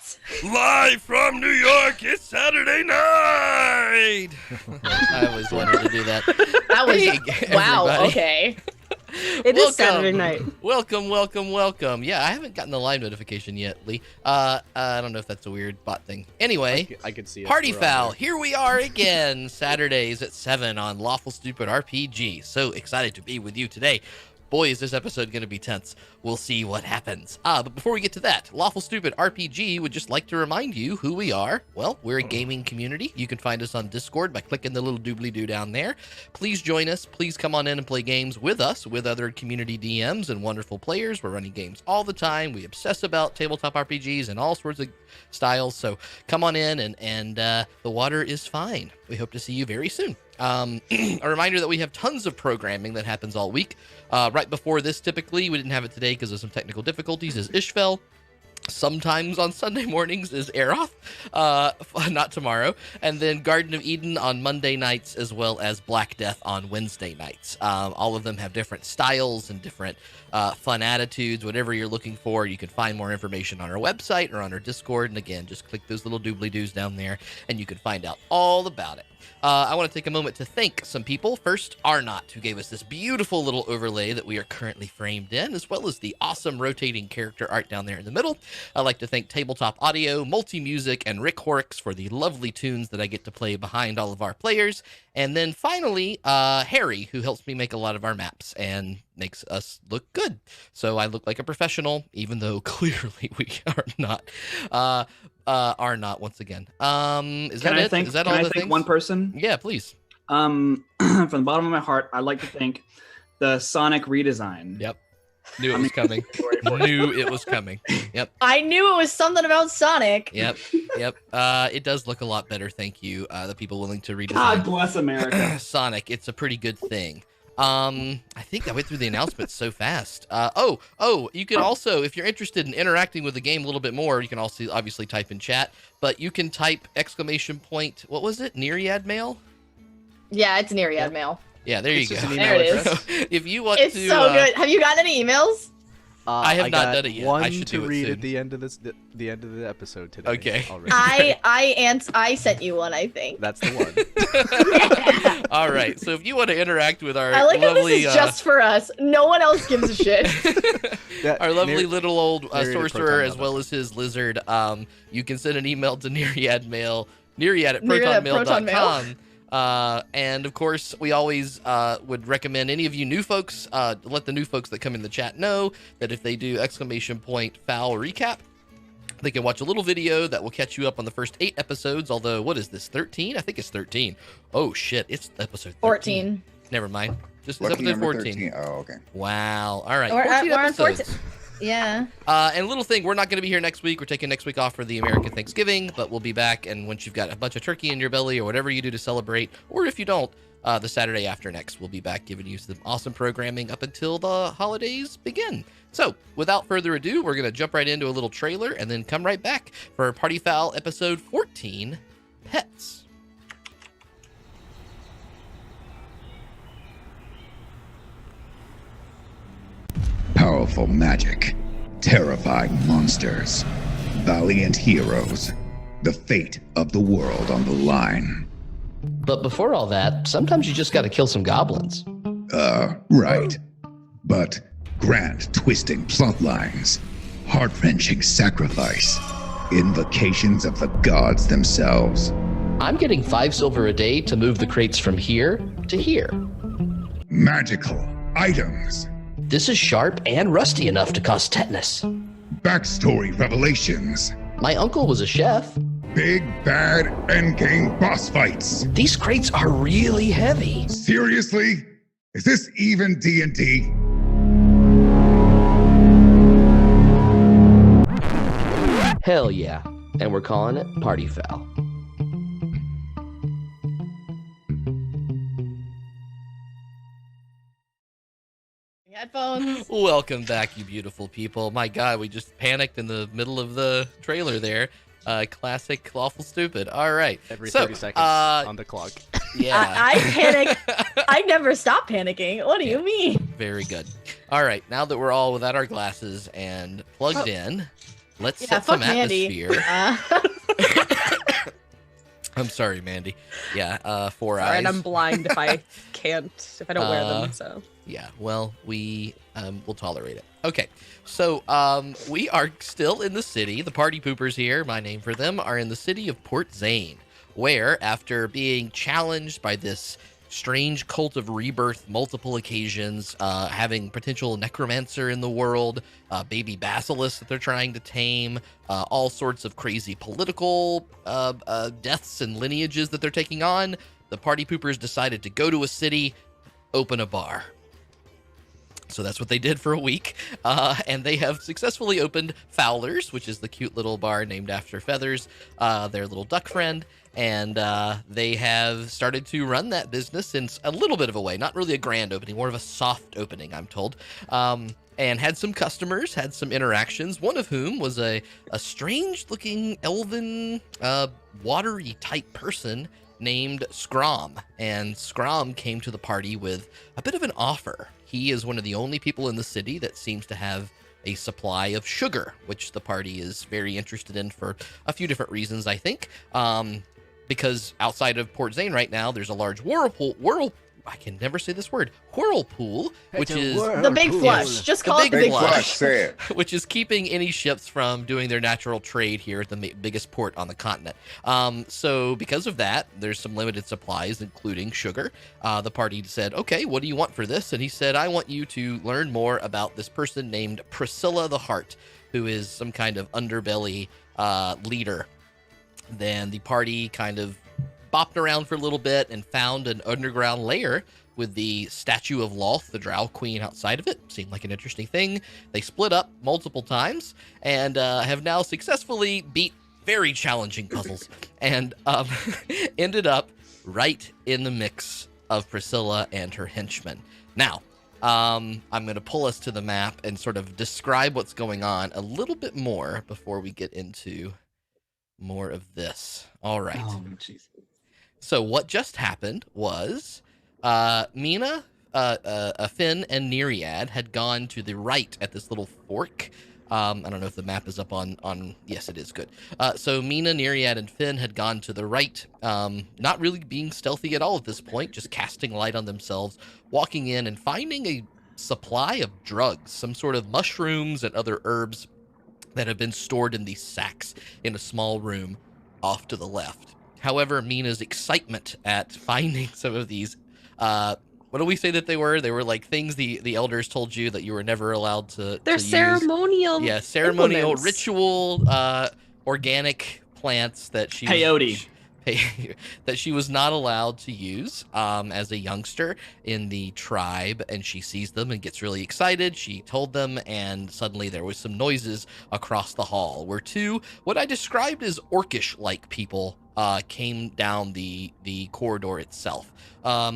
What? Live from New York, it's Saturday night! I always wanted to do that. That was wow. Everybody. Okay. It is Saturday night. Welcome. Yeah, I haven't gotten the live notification yet, Lee. I don't know if that's a weird bot thing. Anyway, I can see it. Party Foul, here we are again, Saturdays at 7 on Lawful Stupid RPG. So excited to be with you today. Boy, is this episode going to be tense. We'll see what happens. But before we get to that, Lawful Stupid RPG would just like to remind you who we are. Well, we're a gaming community. You can find us on Discord by clicking the little doobly-doo down there. Please join us. Please come on in and play games with us, with other community DMs and wonderful players. We're running games all the time. We obsess about tabletop RPGs and all sorts of styles. So come on in, and the water is fine. We hope to see you very soon. A reminder that we have tons of programming that happens all week. Right before this, typically, we didn't have it today because of some technical difficulties, is Ishfel. Sometimes on Sunday mornings is Aeroth, not tomorrow. And then Garden of Eden on Monday nights, as well as Black Death on Wednesday nights. All of them have different styles and different fun attitudes. Whatever you're looking for, you can find more information on our website or on our Discord. And again, just click those little doobly-doos down there, and you can find out all about it. I want to take a moment to thank some people. First, Arnott, who gave us this beautiful little overlay that we are currently framed in, as well as the awesome rotating character art down there in the middle. I'd like to thank Tabletop Audio, Multi-Music, and Rick Horrocks for the lovely tunes that I get to play behind all of our players. And then finally, Harry, who helps me make a lot of our maps and makes us look good. So I look like a professional, even though clearly we are not. Once again. Is that it? Is that all the things? One person? Yeah, please. From the bottom of my heart, I'd like to thank the Sonic redesign. Yep. Knew it was coming. Knew it was coming. Yep. I knew it was something about Sonic. Yep. It does look a lot better. Thank you. The people willing to redesign. God bless America. Sonic. It's a pretty good thing. I think I went through the announcements so fast. You can also, if you're interested in interacting with the game a little bit more, you can also obviously type in chat, but you can type ! What was it? Neriad mail? Yeah, it's Neriad mail. Yeah, there you go. There it is. If you want it's to, so good. Have you gotten any emails? I have not done it yet. One I should to do it read soon. at the end of the end of the episode today. Okay. Already. I sent you one, I think. That's the one. All right. So if you want to interact with our I like how lovely, this is just for us. No one else gives a shit. our lovely little old sorcerer, as well as his lizard, you can send an email to Neriad at protonmail.com. And of course, we always would recommend any of you new folks, let the new folks that come in the chat know that if they do ! Foul recap, they can watch a little video that will catch you up on the first 8 episodes. Although, what is this, 13? I think it's 13. Oh shit, it's episode 13. 14. Never mind. Just it's episode 14. Oh, okay. Wow. All right. We're 14 on episodes. 14. Yeah. And little thing, we're not going to be here next week. We're taking next week off for the American Thanksgiving, but we'll be back. And once you've got a bunch of turkey in your belly or whatever you do to celebrate, or if you don't, the Saturday after next, we'll be back giving you some awesome programming up until the holidays begin. So without further ado, we're going to jump right into a little trailer and then come right back for Party Foul episode 14, Pets. Powerful magic, terrifying monsters, valiant heroes, the fate of the world on the line. But before all that, sometimes you just gotta kill some goblins. Right. But grand twisting plot lines, heart-wrenching sacrifice, invocations of the gods themselves. I'm getting 5 silver a day to move the crates from here to here. Magical items. This is sharp and rusty enough to cause tetanus. Backstory revelations. My uncle was a chef. Big bad endgame boss fights. These crates are really heavy. Seriously? Is this even D&D? Hell yeah. And we're calling it Party Foul. Headphones. Welcome back, you beautiful people. My God, we just panicked in the middle of the trailer there. Classic Lawful Stupid. All right. Every 30 seconds on the clock. Yeah. I panic. I never stop panicking. What do you mean? Very good. All right. Now that we're all without our glasses and plugged in, Let's Yeah, set fuck some Mandy. atmosphere. I'm sorry, Mandy. Yeah, 4 eyes. And I'm blind if I don't wear them. So yeah, well, we will tolerate it. Okay, so we are still in the city. The party poopers here, my name for them, are in the city of Port Zane, where after being challenged by this strange cult of rebirth multiple occasions, having potential necromancer in the world, baby basilisk that they're trying to tame, all sorts of crazy political deaths and lineages that they're taking on, the party poopers decided to go to a city, open a bar. So that's what they did for a week, and they have successfully opened Fowler's, which is the cute little bar named after Feathers, their little duck friend, and they have started to run that business in a little bit of a way, not really a grand opening, more of a soft opening, I'm told, and had some customers, had some interactions, one of whom was a strange-looking elven, watery type person named Scrom, and Scrom came to the party with a bit of an offer. He is one of the only people in the city that seems to have a supply of sugar, which the party is very interested in for a few different reasons, I think. Because outside of Port Zane right now, there's a large I can never say this word, whirlpool, which is The Big Flush. Just call it the Big Flush. Say it. which is keeping any ships from doing their natural trade here at the biggest port on the continent. So because of that, there's some limited supplies, including sugar. The party said, okay, what do you want for this? And he said, I want you to learn more about this person named Priscilla the Heart, who is some kind of underbelly leader. Then the party kind of bopped around for a little bit and found an underground lair with the statue of Lawful, the Drow Queen, outside of it. Seemed like an interesting thing. They split up multiple times and have now successfully beat very challenging puzzles and ended up right in the mix of Priscilla and her henchmen. Now, I'm going to pull us to the map and sort of describe what's going on a little bit more before we get into more of this. All right. Oh, jeez. So what just happened was Meena, Finn, and Neriad had gone to the right at this little fork. I don't know if the map is up on yes, it is. Good. So Meena, Neriad, and Finn had gone to the right, not really being stealthy at all at this point, just casting light on themselves, walking in and finding a supply of drugs, some sort of mushrooms and other herbs that have been stored in these sacks in a small room off to the left. However, Meena's excitement at finding some of these, what do we say that they were? They were like things the elders told you that you were never allowed to they're use. ceremonial. Yeah, ceremonial, implements. ritual, organic plants that she Peyote. that she was not allowed to use as a youngster in the tribe, and she sees them and gets really excited. She told them, and suddenly there was some noises across the hall where two, what I described as orcish-like people came down the corridor itself.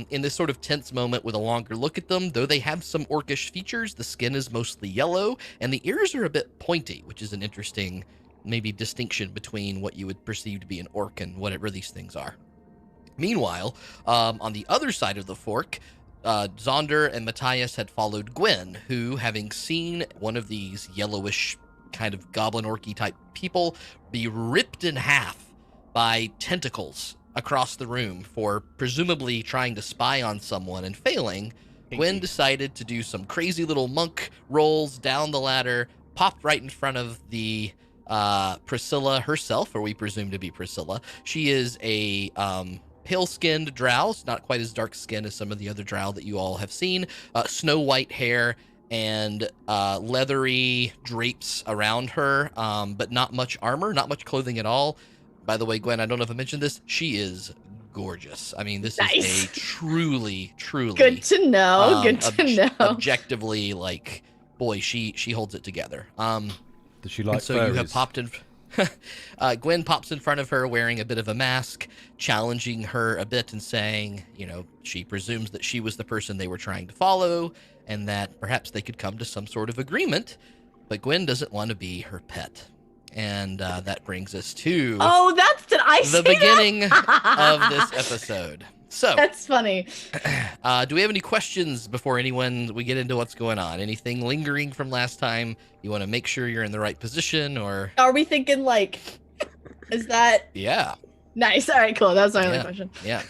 In this sort of tense moment with a longer look at them, though they have some orcish features, the skin is mostly yellow, and the ears are a bit pointy, which is an interesting maybe distinction between what you would perceive to be an orc and whatever these things are. Meanwhile, on the other side of the fork, Zaunder and Matthias had followed Gwen, who, having seen one of these yellowish kind of goblin orky type people be ripped in half by tentacles across the room for presumably trying to spy on someone and failing, Gwen decided to do some crazy little monk rolls down the ladder, popped right in front of the Priscilla herself, or we presume to be Priscilla. She is a pale-skinned drow, not quite as dark-skinned as some of the other drow that you all have seen. Snow white hair and leathery drapes around her, but not much armor, not much clothing at all. By the way, Gwen, I don't know if I mentioned this. She is gorgeous. I mean, this is a truly Good to know. Good to know. Objectively, like, boy, she holds it together. Does she like so furries? You have popped in. Gwen pops in front of her wearing a bit of a mask, challenging her a bit and saying, you know, she presumes that she was the person they were trying to follow and that perhaps they could come to some sort of agreement, but Gwen doesn't want to be her pet. And that brings us to did I say the beginning that? of this episode. So That's funny. do we have any questions before we get into what's going on? Anything lingering from last time? You want to make sure you're in the right position, or? Are we thinking like, is that Yeah. nice? All right, cool. That was my only question. Yeah.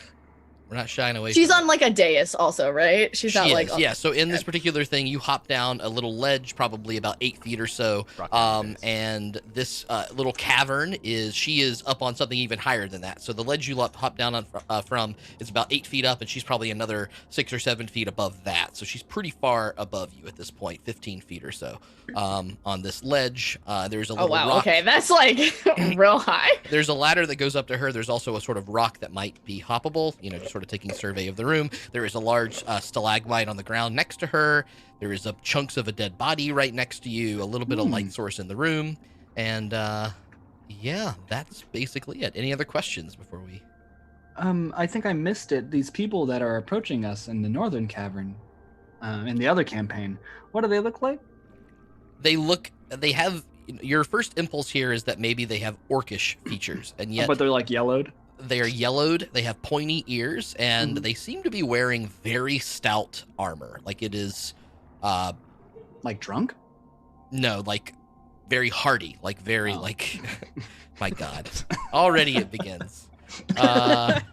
We're not shying away. She's from on like a dais also, right? She's not like. Yeah. So in this particular thing, you hop down a little ledge, probably about 8 feet or so. And this little cavern she is up on something even higher than that. So the ledge you hop down on from is about 8 feet up, and she's probably another 6 or 7 feet above that. So she's pretty far above you at this point, 15 feet or so. On this ledge, there's a little rock. Okay, that's like real high. There's a ladder that goes up to her. There's also a sort of rock that might be hoppable, just sort of taking a survey of the room. There is a large stalagmite on the ground next to her. There is chunks of a dead body right next to you, a little bit of light source in the room. And yeah, that's basically it. Any other questions before we... I think I missed it. These people that are approaching us in the Northern Cavern, in the other campaign, what do they look like? They have... Your first impulse here is that maybe they have orcish features, and yet... But they're like yellowed? They are yellowed, they have pointy ears, and they seem to be wearing very stout armor. Like it is... like drunk? No, like very hardy. Like very, like... My God. Already it begins. That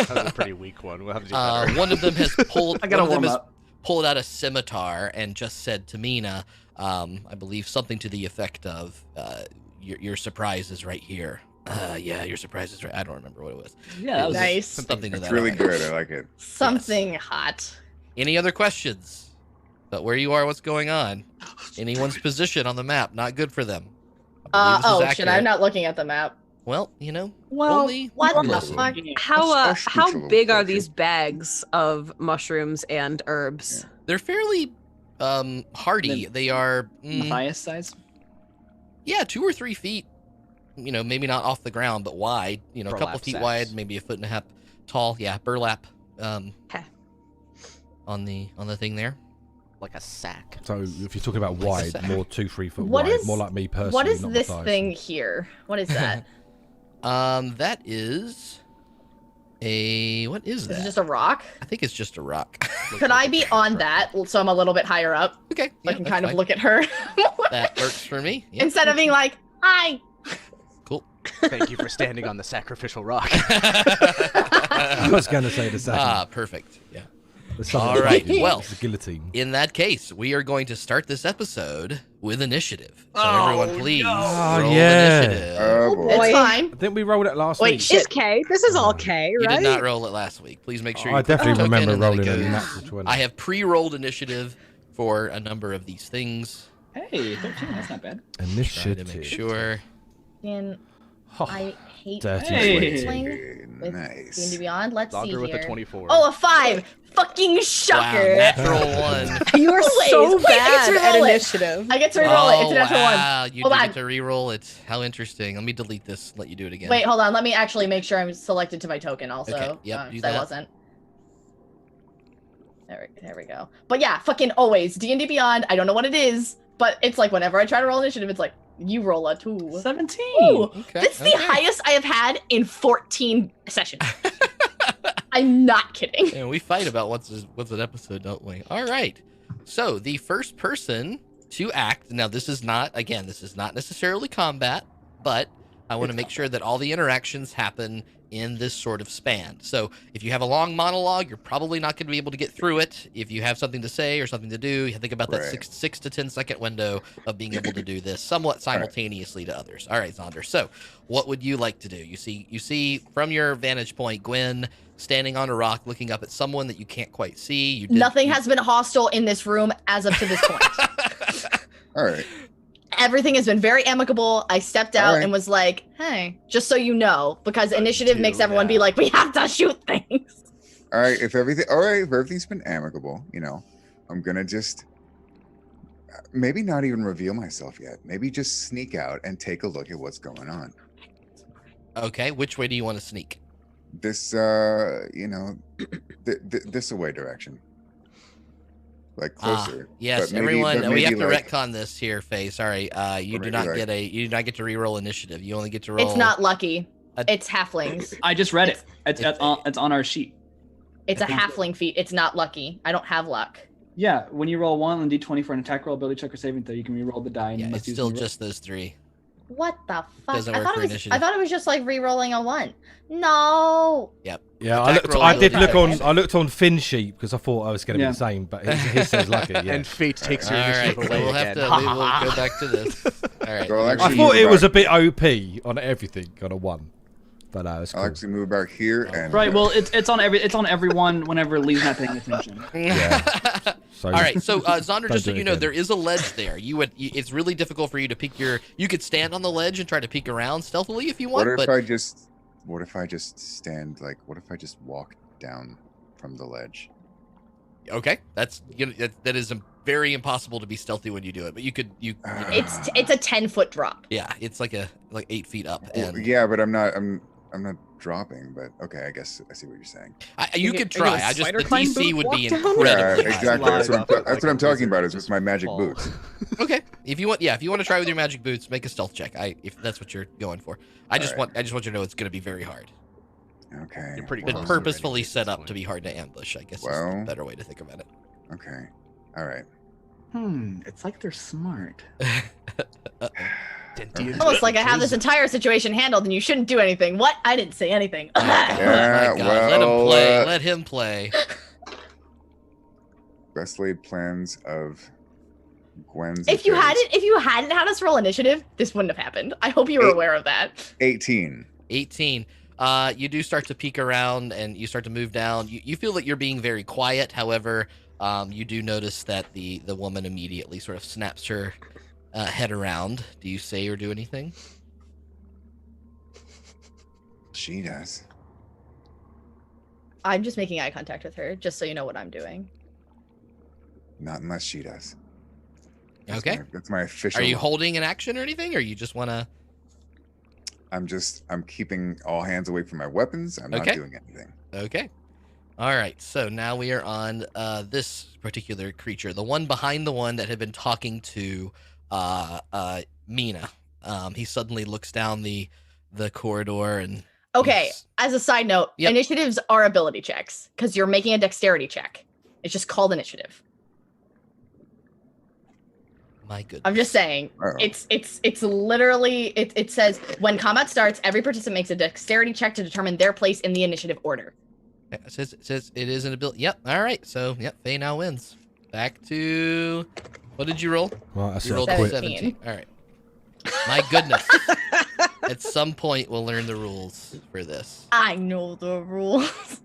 was a pretty weak one. We'll have to do better. One of them has pulled... I gotta one of them warm has up. pulled out a scimitar and just said to Meena, I believe something to the effect of, your surprise is right here. Yeah, your surprise is right. I don't remember what it was. Yeah, that was Nice. Something to It's that really effect. good. I like it. Something hot. Any other questions about where you are, what's going on? Anyone's position on the map, not good for them. I believe this is Shit, accurate. I'm not looking at the map. Well, Well, only What the listen. fuck? How speak a how little big are Portuguese. these bags of mushrooms and herbs? They're fairly hardy. Then- They are Matthias size? 2 or 3 feet, maybe not off the ground, but wide, a couple Burlap feet sacks. wide, maybe a foot and a half tall. Yeah, burlap Heh. on the thing there. Like a sack. So if you're talking about wide, more 2-3 foot What wide, is- more like me personally. What is not this Matthias. thing here? What is that? That is what is Is that? it just a rock? I think it's just a rock. Could I be on that so I'm a little bit higher up? Okay, So yeah, I can that's kind of fine. look at her That works for me. Yeah, instead of being like, hi. cool. Thank you for standing on the sacrificial rock. I was going to say the same. Perfect. Yeah. There's something all to right, do. well. It's a guillotine. In that case, we are going to start this episode with initiative. So Oh, everyone, please Oh, roll yeah. initiative. Oh, boy. It's fine. Didn't we roll it last Wait, week? shit. It's K. This is all K, You right? did not roll it last week. Please make sure you I put your definitely token remember and then it rolling a goes- natural 20. I have pre-rolled initiative for a number of these things. Hey, 13, that's not bad. Trying Initiative. to make sure. And Oh, I hate dirty Hey. wrestling Okay, with nice. D&D Beyond. Let's see Zaunder with here. a 24. Oh, a 5! Fucking Wow, shocker! natural one. You are so Wait, I get to bad at roll it. initiative. I get to reroll it. It's a natural wow, one. you Hold did on. get to re-roll it. How interesting. Let me delete this and let you do it again. Wait, hold on. Let me actually make sure I'm selected to my token also. Okay, yep, do 'cause that. I wasn't. There we go. But yeah, fucking always. D&D Beyond, I don't know what it is, but it's like whenever I try to roll initiative, it's like, you roll a 2. 17! Ooh, Okay, that's the okay. highest I have had in 14 sessions. I'm not kidding. And we fight about what's an episode, don't we? All right. So the first person to act. Now, this is not necessarily combat, but I want to make sure that all the interactions happen in this sort of span. So if you have a long monologue, you're probably not going to be able to get through it. If you have something to say or something to do, you think about that Right. 6 to 10 second window of being able to do this somewhat simultaneously to others. All right, Zaunder. So what would you like to do? You see from your vantage point, Gwen standing on a rock looking up at someone that you can't quite see. Nothing has been hostile in this room as of to this point. All right. Everything has been very amicable. I stepped out Alright. and was like, hey, just so you know, because initiative do makes everyone be now. like, we have to shoot things. All right. If everything's been amicable, I'm gonna just maybe not even reveal myself yet. Maybe just sneak out and take a look at what's going on. Okay, which way do you want to sneak? This, this away direction, like closer. Yes, but maybe- everyone. but We have maybe, to like- retcon this here, Faye. Sorry, you Or do maybe, not like- you do not get to re-roll initiative. You only get to roll. It's not lucky. A- It's halflings. I just read it. It's on our sheet. It's a halfling feat. It's not lucky. I don't have luck. Yeah, when you roll 1 on D20 for an attack roll, ability check, or saving throw, you can re-roll the die. And Yeah, you it's must use still any roll. just those 3. What the fuck? Doesn't I work thought for it was. initiative. I thought it was just like re-rolling a 1. No. Yep. Yeah, Attack roll I did ability look check. on. I looked on Finn's sheet because I thought I was going to Yeah. be the same, but his says lucky. Yeah. And fate takes All your right, initiative so away we'll have again. to we will go back to this. All right. So I'll I actually thought move it was a about- bit OP on everything on a 1, but it's I'll cool. actually move about here and Right. Well, it's on everyone whenever Lee's not paying attention. Yeah. So, All right, so Zaunder, Don't just so do you it know, again. there is a ledge there. It's really difficult for you to peek your. You could stand on the ledge and try to peek around stealthily if you want, what if but I just stand like what if I just walk down from the ledge? okay, that is very impossible to be stealthy when you do it. But you could you know, It's a 10-foot drop. yeah, it's like 8 feet up, and Yeah, but I'm not dropping, but okay, I guess I see what you're saying. you could try. I just the climb DC boot would be walk down? incredibly Yeah, high. exactly. That's Slide what off it that's like what I'm a talking about wizard, is with my magic fall. boots. Okay, if you want to try with your magic boots, make a stealth check. If that's what you're going for, I just want you to know it's going to be very hard. Okay. You're pretty Been close purposefully already at set this up to point. be hard to ambush. I guess is Well- a better way to think about it. Okay. All right. It's like they're smart. Almost like I have this entire situation handled and you shouldn't do anything. What? I didn't say anything. Oh my God, Yeah, my God. Let him well, play. Let him play. Best laid plans of Gwen's. If you affairs. hadn't had us roll initiative, this wouldn't have happened. I hope you were aware of that. 18. 18. You do start to peek around and you start to move down. You feel that you're being very quiet. However, you do notice that the woman immediately sort of snaps her head around. Do you say or do anything? She does. I'm just making eye contact with her, just so you know what I'm doing. Not unless she does. Okay. That's my official. Are you holding an action or anything, or you just want to? I'm keeping all hands away from my weapons. I'm not Okay. doing anything. Okay. All right. So now we are on this particular creature, the one behind the one that had been talking to Meena. He suddenly looks down the corridor and. Okay, he's- as a side note, Yep. initiatives are ability checks because you're making a dexterity check. It's just called initiative. My goodness. I'm just saying. Uh-oh. It's literally it says when combat starts, every participant makes a dexterity check to determine their place in the initiative order. It says it is an ability. Yep. All right. So yep, Faye now wins. Back to what did you roll? Well, I You said rolled quit. 17. 17. All right. My goodness. At some point, we'll learn the rules for this. I know the rules.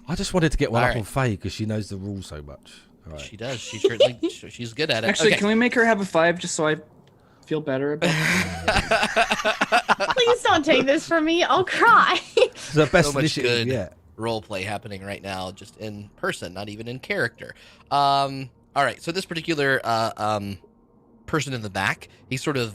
I just wanted to get one All up right. on Faye because she knows the rules so much. All right. She does. She certainly. She's good at it. Actually, Okay. can we make her have a 5 just so I feel better about it? Please don't take this from me. I'll cry. It's the best much initiative good. yet. Role play happening right now, just in person, not even in character. All right. So this particular person in the back, he sort of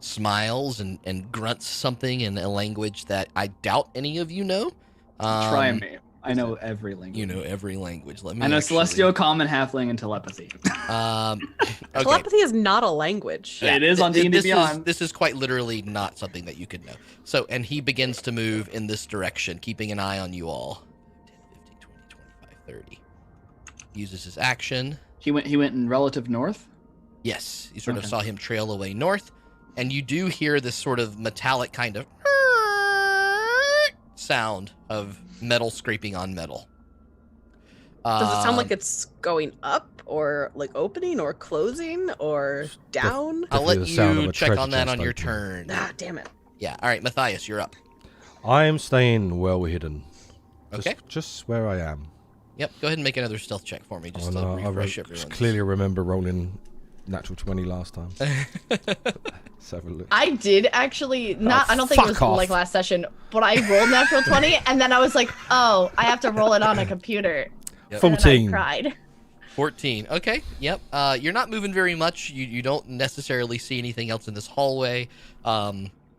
smiles and grunts something in a language that I doubt any of you know. Try me. I know every language. You know every language. Let me. I know actually- Celestial, Common, Halfling, and Telepathy. Okay. Telepathy is not a language. It is on D&D This Beyond. This is quite literally not something that you could know. So, and he begins to move in this direction, keeping an eye on you all. 10, 15, 20, 25, 30. Uses his action. He went in relative north. Yes, you sort of Okay. saw him trail away north, and you do hear this sort of metallic kind of sound of metal scraping on metal. Does it sound like Um, it's going up or like opening or closing or down? I'll Definitely let the sound of you a check treasure on that chest on your opening. turn. Ah, damn it. Yeah. All right, Matthias, you're up. I am staying well hidden. Okay. Just where I am. Yep. Go ahead and make another stealth check for me, just Oh, to no, refresh just everyone. clearly remember rolling natural 20 last time. Let's have a look. I did actually not. I don't think it was fuck off. like last session, but I rolled natural 20, and then I was like, oh, I have to roll it on a computer. Yep. And then I 14. cried. 14. Okay. Yep. You're not moving very much. You don't necessarily see anything else in this hallway.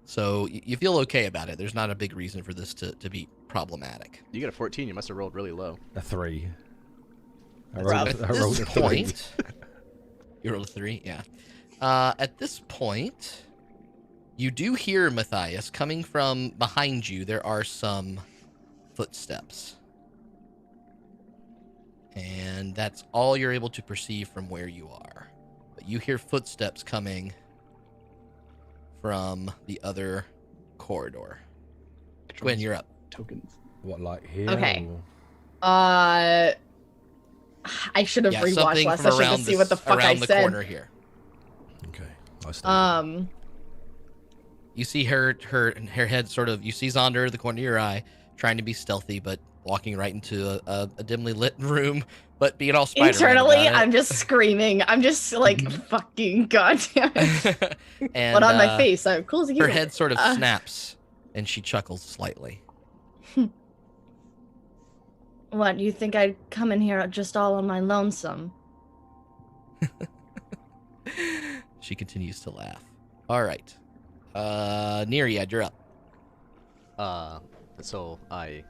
So you feel okay about it. There's not a big reason for this to be problematic. You got a 14. You must have rolled really low. A 3. I So rolled, at I rolled this a 3. point, you rolled a 3. Yeah. At this point, you do hear Matthias coming from behind you. There are some footsteps. And that's all you're able to perceive from where you are. But you hear footsteps coming from the other corridor. Gwen, you're up. Tokens. What, like here? Okay. or- I should have rewatched something last from session around to see what the fuck I around the said. corner here. Okay. I stay. You see her head sort of, you see Zaunder, the corner of your eye, trying to be stealthy, but walking right into a dimly lit room, but being all Spider-Man Internally, about it. I'm just screaming. I'm just like, fucking goddamn it. And, But on my face, I'm cool as a her cucumber. head sort of snaps, and she chuckles slightly. What, you think I'd come in here just all on my lonesome? She continues to laugh. All right. Neriad, you're up. So I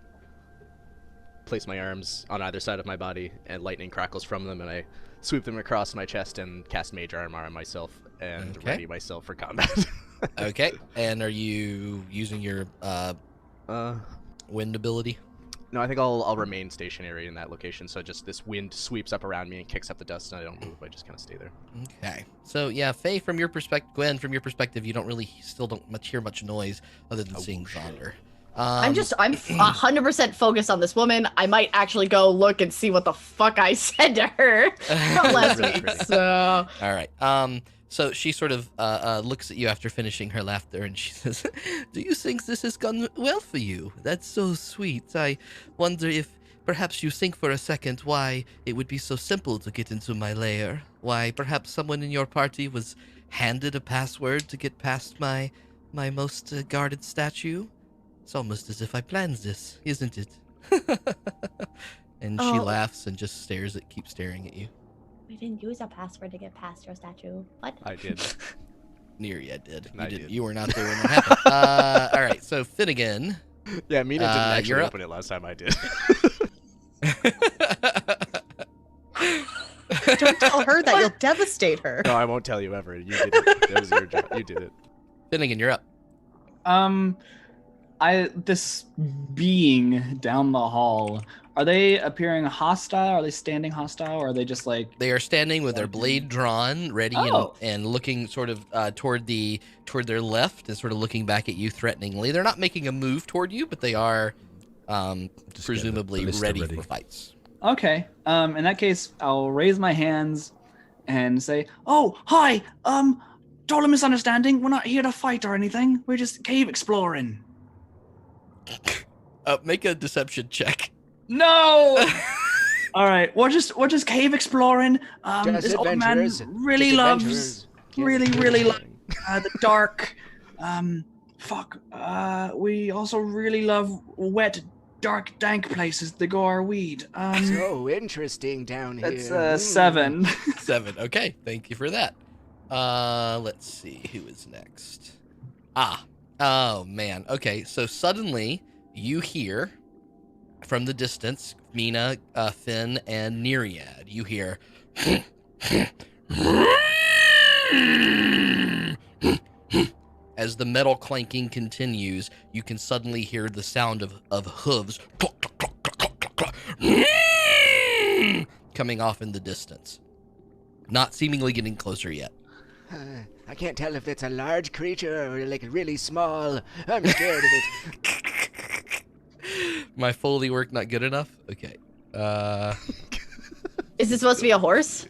place my arms on either side of my body, and lightning crackles from them, and I sweep them across my chest and cast Mage Armor on myself and Okay. ready myself for combat. Okay. And are you using your wind ability? No, I think I'll remain stationary in that location, so just this wind sweeps up around me and kicks up the dust, and I don't move. I just kind of stay there. Okay. So yeah, Faye, from your perspective, Gwen, from your perspective, you still don't hear much noise other than seeing Zaunder. I'm 100% focused on this woman. I might actually go look and see what the fuck I said to her from last Really week. pretty. So All right. So she sort of looks at you after finishing her laughter, and she says, "Do you think this has gone well for you? That's so sweet. I wonder if perhaps you think for a second why it would be so simple to get into my lair. Why perhaps someone in your party was handed a password to get past my most guarded statue. It's almost as if I planned this, isn't it?" And she Oh. laughs and just keeps staring at you. we didn't use a password to get past your statue. What? I did. Neriad did. I did. You were not there when that happened. All right, so Finnegan. Yeah, Meena didn't actually you're up. open it last time I did. Don't tell her that. You'll devastate her. No, I won't tell you ever. You did it. That was your job. You did it. Finnegan, you're up. This being down the hall, are they appearing hostile? Are they standing hostile? Or are they just like? They are standing with their blade drawn, ready Oh. and looking sort of toward their left and sort of looking back at you threateningly. They're not making a move toward you, but they are Just presumably get the ready ballista for fights. Okay. In that case, I'll raise my hands and say, "Oh, hi. Total misunderstanding. We're not here to fight or anything. We're just cave exploring." Make a deception check. No. All right. We're just cave exploring. Just This old man adventurers. really Just loves adventurers. really loves the dark. We also really love wet, dark, dank places to grow our weed. So interesting down here. That's 7. 7. Okay, thank you for that. Let's see who is next. Oh man. Okay, so suddenly you hear from the distance Meena, Finn, and Neriad. You hear as the metal clanking continues. You can suddenly hear the sound of hooves coming off in the distance, not seemingly getting closer yet. I can't tell if it's a large creature or like really small. I'm scared of it. My Foley work not good enough? Okay. Is this supposed to be a horse?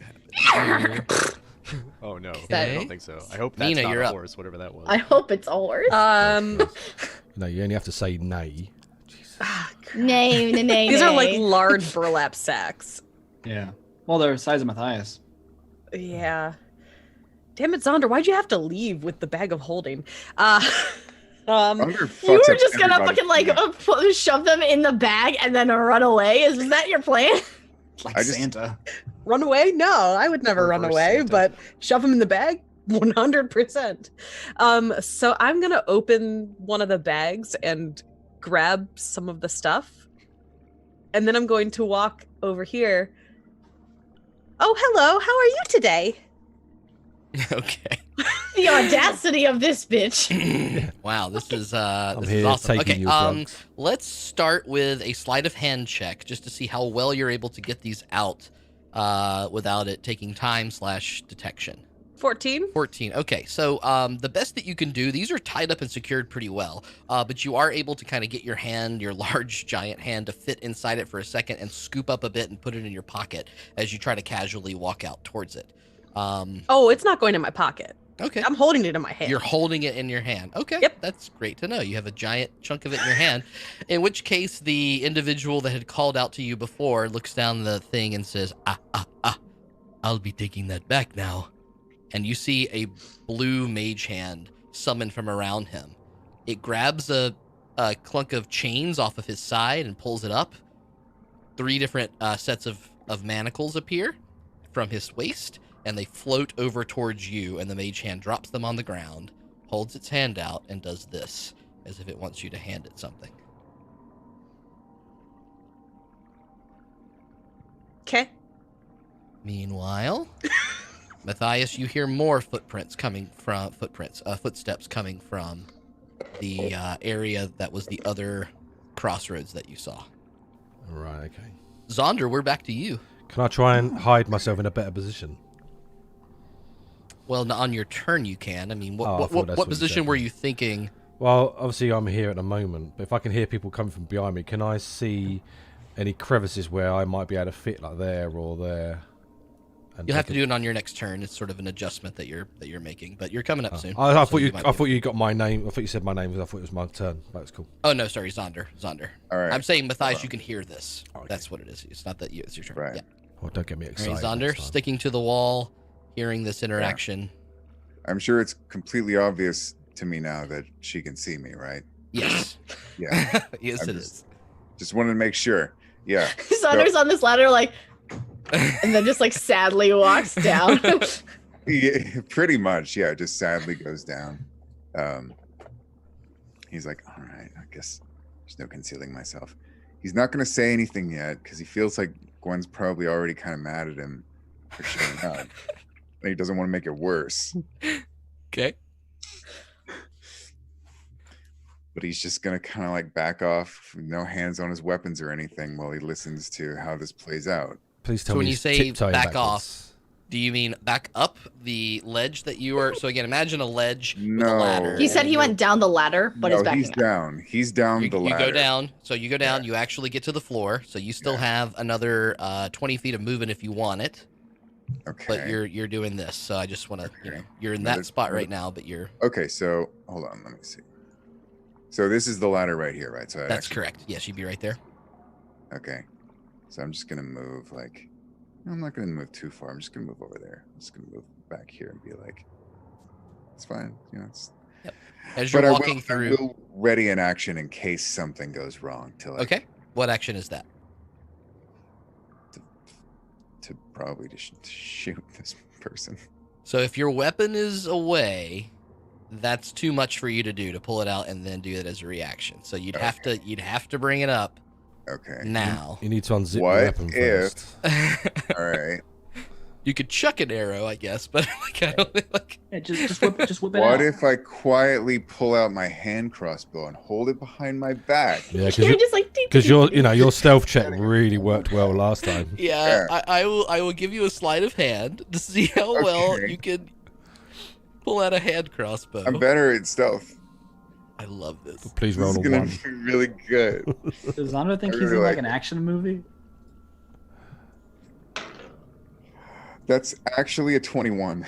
Oh no, Okay. I don't think so. I hope that's Meena, not you're a up. horse, whatever that was. I hope it's a horse. No, you only have to say nay. Nay. These are like large burlap sacks. Yeah. Well, they're the size of Matthias. Yeah. Damn it, Zaunder, why'd you have to leave with the bag of holding? Zaunder You fucks were up just gonna everybody. fucking shove them in the bag and then run away? Is that your plan? Like I just- Santa. Run away? No, I would never run Reverse away, Santa. but shove them in the bag? 100%. So I'm gonna open one of the bags and grab some of the stuff. And then I'm going to walk over here. Oh, hello. How are you today? Okay. The audacity of this bitch. Wow, this is I'm this here is awesome. taking Okay, your drugs. let's start with a sleight of hand check just to see how well you're able to get these out without it taking time / detection. 14. 14. Okay, so the best that you can do, these are tied up and secured pretty well, but you are able to kind of get your hand, your large giant hand, to fit inside it for a second and scoop up a bit and put it in your pocket as you try to casually walk out towards it. Oh, it's not going in my pocket. Okay. I'm holding it in my hand. You're holding it in your hand. Okay. Yep. That's great to know. You have a giant chunk of it in your hand. In which case, the individual that had called out to you before looks down the thing and says, I'll be taking that back now. And you see a blue mage hand summon from around him. It grabs a clunk of chains off of his side and pulls it up. 3 different sets of manacles appear from his waist, and they float over towards you, and the mage hand drops them on the ground, holds its hand out, and does this, as if it wants you to hand it something. Okay. Meanwhile, Matthias, you hear more footsteps coming from the area that was the other crossroads that you saw. Right, okay. Zaunder, we're back to you. Can I try and hide myself in a better position? Well, on your turn you can. I mean, Oh, I thought what that's what you position said. were you thinking? Well, obviously I'm here at the moment, but if I can hear people coming from behind me, can I see any crevices where I might be able to fit, like there or there? And You'll have take to do it on your next turn. It's sort of an adjustment that you're making, but you're coming up soon. I so thought you might I be- thought you got my name. I thought you said my name because I thought it was my turn. That was cool. Oh no, sorry, Zaunder. All right. I'm saying Matthias, you can hear this. Okay. That's what it is. It's not that you. It's your turn. Right. Yeah. Well, don't get me All excited. right, Zaunder, next time. sticking to the wall, hearing this interaction. I'm sure it's completely obvious to me now that she can see me, right? Yes. Yeah. Yes, I'm it just- is. Just wanted to make sure. Yeah. Saunder's on this ladder, like, and then just like sadly walks down. Yeah, pretty much. Yeah. Just sadly goes down. He's like, all right, I guess there's no concealing myself. He's not going to say anything yet because he feels like Gwen's probably already kind of mad at him for showing up. And he doesn't want to make it worse. Okay. But he's just going to kind of like back off, no hands on his weapons or anything while he listens to how this plays out. Please tell So me when you he's say tiptoeing back backwards. off, do you mean back up the ledge that you are? So again, imagine a ledge with a No. ladder. He said he went down the ladder, but no, is backing he's up. down. He's down You the ladder. go down. So you go down. You actually get to the floor. So you still have another 20 feet of movement if you want it. Okay. But you're doing this. So I just want to, Okay. you're in Another- that spot right now, but you're. Okay, so hold on, let me see. So this is the ladder right here, right? So I That's actually- correct. Yes, you'd be right there. Okay. So I'm just gonna move like I'm not gonna move too far. I'm just gonna move over there. I'm just gonna move back here and be like, it's fine. You know, it's As you're but walking I through. will ready in action in case something goes wrong to like Okay. What action is that? to probably just shoot this person. So if your weapon is away, that's too much for you to do, to pull it out and then do it as a reaction. So you'd have to bring it up Okay. now. You need to unzip What your weapon if- first. All right. You could chuck an arrow, I guess, but like, I don't like. Yeah, just whip it What out. if I quietly pull out my hand crossbow and hold it behind my back? Yeah, You're just like, because your stealth check really worked well last time. Yeah, Yeah. I will give you a sleight of hand to see how well Okay. you can pull out a hand crossbow. I'm better at stealth. I love this. Please This roll is a gonna 1. be really good. Does Zaunder think I he's really in like like an it. action movie? That's actually a 21.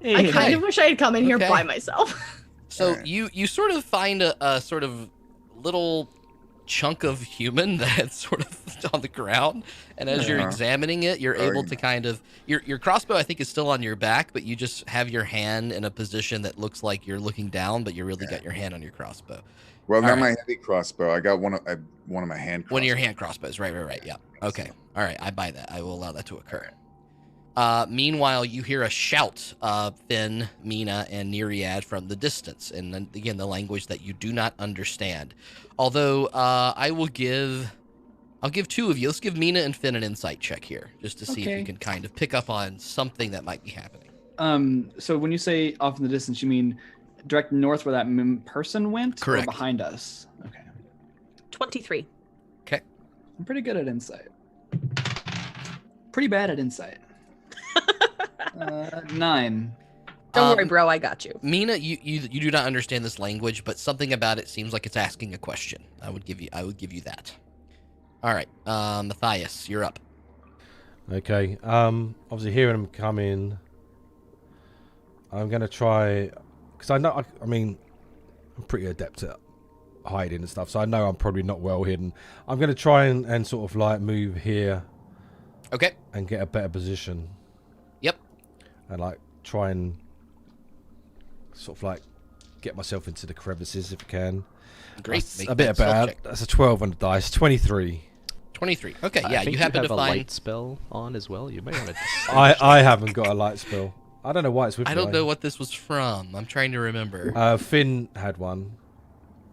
I kind of wish I had come in here Okay. by myself. So Alright. you sort of find a sort of little chunk of human that's sort of on the ground, and as you're Uh-huh. examining it, you're Oh, able yeah. to kind of your crossbow I think is still on your back, but you just have your hand in a position that looks like you're looking down, but you really got your hand on your crossbow. Well, not Alright. my heavy crossbow. I got one of my hand crossbows. One of your hand crossbows, right, yeah. Okay, all right, I buy that. I will allow that to occur. Meanwhile, you hear a shout of Finn, Meena, and Neriad from the distance, and then again the language that you do not understand. Although I'll give 2 of you. Let's give Meena and Finn an insight check here, just to see if Okay. you can kind of pick up on something that might be happening. So when you say off in the distance, you mean direct north where that person went? Correct. Or behind us? Okay. 23. Okay. I'm pretty good at insight. Pretty bad at insight. 9. Don't worry, bro. I got you. Meena, you do not understand this language, but something about it seems like it's asking a question. I would give you that. All right, Matthias, you're up. Okay. Obviously hearing them come in, I'm gonna try, because I know. I mean, I'm pretty adept at hiding and stuff, so I know I'm probably not well hidden. I'm gonna try and sort of like move here. Okay. And get a better position. Yep. And like try and sort of like get myself into the crevices if I can. Great. That's a bit bad. That's a 12 on the dice. 23. 23. Okay, I yeah, think you happen have to a find. light spell on as well. You may want to. I haven't got a light spell. I don't know why it's with me. I don't know what this was from. I'm trying to remember. Finn had one.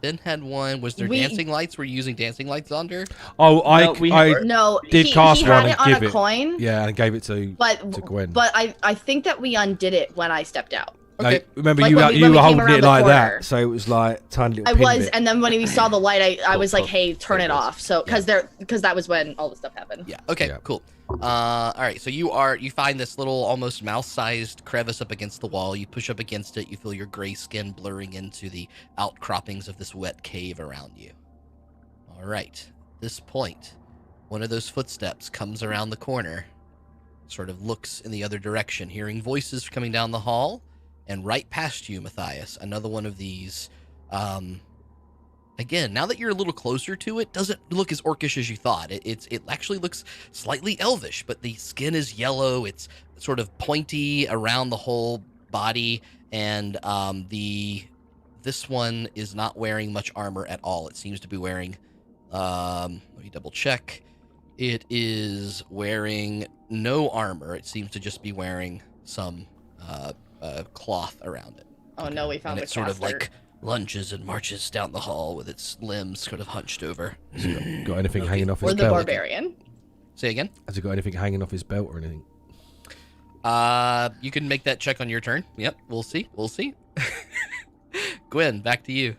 Finn had one. Was there dancing lights? Were you using dancing lights, Zaunder? Oh, No, did he cast had one it and on give a it. coin. Yeah, and gave it to Gwen. But I think that we undid it when I stepped out. Okay. No, remember, Like you when were we came holding around it the like corner. that, so it was like tiny little I pin was, bit. and then when we saw the light, I was like, Cool. "Hey, turn it off." So because that was when all the stuff happened. Yeah. Okay. Yeah. Cool. All right. So you find this little almost mouse-sized crevice up against the wall. You push up against it. You feel your gray skin blurring into the outcroppings of this wet cave around you. All right. At this point, one of those footsteps comes around the corner, sort of looks in the other direction, hearing voices coming down the hall, and right past you, Matthias, another one of these. Again, now that you're a little closer to it, doesn't look as orcish as you thought. It actually looks slightly elvish, but the skin is yellow. It's sort of pointy around the whole body, and this one is not wearing much armor at all. It seems to be wearing. Let me double check. It is wearing no armor. It seems to just be wearing some cloth around it. Oh no, we found And the it sort of caster. like lunges and marches down the hall with its limbs sort of hunched over. Got anything hanging off his Or the belt? barbarian. Say again? Has he got anything hanging off his belt or anything? You can make that check on your turn. Yep, we'll see. We'll see. Gwen, back to you.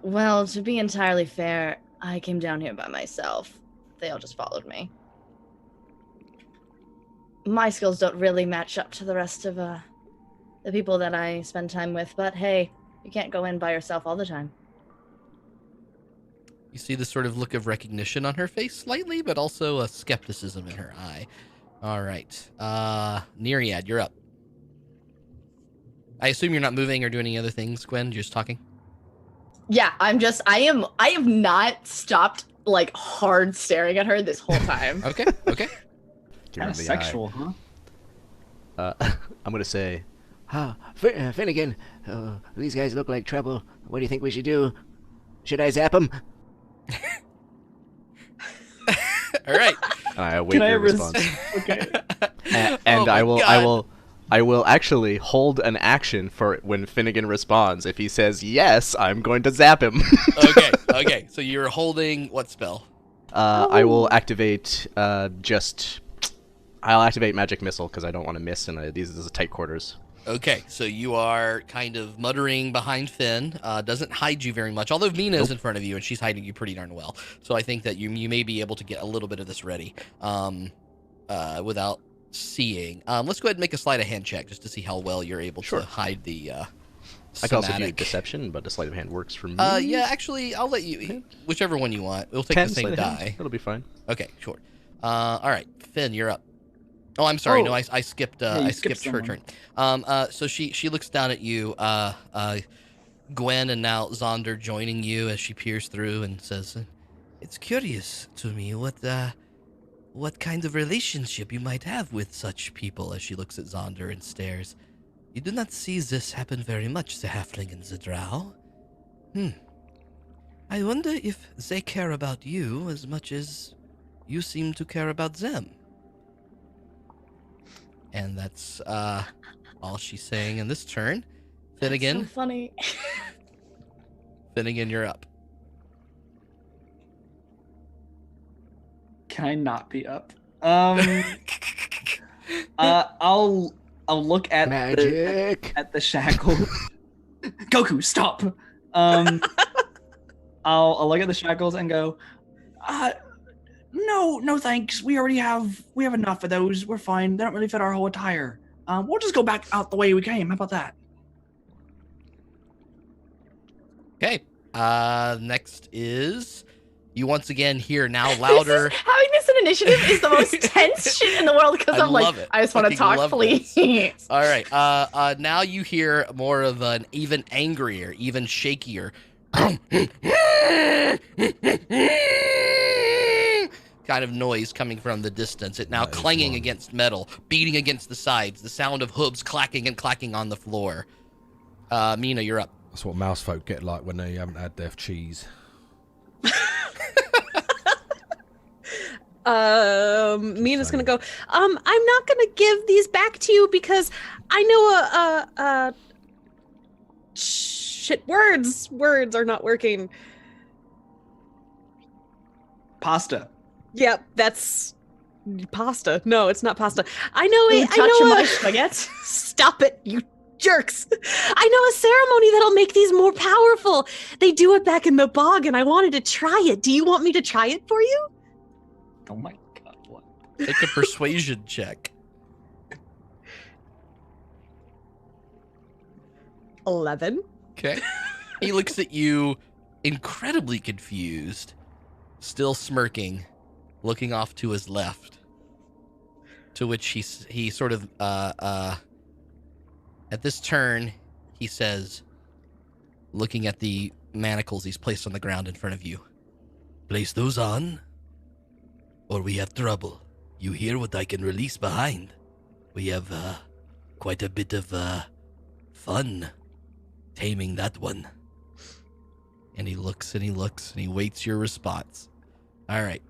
Well, to be entirely fair, I came down here by myself. They all just followed me. My skills don't really match up to the rest of the people that I spend time with, but hey, you can't go in by yourself all the time. You see the sort of look of recognition on her face slightly, but also a skepticism in her eye. All right. Neriad, you're up. I assume you're not moving or doing any other things, Gwen? You're just talking? Yeah, I have not stopped like hard staring at her this whole time. Okay, okay. Kind of sexual, huh? I'm gonna say, Finnegan, these guys look like trouble. What do you think we should do? Should I zap them? All right. I await your response. Okay. And Oh my I will actually hold an action for when Finnegan responds. If he says yes, I'm going to zap him. Okay. So you're holding what spell? I will activate I'll activate Magic Missile because I don't want to miss, and these are tight quarters. Okay, so you are kind of muttering behind Finn. Doesn't hide you very much, although Meena is in front of you, and she's hiding you pretty darn well. So I think that you may be able to get a little bit of this ready without seeing. Let's go ahead and make a sleight of hand check just to see how well you're able to hide the I can also do somatic. Deception, but the sleight of hand works for me. Yeah, actually, I'll let you. Whichever one you want. We'll take the same sleight of hand. die. It'll be fine. Okay, sure. All right, Finn, you're up. Oh, I'm sorry. Oh. No, I skipped. Yeah, I you skipped skipped her turn. So she looks down at you, Gwen, and now Zaunder joining you as she peers through and says, "It's curious to me what kind of relationship you might have with such people." As she looks at Zaunder and stares, "You do not see this happen very much, the halfling and the drow. I wonder if they care about you as much as you seem to care about them." And that's all she's saying in this turn. Finnegan. So funny. Finnegan, you're up. Can I not be up? I'll look at Magic. at the shackle. Goku, stop. I'll look at the shackles and go, no thanks. We have enough of those. We're fine. They don't really fit our whole attire. We'll just go back out the way we came. How about that? Okay. Next is you once again hear now louder. Having this in initiative is the most tense shit in the world because I'm like, it. I just want to Fucking talk, love please. this. All right. Now you hear more of an even angrier, even shakier kind of noise coming from the distance. It now clanging against metal, beating against the sides, the sound of hooves clacking and clacking on the floor. Meena, you're up. That's what mouse folk get like when they haven't had their cheese. Mina's gonna go, I'm not gonna give these back to you because I know shit, words are not working. Pasta. Yep, that's pasta. No, it's not pasta. I know You it. touch I know my a... spaghetti. Stop it, you jerks. I know a ceremony that'll make these more powerful. They do it back in the bog and I wanted to try it. Do you want me to try it for you? Oh my god, what? Make a persuasion check. 11. Okay. He looks at you incredibly confused, still smirking, looking off to his left. To which he sort of at this turn, he says, looking at the manacles he's placed on the ground in front of you, "Place those on, or we have trouble. You hear what I can release behind. We have quite a bit of fun taming that one." And he looks and he looks and he waits your response. All right.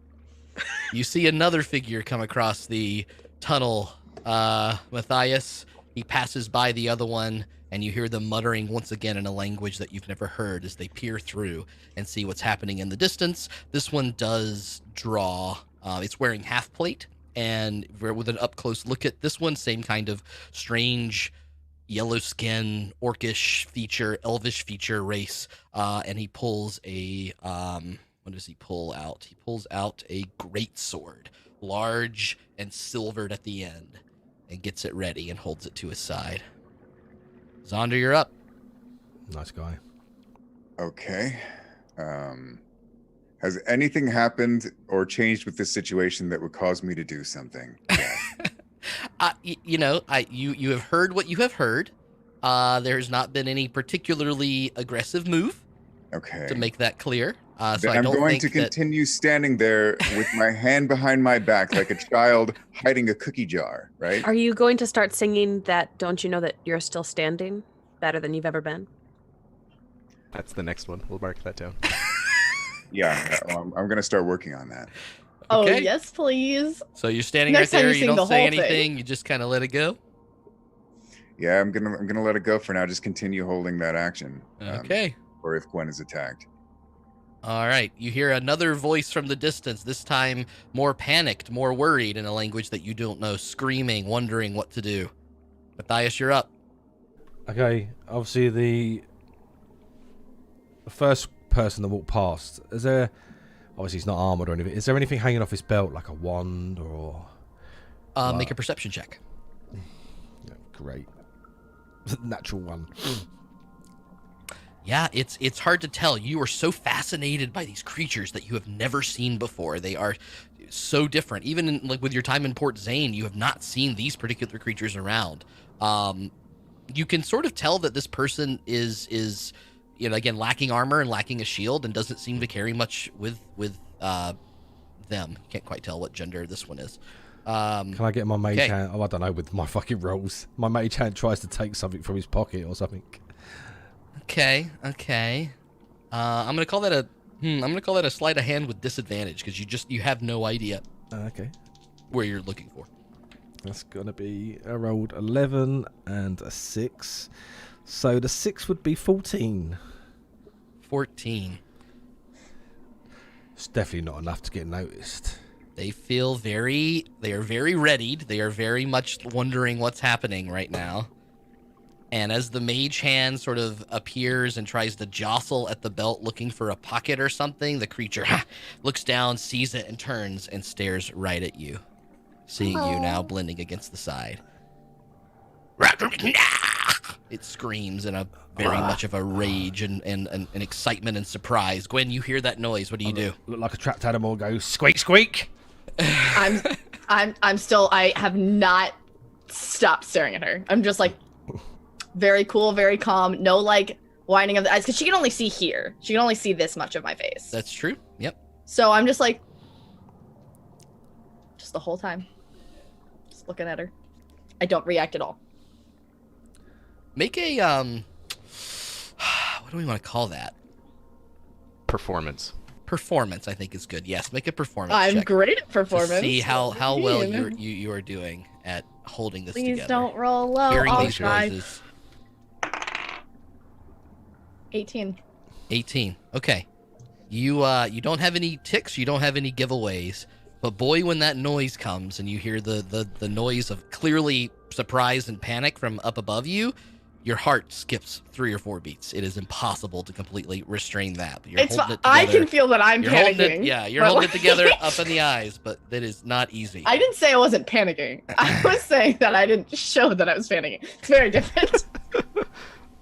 You see another figure come across the tunnel, Matthias. He passes by the other one, and you hear them muttering once again in a language that you've never heard as they peer through and see what's happening in the distance. This one does draw. It's wearing half plate, and with an up-close look at this one, same kind of strange yellow skin, orcish feature, elvish feature race, and he pulls a, what does he pull out? He pulls out a great sword, large and silvered at the end, and gets it ready and holds it to his side. Zaunder, you're up. Nice guy. Okay. Has anything happened or changed with this situation that would cause me to do something? Yeah. You have heard what you have heard. There's not been any particularly aggressive move. Okay. To make that clear. So Then I I'm don't going think to continue standing there with my hand behind my back like a child hiding a cookie jar, right? Are you going to start singing that "Don't You Know That You're Still Standing" better than you've ever been? That's the next one. We'll mark that down. Yeah, I'm going to start working on that. Oh, Okay. yes, please. So you're standing Next right time there. you You sing don't the say whole thing. anything. You just kind of let it go. Yeah, I'm gonna let it go for now. Just continue holding that action. Okay. Or if Gwen is attacked. All right. You hear another voice from the distance, this time more panicked, more worried in a language that you don't know, screaming, wondering what to do. Matthias, you're up. Okay, obviously the first person that walked past, is there, obviously he's not armored or anything, is there anything hanging off his belt, like a wand or... Make a perception check. Yeah, great. Natural one. Yeah, it's hard to tell. You are so fascinated by these creatures that you have never seen before. They are so different. Even in, like with your time in Port Zane, you have not seen these particular creatures around. You can sort of tell that this person is again lacking armor and lacking a shield and doesn't seem to carry much with them. You can't quite tell what gender this one is. Can I get my mage okay. hand? Oh, I don't know, with my fucking rolls. My mage hand tries to take something from his pocket or something. Okay. I'm gonna call that a sleight of hand with disadvantage because you have no idea. Okay. Where you're looking for. That's gonna be I rolled 11 and a 6, so the 6 would be 14. 14. It's definitely not enough to get noticed. They are very readied. They are very much wondering what's happening right now. And as the mage hand sort of appears and tries to jostle at the belt looking for a pocket or something, the creature looks down, sees it, and turns and stares right at you, seeing you now blending against the side. It screams in a very much of a rage and excitement and surprise. Gwen, you hear that noise. What do you do? Look like a trapped animal goes squeak, squeak. I'm still, I have not stopped staring at her. I'm just like, very cool, very calm. No, like, whining of the eyes, because she can only see here. She can only see this much of my face. That's true. Yep. So I'm just like, just the whole time, just looking at her. I don't react at all. Make a, what do we want to call that? Performance. Performance, I think, is good. Yes, make a performance I'm check great at performance. to see how well you are doing at holding this together. Please don't roll low. Hearing I'll these try. noises. 18. 18. Okay. You don't have any ticks, you don't have any giveaways, but boy, when that noise comes and you hear the noise of clearly surprise and panic from up above you, your heart skips 3 or 4 beats. It is impossible to completely restrain that. But you're holding it together. I can feel that I'm panicking. You're holding it together up in the eyes, but that is not easy. I didn't say I wasn't panicking. I was saying that I didn't show that I was panicking. It's very different.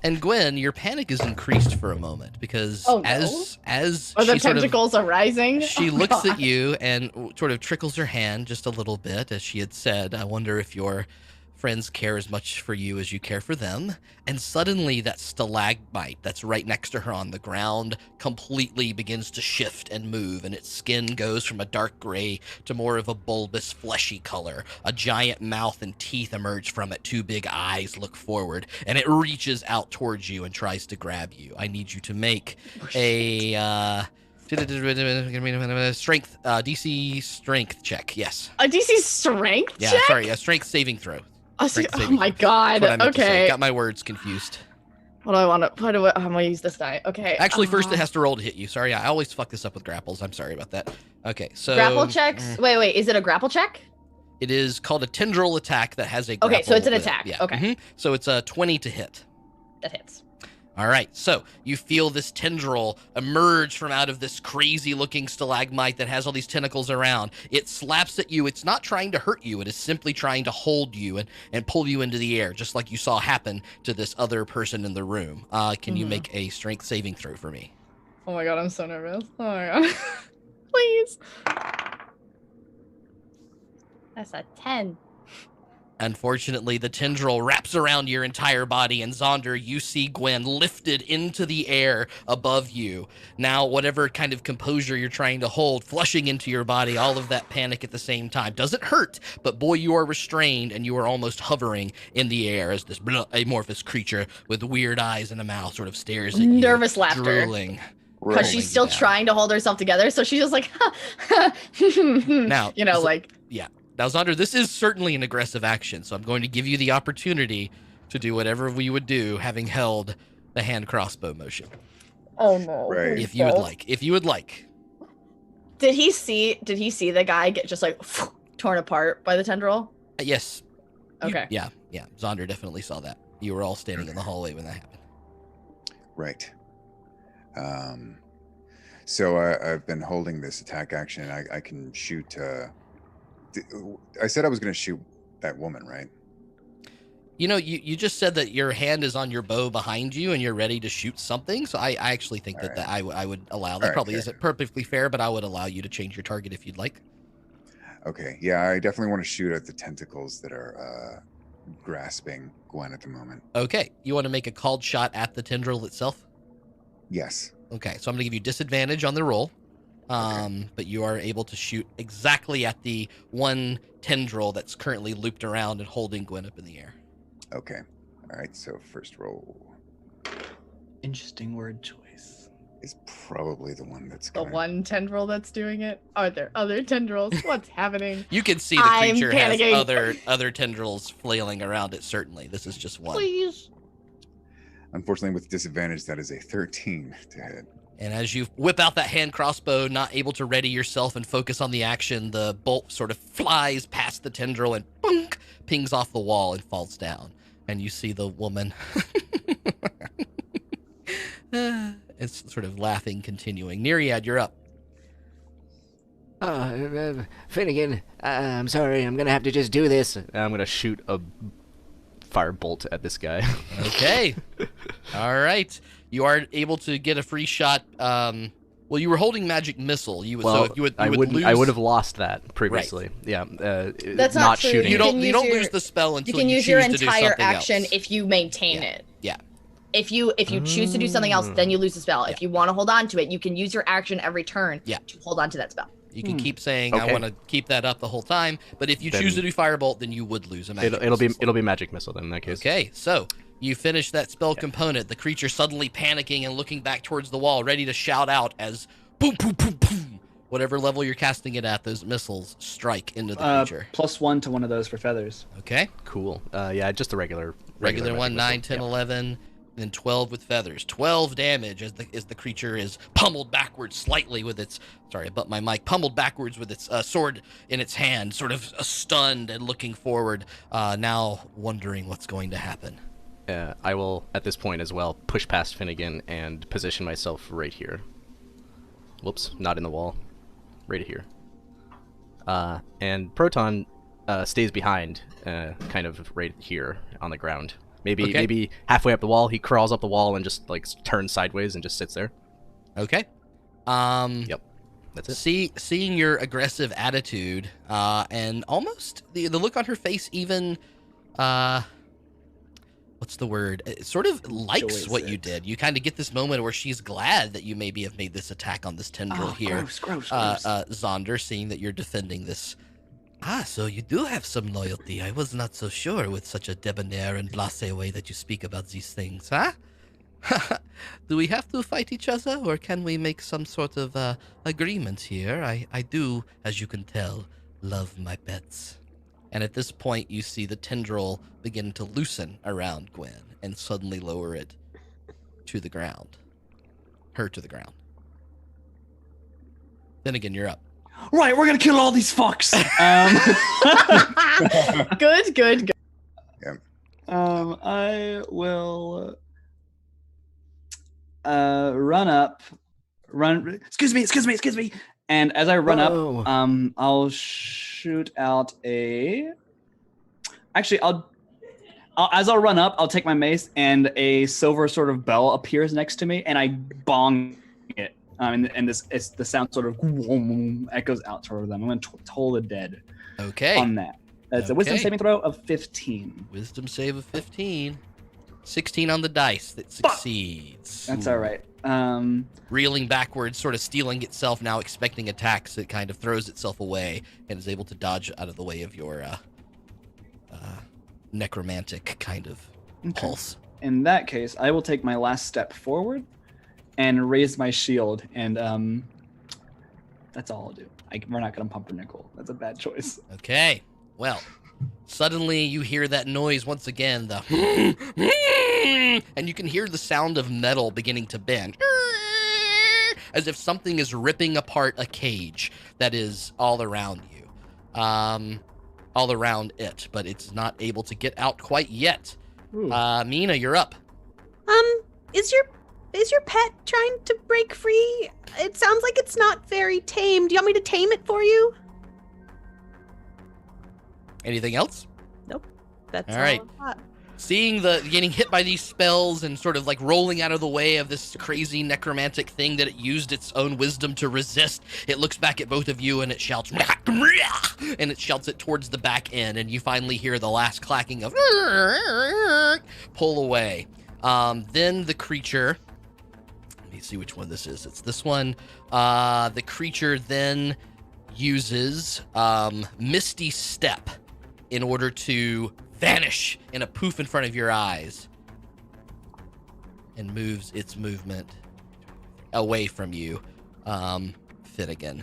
And Gwen, your panic is increased for a moment because as Are the she sort of, tentacles are rising? she looks at you and sort of trickles her hand just a little bit, as she had said, I wonder if your friends care as much for you as you care for them. And suddenly that stalagmite that's right next to her on the ground completely begins to shift and move, and its skin goes from a dark gray to more of a bulbous, fleshy color. A giant mouth and teeth emerge from it. 2 big eyes look forward, and it reaches out towards you and tries to grab you. I need you to make a strength, DC strength check. Yes. A DC strength Yeah, check? sorry, a strength saving throw. Oh my god. That's what I meant to say. Okay. Got my words confused. What do I want to? I'm gonna use this die. Okay. Actually, first it has to roll to hit you. Sorry, I always fuck this up with grapples. I'm sorry about that. Okay, so grapple checks. Wait. Is it a grapple check? It is called a tendril attack that has a grapple. Okay, so it's an with- attack. Yeah. Okay. Mhm. So it's a 20 to hit. That hits. All right, so you feel this tendril emerge from out of this crazy-looking stalagmite that has all these tentacles around. It slaps at you. It's not trying to hurt you. It is simply trying to hold you and pull you into the air, just like you saw happen to this other person in the room. Can you make a strength saving throw for me? Oh my god, I'm so nervous. Oh my god. Please. That's a 10. Unfortunately, the tendril wraps around your entire body, and Zaunder, you see Gwen lifted into the air above you. Now, whatever kind of composure you're trying to hold, flushing into your body, all of that panic at the same time. Doesn't hurt, but boy, you are restrained, and you are almost hovering in the air as this amorphous creature with weird eyes and a mouth sort of stares at you. Nervous laughter. Drooling. Because she's still trying to hold herself together, so she's just like, Now, you know, like. Yeah. Now, Zaunder, this is certainly an aggressive action, so I'm going to give you the opportunity to do whatever we would do, having held the hand crossbow motion. Oh no! Right. If you would like. If you would like. Did he see the guy get just like torn apart by the tendril? Yes. Okay. Yeah. Zaunder definitely saw that. You were all standing in the hallway when that happened. Right. So I've been holding this attack action. I can shoot. I said I was going to shoot that woman, right? You know, you just said that your hand is on your bow behind you and you're ready to shoot something. So I actually think that I would allow that. Probably isn't perfectly fair, but I would allow you to change your target if you'd like. Okay. Yeah, I definitely want to shoot at the tentacles that are grasping Gwen at the moment. Okay. You want to make a called shot at the tendril itself? Yes. Okay. So I'm going to give you disadvantage on the roll. But you are able to shoot exactly at the one tendril that's currently looped around and holding Gwen up in the air. Okay. All right. So first roll Interesting word choice. is probably the one that's The gonna... one tendril that's doing it? Are there other tendrils? What's happening? You can see the I'm creature has panicking. other tendrils flailing around it, certainly. This is just one. Please. Unfortunately, with disadvantage, that is a 13 to hit. And as you whip out that hand crossbow, not able to ready yourself and focus on the action, the bolt sort of flies past the tendril and boink, pings off the wall and falls down. And you see the woman it's sort of laughing, continuing. Neriad, you're up. Finnegan, I'm sorry, I'm gonna have to just do this. I'm gonna shoot a firebolt at this guy. Okay. All right. You are able to get a free shot. Well, you were holding magic missile. Well, so you would I lose. would have lost that previously. Right. Yeah. That's not true. shooting. You don't use lose the spell until you can use your choose to do entire something action else. if you maintain it. Yeah. If you choose to do something else, then you lose the spell. Yeah. If you want to hold on to it, you can use your action every turn Yeah. to hold on to that spell. You can keep saying, I Okay. want to keep that up the whole time, but if you Then- choose to do Firebolt, then you would lose a magic It'll be missile. magic missile then in that case. Okay, so you finish that spell component, the creature suddenly panicking and looking back towards the wall, ready to shout out as boom, boom, boom, boom. Whatever level you're casting it at, those missiles strike into the creature. +1 to one of those for feathers. Okay, Cool. Yeah, just the regular regular one, magic 9, missile. 10, Yeah. 11, then 12 with feathers. 12 damage as the creature is pummeled backwards slightly with its, sorry, I bumped my mic, pummeled backwards with its sword in its hand, sort of stunned and looking forward, now wondering what's going to happen. I will, at this point as well, push past Finnegan and position myself right here. Whoops, not in the wall. Right here. And Proton stays behind, kind of right here on the ground. Maybe halfway up the wall, he crawls up the wall and just like turns sideways and just sits there. Okay. Yep, that's it. Seeing your aggressive attitude, and almost the look on her face, even, what's the word? It sort of likes Enjoys what you it. did. You kind of get this moment where she's glad that you maybe have made this attack on this tendril here. Gross. Zaunder, seeing that you're defending this. So you do have some loyalty. I was not so sure with such a debonair and blasé way that you speak about these things, huh? Do we have to fight each other, or can we make some sort of agreement here? I do, as you can tell, love my pets. And at this point, you see the tendril begin to loosen around Gwen and suddenly lower it to the ground. Her to the ground. Then again, you're up. Right, we're gonna kill all these fucks. Good. I will run. Excuse me. And as I run Whoa. up, I'll shoot out a. Actually, as I'll run up, I'll take my mace, and a silver sort of bell appears next to me, and I bong it. And the sound sort of echoes out toward them. I'm going to toll the dead Okay. on that. That's a wisdom Okay. saving throw of 15. Wisdom save of 15. 16 on the dice that succeeds. That's all right. Reeling backwards, sort of stealing itself, now expecting attacks, it kind of throws itself away and is able to dodge out of the way of your necromantic kind of pulse. In that case, I will take my last step forward and raise my shield, and that's all I'll do. We're not going to pumpernickel. That's a bad choice. Okay. Well, suddenly you hear that noise once again, the and you can hear the sound of metal beginning to bend. As if something is ripping apart a cage that is all around you. All around it, but it's not able to get out quite yet. Meena, you're up. Is your pet trying to break free? It sounds like it's not very tame. Do you want me to tame it for you? Anything else? Nope. That's All right. I've got. Seeing getting hit by these spells and sort of like rolling out of the way of this crazy necromantic thing that it used its own wisdom to resist, it looks back at both of you and it shouts, and it shouts it towards the back end, and you finally hear the last clacking of pull away. Then the creature, let me see which one this is. It's this one. The creature then uses Misty Step in order to vanish in a poof in front of your eyes and moves its movement away from you. Finnegan.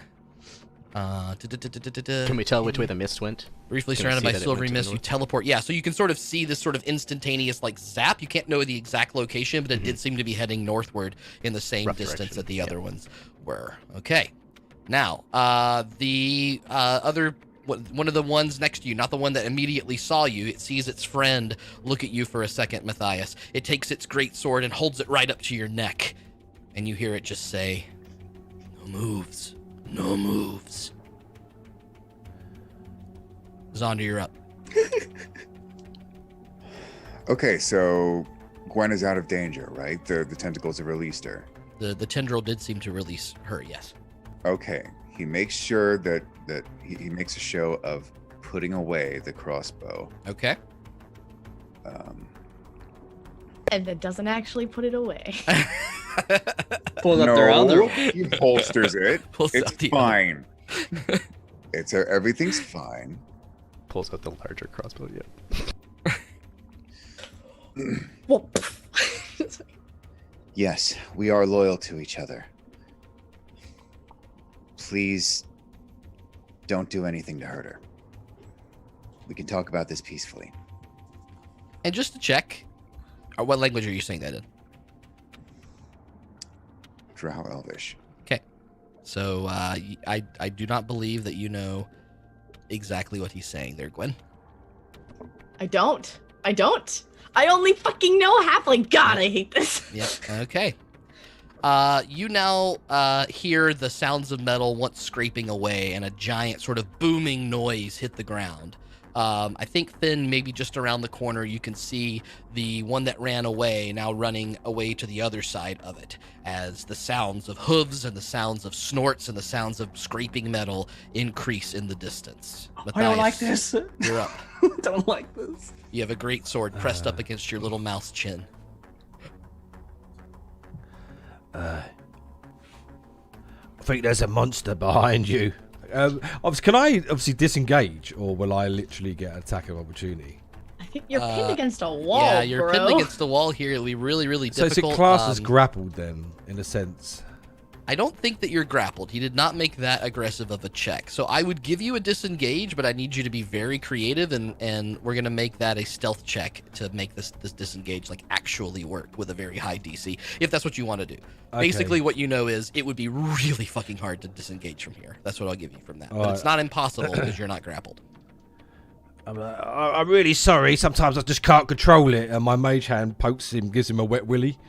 Can we tell which way the mist went? Briefly Can I surrounded see by that it silvery went to the mist, you north? teleport. Yeah, so you can sort of see this sort of instantaneous like zap. You can't know the exact location, but it did seem to be heading northward in the same Rough distance direction, that the yeah. other ones were. Okay. Now, the other one of the ones next to you, not the one that immediately saw you, it sees its friend look at you for a second, Matthias. It takes its great sword and holds it right up to your neck, and you hear it just say, "No moves, no moves." Zaunder, you're up. Okay, so Gwen is out of danger, right? The tentacles have released her. The tendril did seem to release her, yes. Okay, he makes sure that he makes a show of putting away the crossbow. Okay. And then doesn't actually put it away. Pulls up their other one. he holsters it. Pulls It's out the fine. Everything's fine. Pulls out the larger crossbow. Yeah. Well, Yes, we are loyal to each other. Please don't do anything to hurt her. We can talk about this peacefully. And just to check, what language are you saying that in? Drow Elvish. Okay. So I do not believe that you know exactly what he's saying there, Gwen. I don't. I only fucking know halfling. God, I hate this. Yep. Okay. You now hear the sounds of metal once scraping away and a giant sort of booming noise hit the ground. I think then maybe just around the corner you can see the one that ran away now running away to the other side of it as the sounds of hooves and the sounds of snorts and the sounds of scraping metal increase in the distance. I don't like Matthias, this. You're up. I don't like this. You have a great sword pressed up against your little mouse chin. I think there's a monster behind you. Can I obviously disengage, or will I literally get an attack of opportunity? I think you're pinned against a wall, Yeah, you're bro. pinned against the wall here. It'll be really, really So difficult. is it classed as grappled then, in a sense? I don't think that you're grappled. He did not make that aggressive of a check. So I would give you a disengage, but I need you to be very creative, and we're going to make that a stealth check to make this disengage like actually work with a very high DC, if that's what you want to do. Okay. Basically, what you know is it would be really fucking hard to disengage from here. That's what I'll give you from that. But Alright. it's not impossible because you're not grappled. I'm really sorry. Sometimes I just can't control it, and my mage hand pokes him, gives him a wet willy.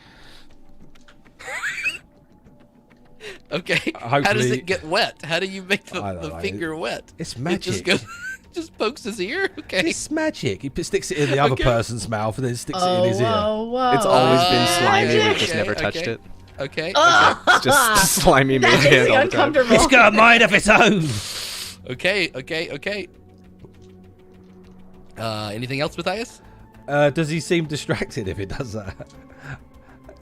Okay. How does Hopefully- it get wet? How do you make I don't the know. finger wet? It's It magic. just goes, just pokes his ear. Okay. It's magic. He sticks it in the other Okay. person's mouth and then sticks it Oh, in his ear. whoa, whoa. It's always been slimy. We've Magic. just never touched it. Okay. It's just slimy mage That makes hand me all the time. uncomfortable. It's got a mind of its own. Okay. Anything else, Matthias? Does he seem distracted if he does that?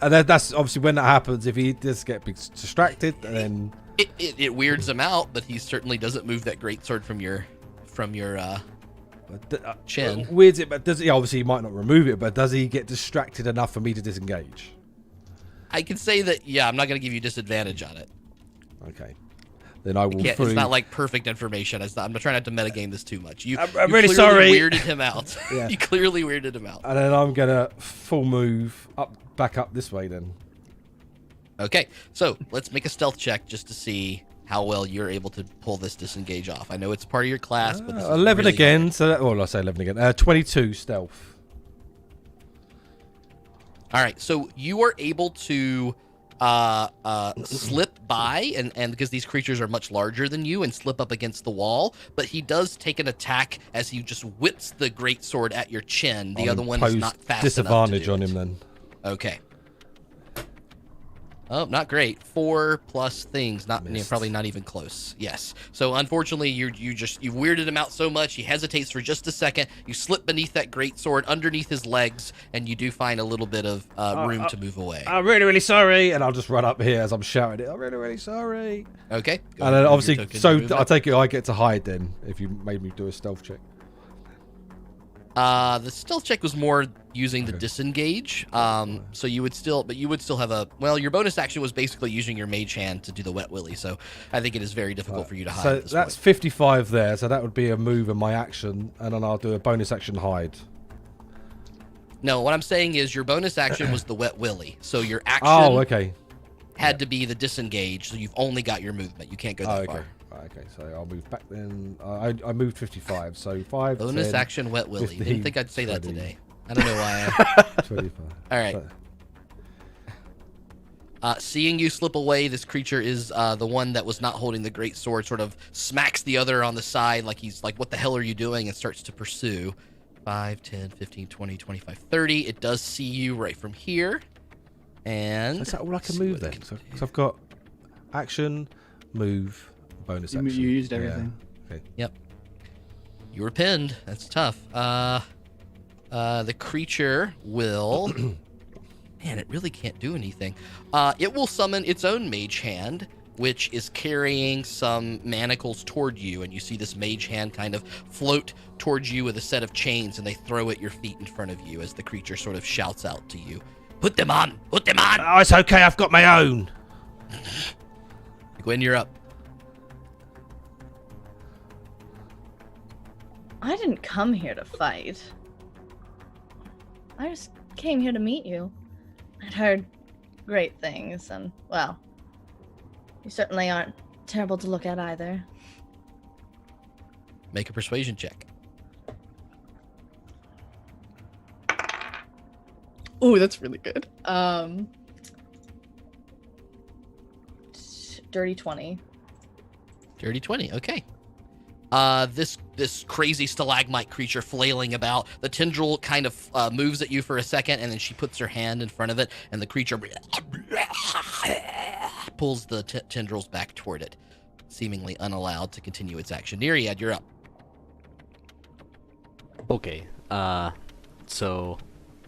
And then that's obviously when that happens. If he does get distracted, then It weirds him out, but he certainly doesn't move that great sword from your chin. Weirds it. But does he? Obviously, he might not remove it. But does he get distracted enough for me to disengage? I can say that. Yeah, I'm not going to give you disadvantage on it. Okay. Then I will. It's not like perfect information. I'm not trying not to metagame this too much. You, I'm you really clearly sorry. Weirded him out. Yeah. You clearly weirded him out. And then I'm gonna full move back up this way. Then. Okay, so let's make a stealth check just to see how well you're able to pull this disengage off. I know it's part of your class, but this is 11 really again. hard. So I say 11 again. 22 stealth. All right, so you are able to slip by, and because these creatures are much larger than you, and slip up against the wall. But he does take an attack as he just whips the great sword at your chin. The other one is not fast disadvantage enough to on do him it. then. Okay. Oh, not great. 4 plus things, probably not even close. Yes. So unfortunately, you've weirded him out so much. He hesitates for just a second. You slip beneath that great sword, underneath his legs, and you do find a little bit of room to move away. I'm really, really sorry, and I'll just run up here as I'm shouting it. I'm really, really sorry. Okay. Go And ahead then and obviously, move your token so to move I it. take it I get to hide then if you made me do a stealth check. The stealth check was more using the disengage. So you would still have a, well, your bonus action was basically using your mage hand to do the wet willy. So I think it is very difficult for you to hide. So at this that's point. 55 there. So that would be a move and my action, and then I'll do a bonus action hide. No, what I'm saying is your bonus action was the wet willy. So your action okay. had to be the disengage. So you've only got your movement. You can't go that far. Okay, so I'll move back then. I moved 55, so 5, Bonus 10, action wet willy. 15, Didn't think I'd say 20. that today. I don't know why. 25. All right. Seeing you slip away, this creature is the one that was not holding the great sword, sort of smacks the other on the side like he's like, what the hell are you doing? And starts to pursue. 5, 10, 15, 20, 25, 30. It does see you right from here. And So is that all I can move then? So I've got action, move, bonus action. You used everything. Yeah. Okay. Yep. You were pinned. That's tough. The creature will... Man, it really can't do anything. It will summon its own mage hand, which is carrying some manacles toward you, and you see this mage hand kind of float towards you with a set of chains, and they throw at your feet in front of you as the creature sort of shouts out to you. Put them on! Put them on! Oh, it's okay. I've got my own. Gwen, you're up. I didn't come here to fight. I just came here to meet you. I'd heard great things, and, well, you certainly aren't terrible to look at either. Make a persuasion check. Ooh, that's really good. Dirty 20. Dirty 20, okay. This crazy stalagmite creature flailing about. The tendril kind of moves at you for a second, and then she puts her hand in front of it, and the creature pulls the tendrils back toward it, seemingly unallowed to continue its action. Neriad, you're up. Okay. So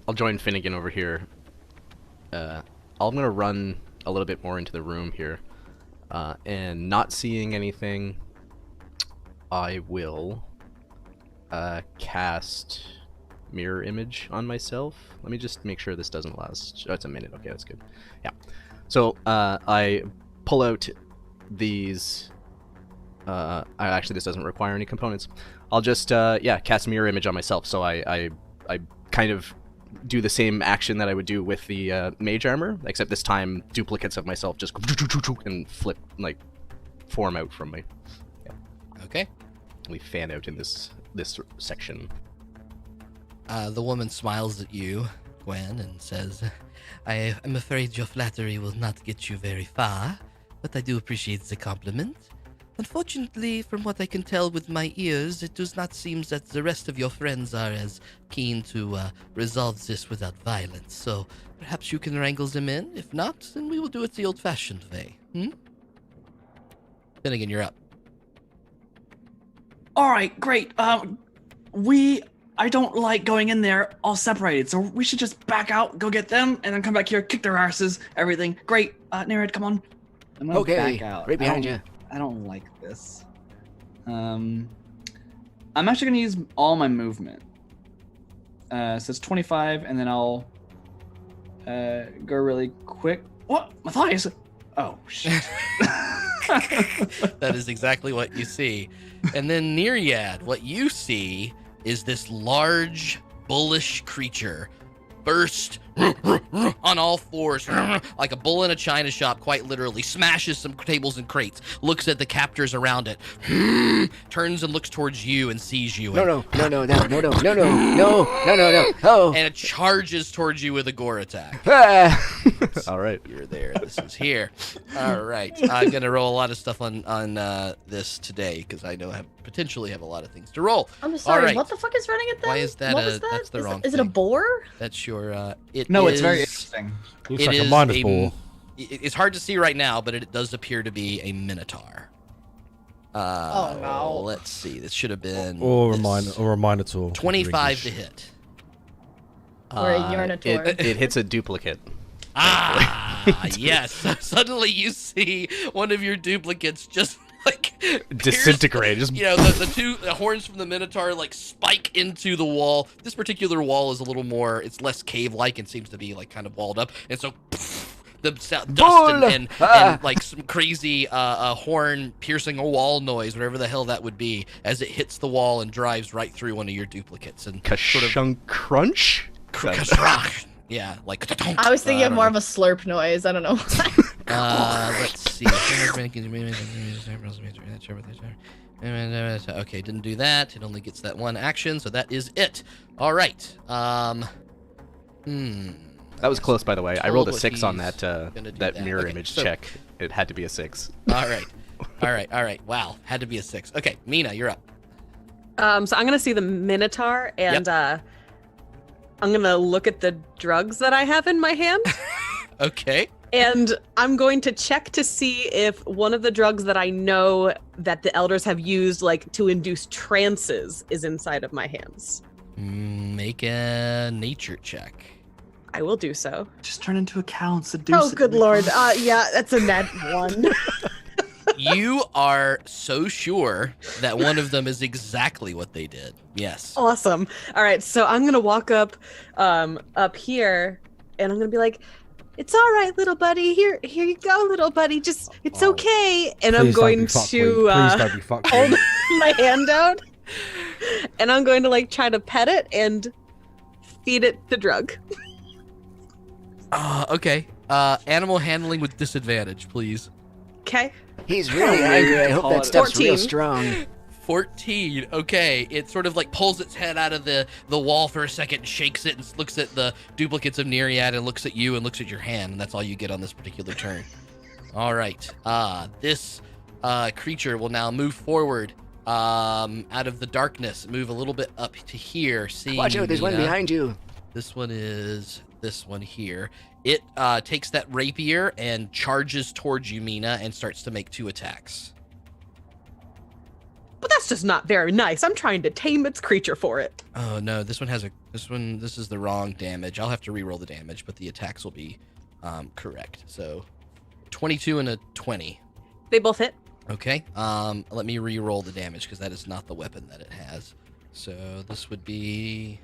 I'll join Finnegan over here. I'm gonna run a little bit more into the room here, and not seeing anything, I will cast mirror image on myself. Let me just make sure this doesn't last. Oh, it's a minute. Okay, that's good. Yeah. So I pull out these. Actually, this doesn't require any components. I'll just cast mirror image on myself. So I kind of do the same action that I would do with the mage armor, except this time duplicates of myself just and flip, like, form out from me. Yeah. Okay. We fan out in this section. The woman smiles at you, Gwen, and says, I am afraid your flattery will not get you very far, but I do appreciate the compliment. Unfortunately, from what I can tell with my ears, it does not seem that the rest of your friends are as keen to resolve this without violence, so perhaps you can wrangle them in. If not, then we will do it the old-fashioned way. Finnegan, you're up. All right, great. I don't like going in there all separated, so we should just back out, go get them, and then come back here, kick their asses, everything. Great. Neriad, come on. I'm gonna back out. Right behind you. I don't like this. I'm actually gonna use all my movement. So it's 25, and then I'll go really quick. What, Matthias? Oh shit. That is exactly what you see. And then Neriad, what you see is this large, bullish creature burst on all fours like a bull in a china shop, quite literally, smashes some tables and crates, looks at the captors around it, turns and looks towards you and sees you. No. Oh. And it charges towards you with a gore attack. All right. You're there. This is here. All right. I'm going to roll a lot of stuff on this today because I know I potentially have a lot of things to roll. I'm sorry, All right. what the fuck is running at them? Why is that What was that? that's the wrong Is it a thing. boar? That's your No, it's is- very interesting. Looks it like a is minus ball. It's hard to see right now, but it does appear to be a minotaur. Oh, no. Let's see. This should have been Or a this. minotaur. 25 to hit. Or a Yarnator? It hits a duplicate. Ah, yes. Suddenly you see one of your duplicates just like Disintegrate. Just you know, the horns from the Minotaur like spike into the wall. This particular wall is a little more, it's less cave-like and seems to be like kind of walled up, and so the dust and like some crazy horn piercing a wall noise, whatever the hell that would be, as it hits the wall and drives right through one of your duplicates and Kashunk crunch. Yeah, like I was thinking of more of a slurp noise. I don't know. let's see. Okay, didn't do that. It only gets that one action, so that is it. All right. That was close, by the way. I rolled a Told 6 what on he's that gonna do that that. mirror Okay, image so- check. It had to be a 6. All right. Wow, had to be a 6. Okay, Meena, you're up. So I'm gonna see the Minotaur, and I'm gonna look at the drugs that I have in my hand, Okay. and I'm going to check to see if one of the drugs that I know that the elders have used, like to induce trances, is inside of my hands. Make a nature check. I will do so. Just turn into a cow and seduce Oh, it. good lord. Yeah, that's a net 1. You are so sure that one of them is exactly what they did. Yes. Awesome. All right, so I'm gonna walk up here, and I'm gonna be like, "It's all right, little buddy. Here you go, little buddy. Just it's okay." And I'm going to Please don't be fucked. hold my hand out, and I'm going to like try to pet it and feed it the drug. Okay. Animal handling with disadvantage, please. Okay. He's really angry. I hope that stuff's real 14. strong. 14. Okay. It sort of like pulls its head out of the wall for a second, shakes it, and looks at the duplicates of Neriad, and looks at you and looks at your hand, and that's all you get on this particular turn. All right. This creature will now move forward out of the darkness, move a little bit up to here. See, Watch out, there's one behind you. This one is this one here. It takes that rapier and charges towards you, Meena, and starts to make 2 attacks. But that's just not very nice. I'm trying to tame its creature for it. Oh no, this is the wrong damage. I'll have to re-roll the damage, but the attacks will be correct. So 22 and a 20. They both hit. Okay. Let me re-roll the damage because that is not the weapon that it has. So this would be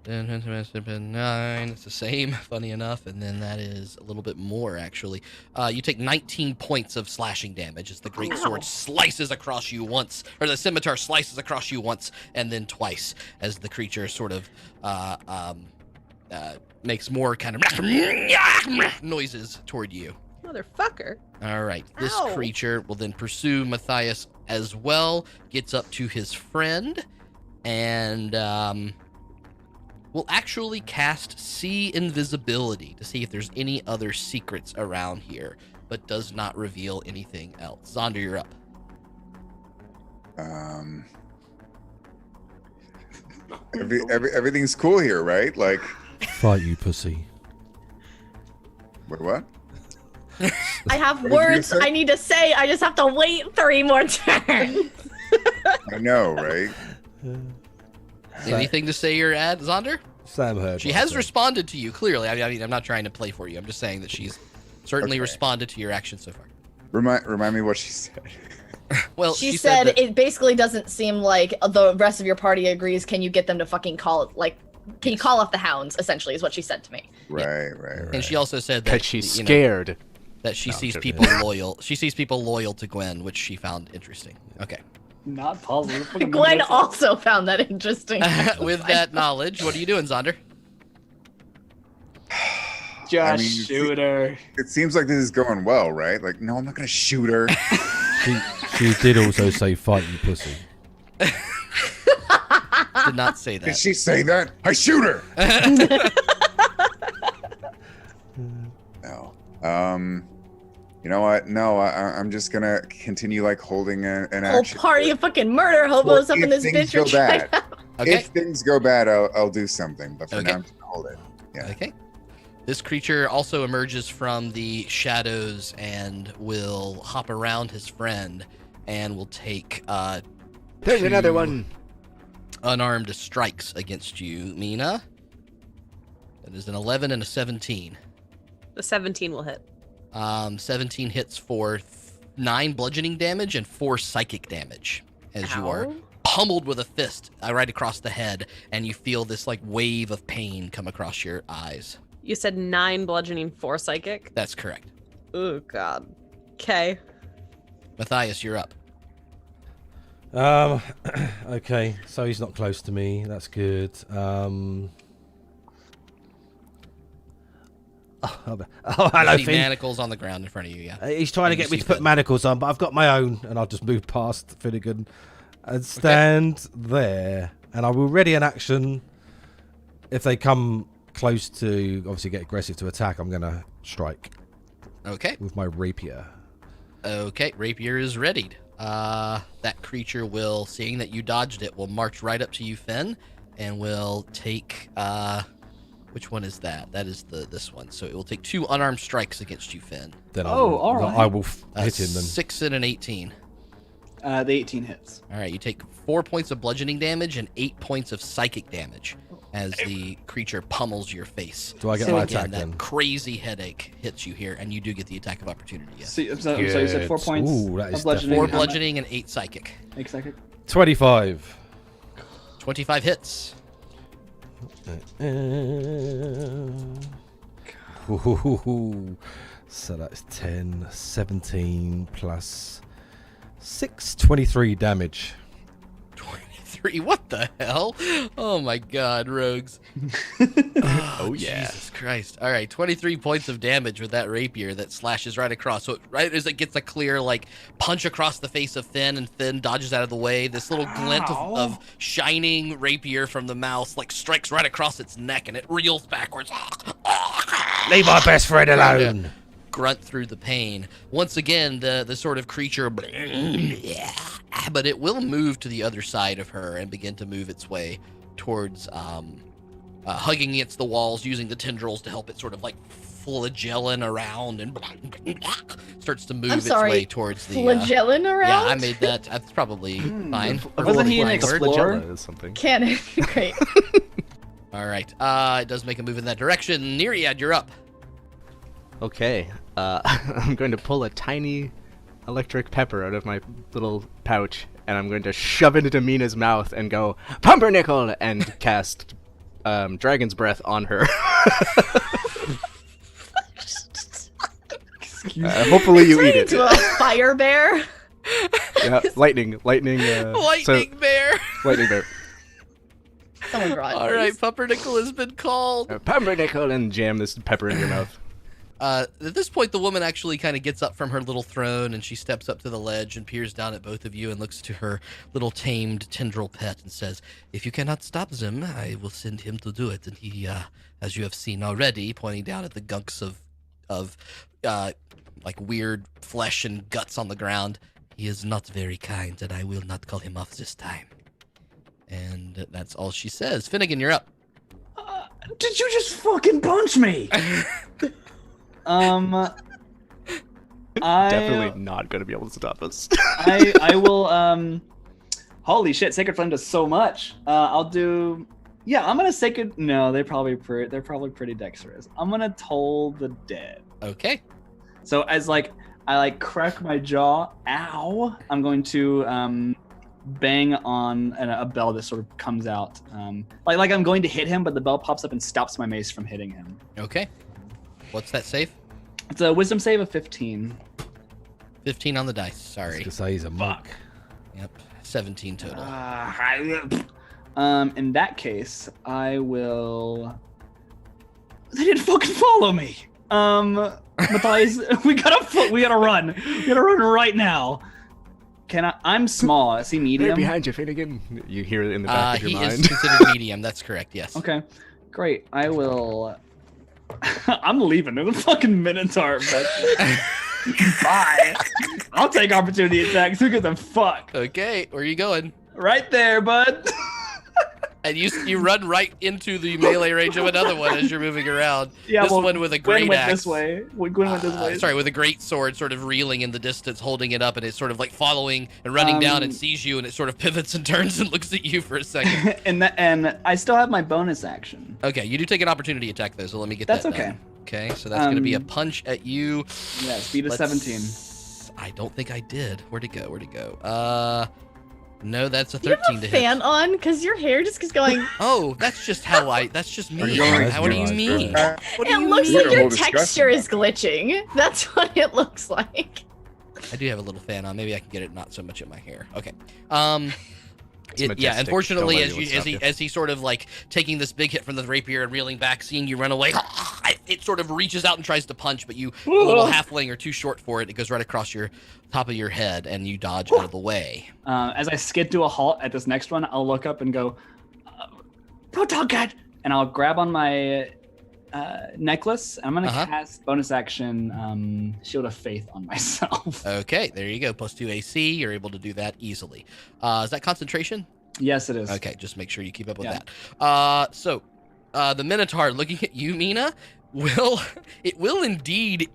9. It's the same, funny enough, and then that is a little bit more actually. You take 19 points of slashing damage as the great sword slices across you once, or the scimitar slices across you once, and then twice as the creature sort of makes more kind of noises toward you. Motherfucker. All right, this Ow. creature will then pursue Matthias as well, gets up to his friend, and will actually cast See Invisibility to see if there's any other secrets around here, but does not reveal anything else. Zaunder, you're up. Everything's cool here, right? Like, Fight you, pussy. wait, what? I have What did you words say? I need to say. I just have to wait 3 more turns. I know, right? Anything to say you're at, Zaunder? Sam heard. She what I has said. responded to you, clearly. I mean, I'm not trying to play for you. I'm just saying that she's certainly Okay. responded to your actions so far. Remind me what she said. Well, She said that- it basically doesn't seem like the rest of your party agrees. Can you get them to fucking call can you call off the hounds, essentially, is what she said to me. Right. And she also said that Because she's you know, scared. that she No, I'm sees joking. people loyal. She sees people loyal to Gwen, which she found interesting. Okay. Not positive. Fucking Gwen manipulative. also found that interesting. With that knowledge, what are you doing, Zaunder? Just I mean, shoot her. It seems like this is going well, right? Like, no, I'm not gonna shoot her. She did also say fight you, pussy. Did not say Did that. she say that? I shoot her. No. You know what? No, I'm just gonna continue like holding an Whole action. party of fucking murder hobos Well, up in if this things bitch go are trying bad. Okay. If things go bad, I'll do something. But for Okay. now, I'm just gonna hold it. Yeah. Okay. This creature also emerges from the shadows and will hop around his friend and will take There's 2 another one. unarmed strikes against you, Meena. That is an 11 and a 17. The 17 will hit. 17 hits for 9 bludgeoning damage and 4 psychic damage as you are Ow. pummeled with a fist right across the head, and you feel this like wave of pain come across your eyes. You said 9 bludgeoning, 4 psychic? That's correct. Oh, God. Okay. Matthias, you're up. Okay, so he's not close to me. That's good. Oh, hello, You see Finn. manacles on the ground in front of you, yeah. He's trying to And you get me see to put Finn. manacles on, but I've got my own, and I'll just move past Finnegan and stand there. And I will ready an action. If they come close to, obviously get aggressive to attack, I'm going to strike Okay. with my rapier. Okay, rapier is readied. That creature will, seeing that you dodged it, will march right up to you, Finn, and will take, which one is that? That is this one. So it will take 2 unarmed strikes against you, Finn. Then all right. I will hit him then. 6 and an 18. The 18 hits. All right, you take 4 points of bludgeoning damage and 8 points of psychic damage as the creature pummels your face. Do I get So my Again, attack that then? crazy headache hits you here, and you do get the attack of opportunity, yes. So you said 4 Good. points Ooh, that is of bludgeoning. 4 and how much? bludgeoning and 8 psychic. 8 psychic. 25. 25 hits. So that's 10, 17 plus 6, 23 damage. 23, what the hell? Oh my god, rogues. Oh, yeah. Jesus Christ. All right, 23 points of damage with that rapier that slashes right across. So right as it gets a clear, like, punch across the face of Finn, and Finn dodges out of the way, this little glint of shining rapier from the mouth, like, strikes right across its neck, and it reels backwards. Leave my best friend alone. Grunt through the pain. Once again, the sort of creature, but it will move to the other side of her and begin to move its way towards, hugging against the walls, using the tendrils to help it sort of like flagellin around and starts to move its way towards the. Flagellin around? Yeah, I made that. That's probably fine. Wasn't he an Flying word. explorer? Flagella is something. Canon. Great. All right. It does make a move in that direction. Neriad, you're up. Okay, I'm going to pull a tiny electric pepper out of my little pouch, and I'm going to shove it into Meena's mouth and go, Pumpernickel, and cast Dragon's Breath on her. Hopefully you eat it. Into a fire bear. Yeah, lightning. Lightning bear. Lightning bear. Someone draw it. All right, Pumpernickel has been called. Pumpernickel, and jam this pepper in your mouth. At this point, the woman actually kind of gets up from her little throne, and she steps up to the ledge and peers down at both of you and looks to her little tamed tendril pet and says, "If you cannot stop them, I will send him to do it." And he, as you have seen already, pointing down at the gunks of like weird flesh and guts on the ground, "he is not very kind, and I will not call him off this time." And that's all she says. Finnegan, you're up. Did you just fucking punch me? Definitely not going to be able to stop us. I will, holy shit, Sacred Flame does so much. I'll do, yeah, I'm gonna Sacred, no, they're probably pretty dexterous. I'm gonna Toll the Dead. Okay. So as like, I like crack my jaw, ow, I'm going to, bang on a bell that sort of comes out. Like I'm going to hit him, but the bell pops up and stops my mace from hitting him. Okay. What's that save? It's a wisdom save of 15. 15 on the dice. Sorry. To say he's a monk. Yep. 17 total. In that case, I will. They didn't fucking follow me. Matthias, we gotta run. We gotta run right now. Can I? I'm small. I see Right medium. behind you, Finnegan. You hear it in the back of He your mind. is considered medium. That's correct. Yes. Okay, great. I will. I'm leaving. There's a fucking Minotaur. Bye. I'll take opportunity attacks. Who gives a fuck? Okay. Where are you going? Right there, bud. And you run right into the melee range of another one as you're moving around. Yeah, this well, one with a Gwen great went axe. this way. Gwen went this way. Sorry, with a great sword, sort of reeling in the distance, holding it up, and it's sort of like following and running down and sees you, and it sort of pivots and turns and looks at you for a second. and I still have my bonus action. Okay, you do take an opportunity attack though, so let me get That's that okay. done. Okay, so that's going to be a punch at you. Yeah, speed of 17. I I don't think I did. Where'd it go? No, that's a Do you 13 have to a hit. fan on? Because your hair just keeps going. Oh, that's just that's just me. That's What do you right. mean? What do It you looks mean? like We're your all disgusting texture is about glitching. That's what it looks like. I do have a little fan on. Maybe I can get it not so much in my hair. Okay. It's Yeah, majestic. unfortunately, Don't let as anyone stop you. he sort of like taking this big hit from the rapier and reeling back, seeing you run away, it sort of reaches out and tries to punch, but you, the little halfling, are too short for it. It goes right across your top of your head, and you dodge out of the way. As I skid to a halt at this next one, I'll look up and go, Proton Cat! And I'll grab on my necklace. I'm going to cast bonus action Shield of Faith on myself. Okay, there you go. +2 AC. You're able to do that easily. Is that concentration? Yes, it is. Okay, just make sure you keep up with that. So the Minotaur, looking at you, Meena, will indeed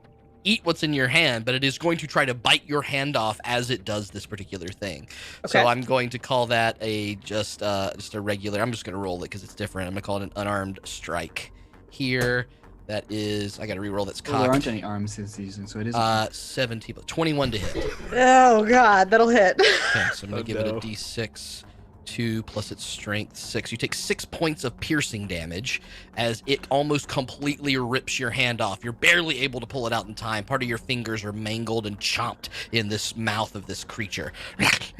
eat what's in your hand, but it is going to try to bite your hand off as it does this particular thing. Okay. So I'm going to call that just a regular. I'm just going to roll it because it's different. I'm going to call it an unarmed strike. Here, that is. I got to re-roll. That's Well, there cocked. aren't any arms this season, so it is. 17, 21 to hit. Oh god, that'll hit. Okay, so I'm going to give it a no. d6, 2 plus its strength, 6. You take 6 points of piercing damage as it almost completely rips your hand off. You're barely able to pull it out in time. Part of your fingers are mangled and chomped in this mouth of this creature. It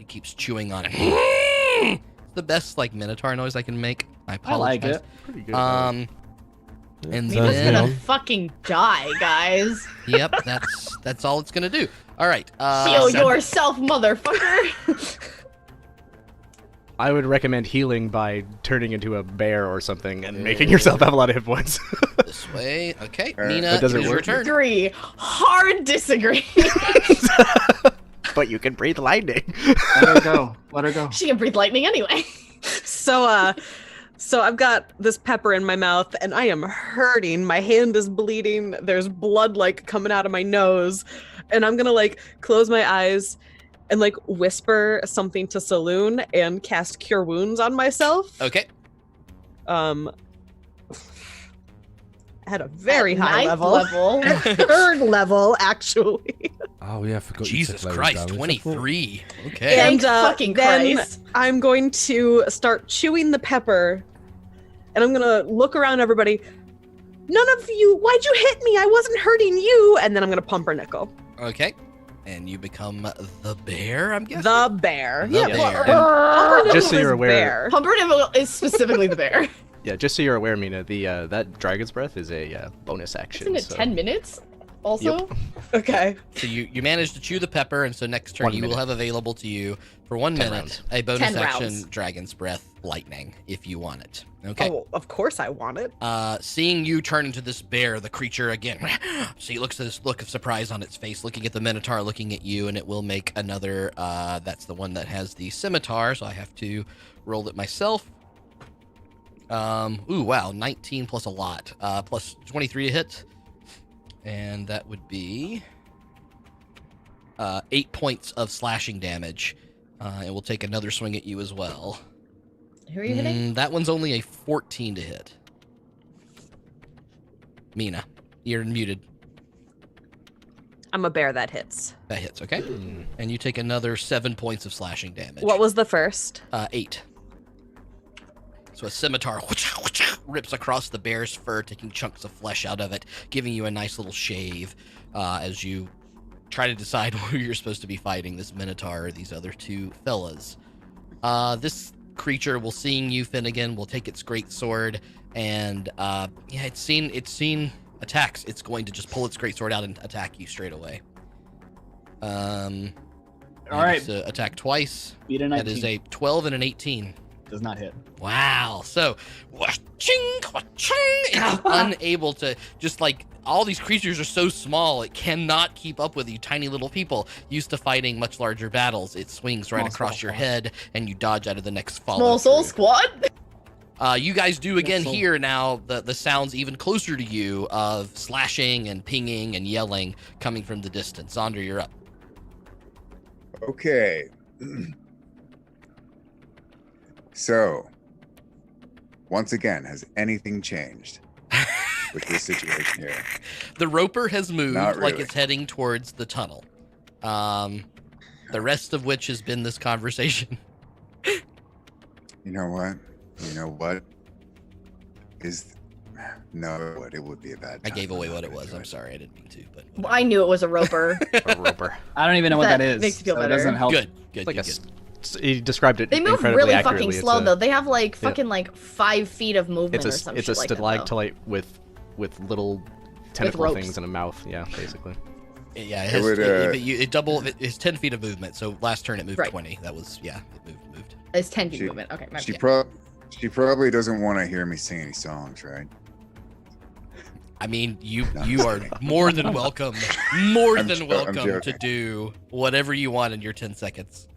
keeps chewing on it. It's the best Minotaur noise I can make. I I apologize. like it. Pretty good. And Sounds Mina's then, gonna good. fucking die, guys. yep, that's all it's gonna do. All right. Heal yourself, motherfucker. I would recommend healing by turning into a bear or something and making yourself have a lot of hit points. This way. Okay, All right. Meena, But does it it is your work? turn. Disagree. Hard disagree. But you can breathe lightning. Let her go. Let her go. She can breathe lightning anyway. So I've got this pepper in my mouth and I am hurting. My hand is bleeding. There's blood coming out of my nose. And I'm gonna close my eyes and whisper something to Saloon and cast Cure Wounds on myself. Okay. At a very At high ninth level. Third level, actually. Oh yeah, I forgot. you Jesus took loads Christ, damage. 23. Okay. Thank And, fucking then Christ. I'm going to start chewing the pepper, and I'm gonna look around everybody. None of you, why'd you hit me? I wasn't hurting you. And then I'm gonna pumpernickel. Okay. And you become the bear, I'm guessing? The bear. The bear. Pumpernickel Just so you're is aware- bear. Pumpernickel is specifically the bear. Yeah, just so you're aware, Meena, that Dragon's Breath is a bonus action. Isn't it so- 10 minutes? Also? Okay. So you managed to chew the pepper, and so next turn 1 you will minute. have available to you for 1 10 minute rounds. a bonus 10 action rounds. Dragon's Breath Lightning, if you want it. Okay. Oh, of course I want it. Seeing you turn into this bear, the creature again, so he looks at this look of surprise on its face, looking at the Minotaur, looking at you, and it will make another, that's the one that has the scimitar, so I have to roll it myself. Ooh, wow, 19 plus a lot, plus 23 to hit, and that would be 8 points of slashing damage. It will take another swing at you as well. Who are you hitting? That one's only a 14 to hit. Meena, you're muted. I'm a bear that hits. That hits, okay? And you take another 7 points of slashing damage. What was the first? 8. So a scimitar rips across the bear's fur, taking chunks of flesh out of it, giving you a nice little shave as you try to decide who you're supposed to be fighting, this Minotaur or these other two fellas. This creature, will seeing you, Finnegan, will take its great sword and it's seen attacks. It's going to just pull its great sword out and attack you straight away. All right. Attack twice. Beat a 19. That is a 12 and an 18. Does not hit. Wow. So, it's unable to, just all these creatures are so small, it cannot keep up with you tiny little people used to fighting much larger battles. It swings right Small across soul your squad. head, and you dodge out of the next follow. Small Soul Squad? You guys do again soul. hear now the sounds even closer to you of slashing and pinging and yelling coming from the distance. Zaunder, you're up. Okay. So, once again, has anything changed? with this situation here. The roper has moved Not like really. it's heading towards the tunnel. The rest of which has been this conversation. You know what? You know what? No, it would be a bad I time. gave away I'm what not it gonna was. do I'm it. sorry, I didn't mean to, but Well, I knew it was a roper. A roper. I don't even know what That that is. makes you feel so better. It doesn't help. good. Like good. he described it They move incredibly really accurately. fucking It's slow a- though. They have like yeah. fucking like 5 feet of movement or some It's shit a like that. though. stalactite with little tentacle ropes. things and a mouth. Yeah, basically. Yeah, it It has would, it double. It's 10 feet of movement. So last turn it moved Right. 20. That was it moved. It's 10 feet She- movement. Okay, my She bad. probably doesn't want to hear me sing any songs, right? I mean, you No, you I'm are kidding. more than welcome, more I'm than jo- I'm welcome to joking. do whatever you want in your 10 seconds.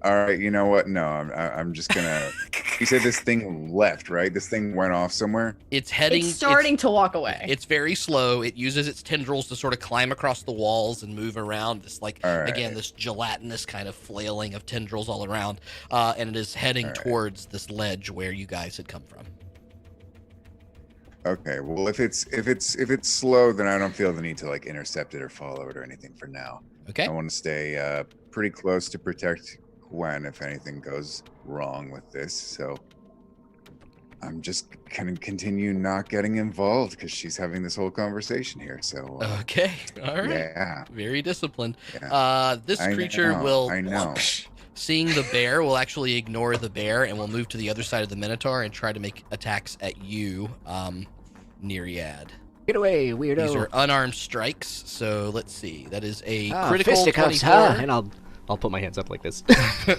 All right, you know what? No, I'm just gonna. You said this thing left, right? This thing went off somewhere. It's heading. It's starting to walk away. It's very slow. It uses its tendrils to sort of climb across the walls and move around. This All right. again, this gelatinous kind of flailing of tendrils all around, and it is heading All right. towards this ledge where you guys had come from. Okay, well, if it's slow, then I don't feel the need to like intercept it or follow it or anything for now. Okay. I want to stay pretty close to protect Gwen if anything goes wrong with this. So I'm just gonna continue not getting involved because she's having this whole conversation here. So Okay. All right. yeah, Very disciplined. yeah. This I creature know, will. I know. Seeing the bear will actually ignore the bear and will move to the other side of the Minotaur and try to make attacks at you, Neriad. Get away, weirdo. These are unarmed strikes, so let's see. That is a Ah, critical fisticuffs, 24. huh? And I'll put my hands up like this.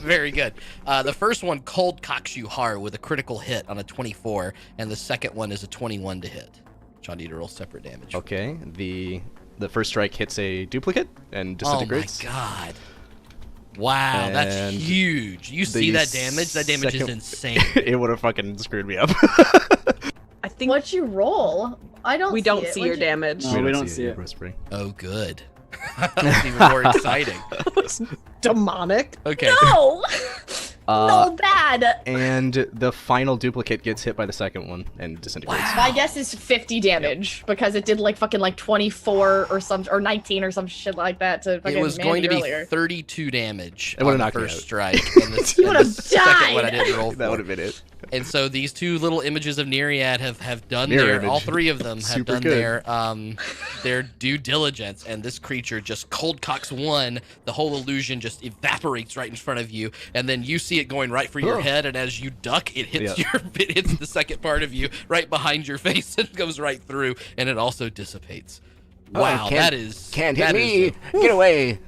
Very good. The first one cold cocks you hard with a critical hit on a 24, and the second one is a 21 to hit. Which I need to roll separate damage. Okay. The first strike hits a duplicate and disintegrates. Oh my god. Wow, that's And huge. You see that damage? That damage is second- insane. It would have fucking screwed me up. I think What'd you roll? I don't. we don't it. see What'd your you- damage. No, we don't see you're it. whispering. Oh, good. That's even more exciting. Demonic. Okay. No. Uh, No bad. And the final duplicate gets hit by the second one and disintegrates. My guess is 50 damage because it did like fucking like 24 or 19 or some shit like that to fucking It was going to be earlier. 32 damage It would've on the knocked me first out. strike. And the, You and would've the second one I died. didn't roll That for. would have been it. And so these two little images of Neriad have done Mirror all image. three of them have Super done good. their due diligence, and this creature just cold cocks one. The whole illusion just evaporates right in front of you, and then you see it going right for your Oh. head, and as you duck, it hits Yeah. it hits the second part of you right behind your face and goes right through, and it also dissipates. Oh, Wow, can't- that is Can't hit that me. is Get away.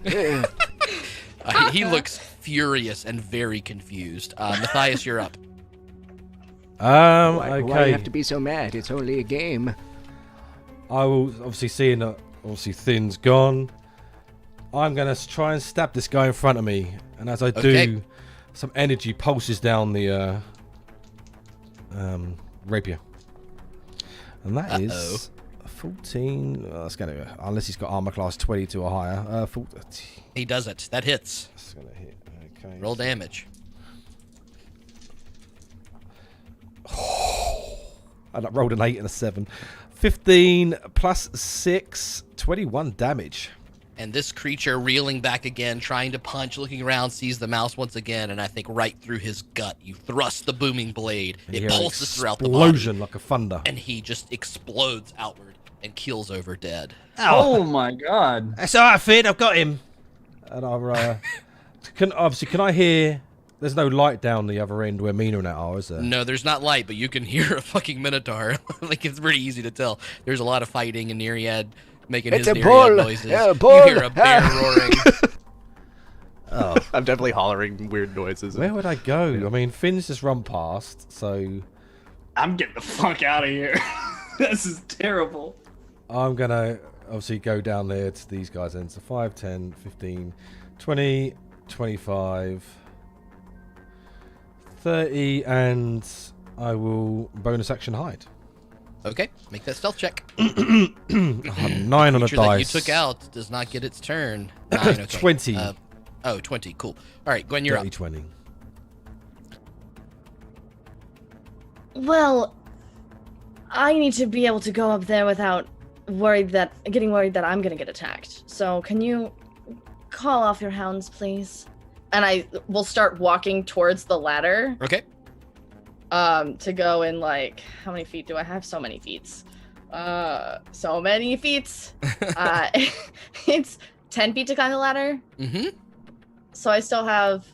Ugh. he looks furious and very confused. Matthias, you're up. Why do you Okay. have to be so mad? It's only a game. I will obviously seeing that obviously Thin's gone. I'm gonna try and stab this guy in front of me, and as I do, Okay. some energy pulses down the rapier, and that is 14. That's gonna unless he's got armor class 22 or higher. 14. He does it. That hits. That's gonna hit. Okay. Roll damage. I rolled an 8 and a 7. 15 plus 6, 21 damage. And this creature reeling back again, trying to punch, looking around, sees the mouse once again, and I think right through his gut. You thrust the booming blade. And you It hear an pulses throughout the body, explosion like a thunder. and he just explodes outward and keels over dead. Oh my god. That's all right, Finn. I've got him. And I can I hear? There's no light down the other end where Meena and that are, is there? No, there's not light, but you can hear a fucking minotaur. Like, it's pretty easy to tell. There's a lot of fighting and Neriad making It's his a Neriad bull. noises. A bull. You hear a bear roaring. Oh, I'm definitely hollering weird noises. where would I go? I mean, Finn's just run past, so I'm getting the fuck out of here. This is terrible. I'm gonna obviously go down there to these guys then. So 5, 10, 15, 20, 25, 30, and I will bonus action hide. Okay, make that stealth check. 9 on a Creature that you dice. took out does not get its turn. 9, okay. 20. 20, cool. All right, Gwen, you're Dirty up. 20. Well, I need to be able to go up there without getting worried that I'm gonna get attacked. So can you call off your hounds, please? And I will start walking towards the ladder. Okay. To go in, like, how many feet do I have? So many feet. So many feet. It's 10 feet to climb the ladder. Mm-hmm. So I still have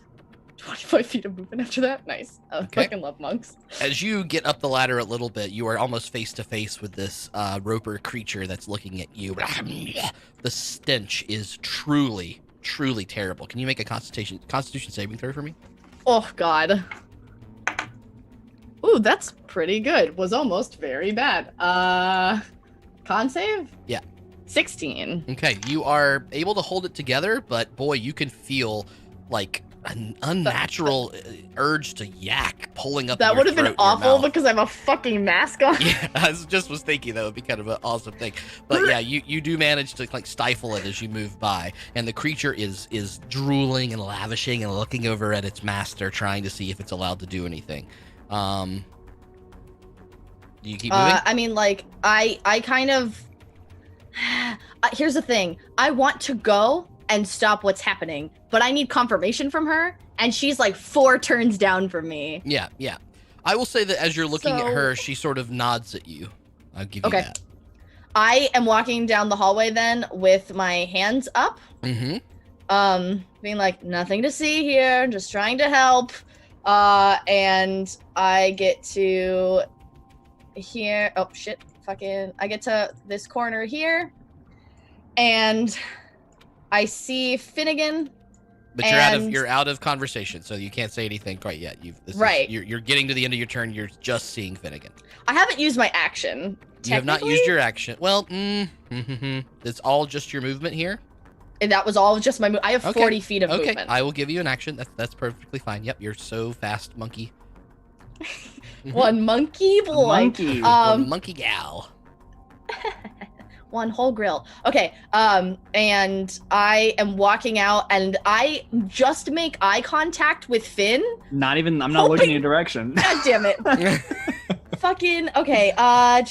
25 feet of movement after that. Nice. I fucking love monks. As you get up the ladder a little bit, you are almost face to face with this roper creature that's looking at you. The stench is truly, truly terrible. Can you make a Constitution saving throw for me? Oh, God. Ooh, that's pretty good. Was almost very bad. Con save? Yeah. 16. Okay, you are able to hold it together, but boy, you can feel like an unnatural urge to yak pulling up. That would have been awful because I have a fucking mask on. Yeah, I was thinking that would be kind of an awesome thing. But yeah, you do manage to like stifle it as you move by, and the creature is drooling and lavishing and looking over at its master, trying to see if it's allowed to do anything. Do you keep moving? I mean, like, I kind of... Here's the thing. I want to go and stop what's happening, but I need confirmation from her, and she's like 4 turns down from me. Yeah. I will say that as you're looking at her, she sort of nods at you. I'll give you that. I am walking down the hallway then with my hands up. Mm-hmm. Being like, nothing to see here, just trying to help. And I get to here. Oh, shit. I get to this corner here. And I see Finnegan. But you're out of conversation, so you can't say anything quite yet. You're getting to the end of your turn. You're just seeing Finnegan. I haven't used my action. You have not used your action. Well, it's all just your movement here. And that was all just my move. I have 40 feet of movement. Okay, I will give you an action. That's perfectly fine. Yep, you're so fast, monkey. One monkey boy. Monkey. One monkey gal. One whole grill. Okay. And I am walking out, and I just make eye contact with Finn. I'm not looking in your direction. God damn it. Fucking okay. I'm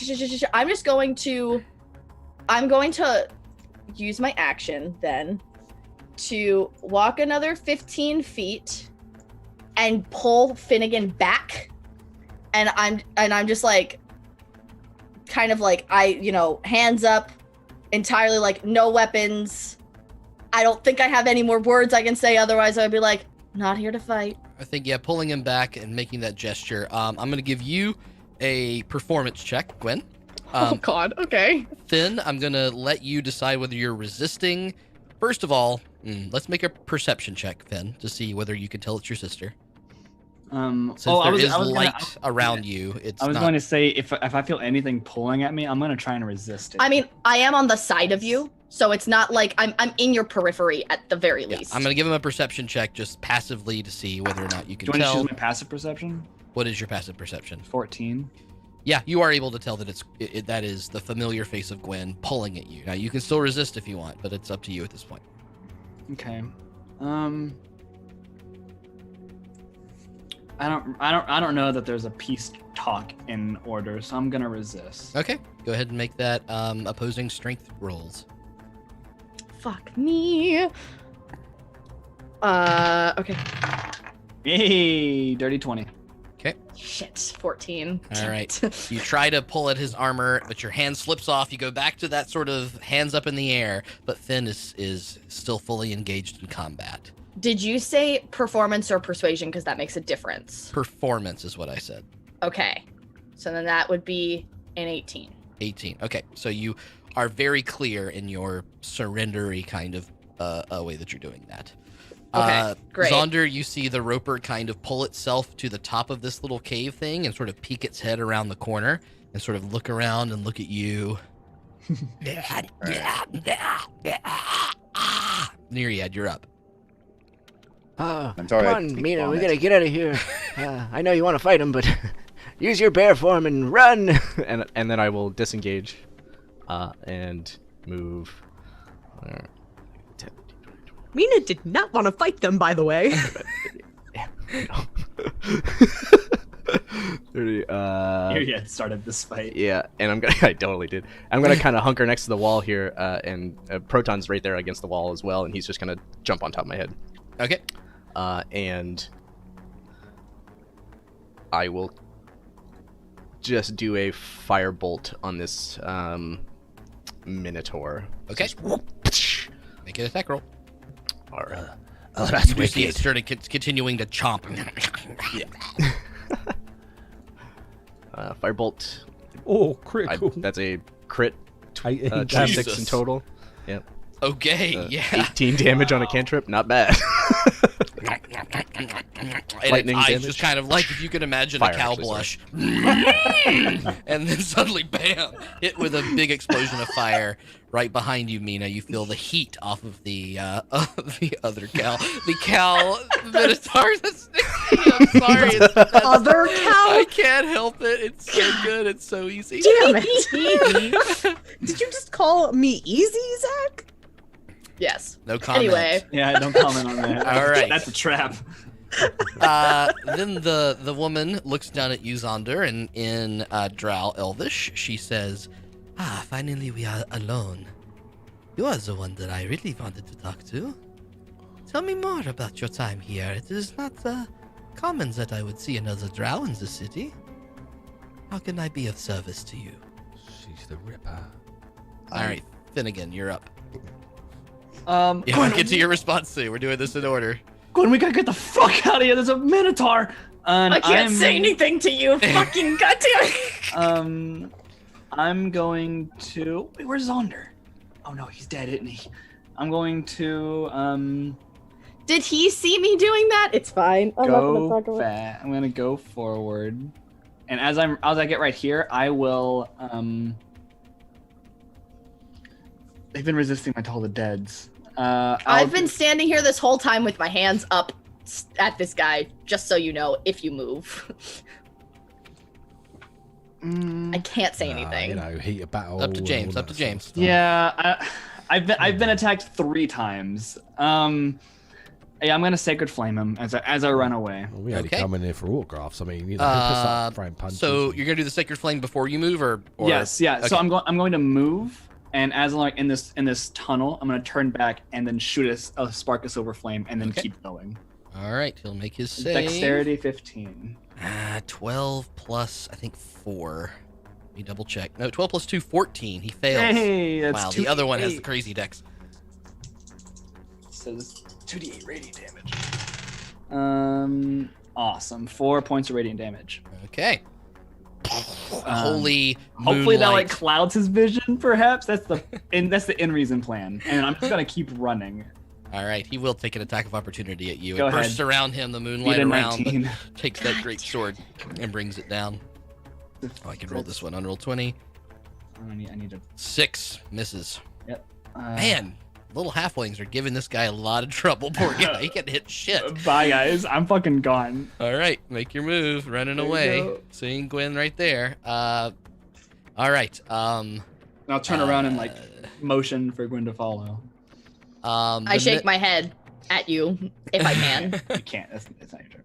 going to use my action then to walk another 15 feet and pull Finnegan back. And I'm just like, kind of like, hands up, entirely like, no weapons. I don't think I have any more words I can say, otherwise I'd be like, not here to fight. I think, yeah, pulling him back and making that gesture. I'm going to give you a performance check, Gwen. Oh, God, okay. Finn, I'm going to let you decide whether you're resisting. First of all, let's make a perception check, Finn, to see whether you can tell it's your sister. Since there is light around you, I was going to say, if I feel anything pulling at me, I'm going to try and resist it. I mean, I am on the side of you, so it's not like I'm in your periphery at the very least. I'm going to give him a perception check just passively to see whether or not you can tell. Do you want to choose my passive perception? What is your passive perception? 14. Yeah, you are able to tell that that is the familiar face of Gwen pulling at you. Now, you can still resist if you want, but it's up to you at this point. Okay. I don't know that there's a peace talk in order, so I'm gonna resist. Okay, go ahead and make that opposing strength rolls. Fuck me. Okay. Hey, dirty 20. Okay. Shit, 14. All right. You try to pull at his armor, but your hand slips off. You go back to that sort of hands up in the air, but Finn is still fully engaged in combat. Did you say performance or persuasion? Because that makes a difference. Performance is what I said. Okay. So then that would be an 18. 18. Okay. So you are very clear in your surrendery kind of way that you're doing that. Okay, great. Zaunder, you see the roper kind of pull itself to the top of this little cave thing and sort of peek its head around the corner and sort of look around and look at you. Neriad, you're up. Come on, Meena, we gotta get out of here. I know you want to fight him, but use your bear form and run. and then I will disengage, and move. Meena did not want to fight them, by the way. Neriad started this fight. Yeah, and I totally did. I'm gonna kind of hunker next to the wall here, and Proton's right there against the wall as well, and he's just gonna jump on top of my head. Okay. And I will just do a firebolt on this Minotaur. Okay. Make an attack roll. All right. Oh, that's You do see it wicked. started continuing to chomp. Firebolt. Oh, critical. That's a crit. 18 26 Jesus. in total. Yep. Okay, yeah. 18 damage on a cantrip. Not bad. And Lightning its eyes damage? just kind of like if you could imagine Fire, a cow actually, blush. And then suddenly, bam, hit with a big explosion of fire right behind you, Meena. You feel the heat off of the other cow. The cow Minotaur that's next to you. I'm sorry. Other cow? I can't help it. It's so good. It's so easy. Damn it. Did you just call me easy, Zach? Yes. No comment. Anyway. Yeah, don't comment on that. All right. That's a trap. Then the woman looks down at you, Zaunder, and in Drow Elvish, she says, finally we are alone. You are the one that I really wanted to talk to. Tell me more about your time here. It is not common that I would see another Drow in the city. How can I be of service to you? She's the Ripper. All right, Finnegan, you're up. Gwen, Yeah, get to your response too. We're doing this in order. Gwen, we gotta get the fuck out of here. There's a Minotaur. And I can't say anything to you. Fucking goddamn. I'm going to. Wait, where's Zaunder? Oh no, he's dead, isn't he? I'm going to Did he see me doing that? It's fine. I'm not gonna talk about it. I'm gonna go forward, and as I get right here, I will. They've been resisting my Toll the Deads. I've been standing here this whole time with my hands up at this guy, just so you know, if you move. I can't say anything. You know, heat of battle. Up to and James, all up to that sort of James. stuff. Yeah, I've been attacked 3 times. Yeah, I'm gonna Sacred Flame him as I run away. Well, we only Okay. come in here for autographs. I mean, you know, just start throwing punches. So and- you're gonna do the Sacred Flame before you move, or Yes, yeah. So Okay. I'm going to move, and as I'm like in this tunnel, I'm gonna turn back and then shoot a spark of silver flame, and then Okay. keep going. All right, he'll make his save. Dexterity 15. 12 plus, I think 4. Let me double check. No, 12 plus 2, 14. He fails. Hey, that's Wow, the other one has the 2d8. crazy dex. So this 2d8 radiant damage. Awesome. 4 points of radiant damage. Okay. Holy Hopefully that like moonlight. clouds his vision, perhaps. That's the in reason plan. And I'm just gonna keep running. All right, he will take an attack of opportunity at you. Go It bursts ahead. around him, the Beat moonlight a around, but 19. takes that great sword and brings it down. Oh, I can roll this one. Unroll 20. I need to. 6 misses. Yep. Man, little halflings are giving this guy a lot of trouble. Poor guy. He can't hit shit. Bye guys. I'm fucking gone. All right, make your move. Running There you away. go. Seeing Gwen right there. All right. And I'll turn around and like motion for Gwen to follow. I shake my head at you if I can. You can't. That's not your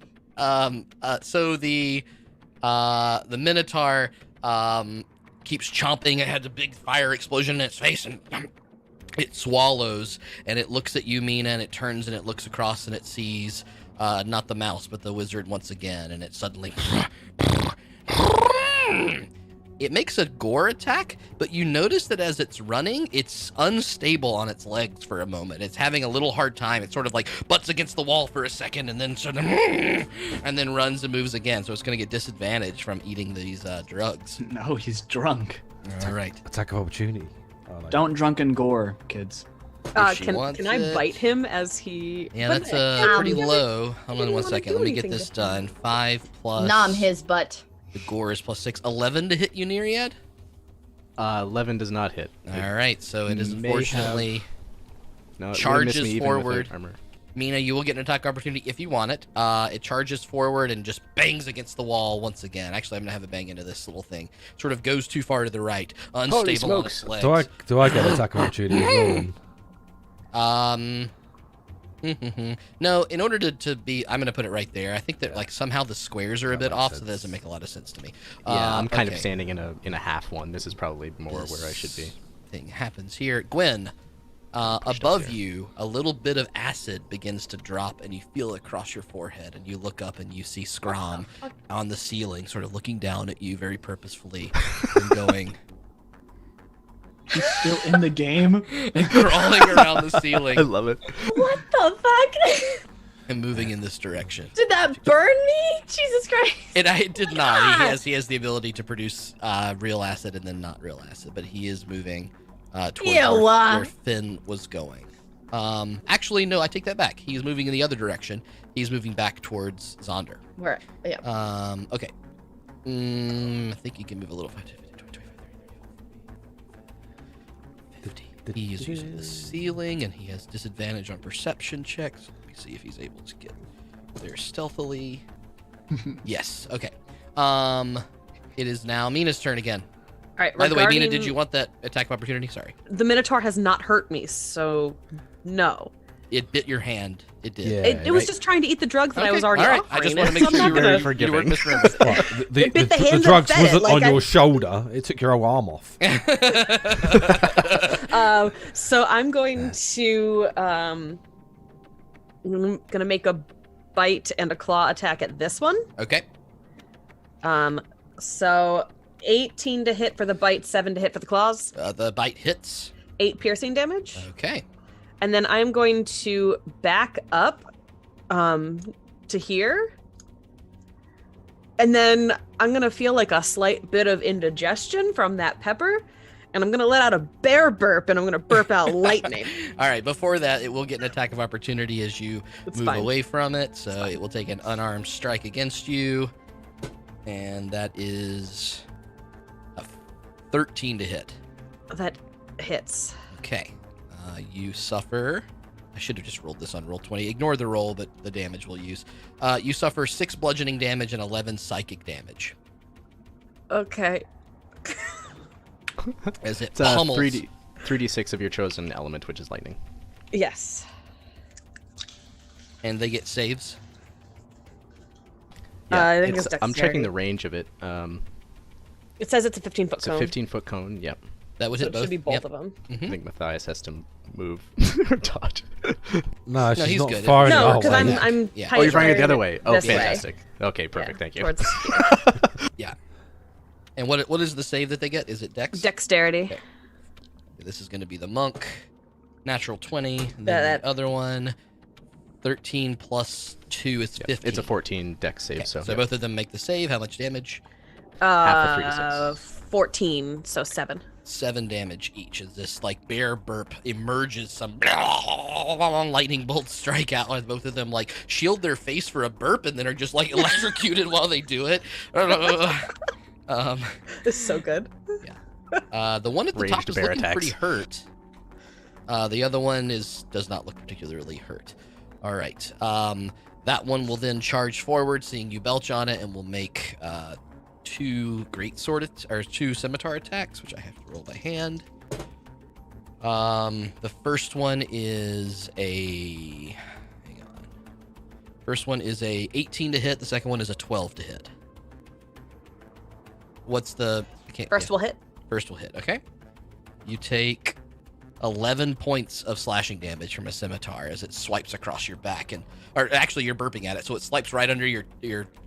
turn. So the Minotaur keeps chomping. It had a big fire explosion in its face, and it swallows. And it looks at you, Meena, and it turns and it looks across and it sees not the mouse but the wizard once again. And it suddenly it makes a gore attack, but you notice that as it's running, it's unstable on its legs for a moment. It's having a little hard time. It sort of like butts against the wall for a second and then sort of and then runs and moves again. So it's going to get disadvantage from eating these drugs. No, he's drunk. All right. attack of opportunity. Oh, no. Don't drunken gore, kids. If she Can wants I it. bite him as he? Yeah, But that's I pretty never- low. Hold on didn't one wanna second. do Let me get anything this to- done. 5 plus. Nom his butt. The gore is plus 6. 11 to hit you, Neriad? 11 does not hit. All right, so it is may unfortunately. No, it would've Charges missed me even without forward. armor. Meena, you will get an attack opportunity if you want it. It charges forward and just bangs against the wall once again. Actually, I'm gonna have it bang into this little thing. Sort of goes too far to the right, unstable on its legs. Do I get attack of opportunity as well? Then? No, in order to be, I'm going to put it right there. I think that like somehow the squares are a That bit makes off, so sense. that doesn't make a lot of sense to me. Yeah, I'm kind of okay. standing in a half one. This is probably more where I should be. This thing happens here. Gwen, above you, a little bit of acid begins to drop, and you feel it across your forehead, and you look up and you see Scrom on the ceiling, sort of looking down at you very purposefully and going... He's still in the game. and crawling around the ceiling. I love it. What the fuck? And moving in this direction. Did that burn me? Jesus Christ. It did not. He has the ability to produce real acid and then not real acid, but he is moving towards where Finn was going. Actually, no, I take that back. He's moving in the other direction. He's moving back towards Zaunder. Where? Yeah. Okay. I think he can move a little. 50. He is using the ceiling, and he has disadvantage on perception checks. Let me see if he's able to get there stealthily. Yes. Okay. It is now Meena's turn again. All right. By the way, Meena, did you want that attack of opportunity? Sorry. The Minotaur has not hurt me, so no. It bit your hand. It did. Yeah. It was just trying to eat the drugs that I was already All right. offering. I just want to make so I'm sure not you gonna- were forgiving. misremembering. The bit the hand that drugs fed it, wasn't like on I- your shoulder. It took your whole arm off. So I'm going to I'm gonna make a bite and a claw attack at this one. Okay. So 18 to hit for the bite, 7 to hit for the claws, The bite hits. 8 piercing damage. Okay. And then I'm going to back up to here. And then I'm going to feel like a slight bit of indigestion from that pepper. And I'm going to let out a bear burp, and I'm going to burp out lightning. All right. Before that, it will get an attack of opportunity as you move fine. away from it. So it will take an unarmed strike against you. And that is a 13 to hit. That hits. Okay. You suffer. I should have just rolled this on roll 20. Ignore the roll, but the damage we'll use. You suffer 6 bludgeoning damage and 11 psychic damage. Okay. As it It's pummels. 3d6 of your chosen element, which is lightning. Yes. And they get saves. I think it's- it's I'm checking dexterity. the range of it. It says it's a 15-foot It's a cone. 15-foot cone. Yep. That would So hit it both. should be both Yep. of them. I Mhm. think Matthias has to move or dodge. No, she's he's not good. firing No, the whole because way. I'm Yeah. Oh, you're firing it the height other way. Oh, this way. fantastic. Okay, perfect. Thank you. Towards Yeah. And what is the save that they get? Is it dex? dexterity. Okay. This is going to be the monk. Natural 20. And then That- the other one. 13 plus 2 is 15. It's a 14 dex save, Okay, so so both of them make the save. How much damage? Half of 3d6. 14, so 7. 7 damage each as this like bear burp emerges. Some lightning bolts strike out as both of them like shield their face for a burp and then are just like electrocuted while they do it. It's so good. The one at the top Ranged is bear looking attacks. pretty hurt. The other one does not look particularly hurt. All right. That one will then charge forward, seeing you belch on it, and will make 2 2 scimitar attacks, which I have to roll by hand. The first one is a hang on. First one is a 18 to hit. The second one is a 12 to hit. What's the First will hit. First will hit. Okay. You take 11 points of slashing damage from a scimitar as it swipes across your back, or actually you're burping at it, so it swipes right under your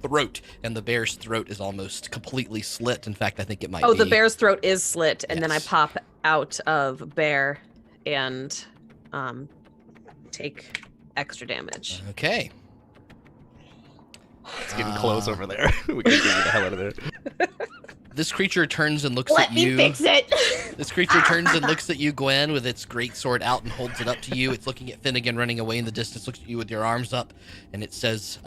throat, and the bear's throat is almost completely slit. In fact, I think it might be. Oh, the bear's throat is slit, and then I Yes. pop out of bear and take extra damage. Okay. It's getting close over there. We gotta get you the hell out of there. This creature turns and looks Let at me you. fix it. This creature turns and looks at you, Gwen, with its great sword out and holds it up to you. It's looking at Finnegan running away in the distance, looks at you with your arms up, and it says,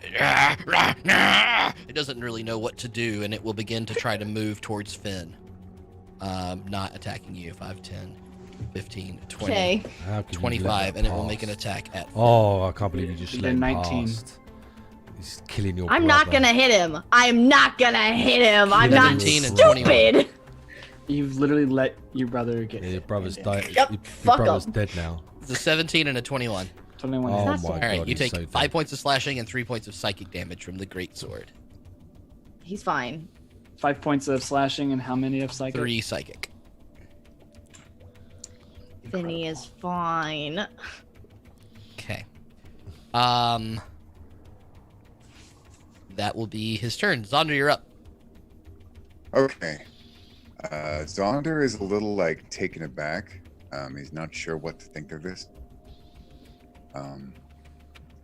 it doesn't really know what to do, and it will begin to try to move towards Finn. Not attacking you. 5, 10, 15, 20, Okay. How could you let 25, that and it will make an pass? attack at Oh, I can't believe you just You let did him 19. past. He's killing your I'm not brother. gonna hit him. I'm not gonna hit him. I'm not 17 and stupid. 21. You've literally let your brother get Yeah, your hit. brother's Yeah. died. Yep, Your fuck brother's 'em. dead now. It's a 17 and a 21. 21. Oh not my so- All right, god. you he's take so 5 dead. points of slashing and 3 points of psychic damage from the great sword. He's fine. 5 points of slashing and how many of psychic? 3 psychic. Finny is fine. Okay. That will be his turn. Zaunder, you're up. Okay. Zaunder is a little like taken aback. He's not sure what to think of this.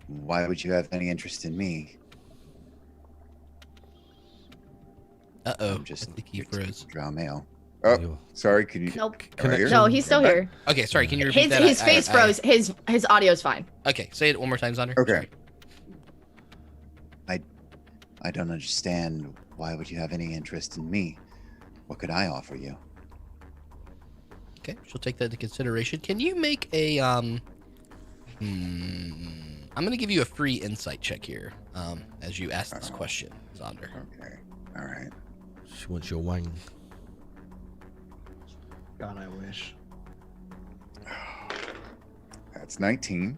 Why would you have any interest in me? Uh-oh. I'm just I think he froze. draw mail. Oh, sorry. Can you? Nope. Am I here? No, he's still Am I- here. Okay, sorry, can you repeat His that? his face froze. His audio's fine. Okay, say it one more time, Zaunder. Okay. I don't understand. Why would you have any interest in me? What could I offer you? Okay, she'll take that into consideration. Can you make a I'm gonna give you a free insight check here, as you ask this question, Zaunder. Okay. All right. She wants your wang. God, I wish. That's 19.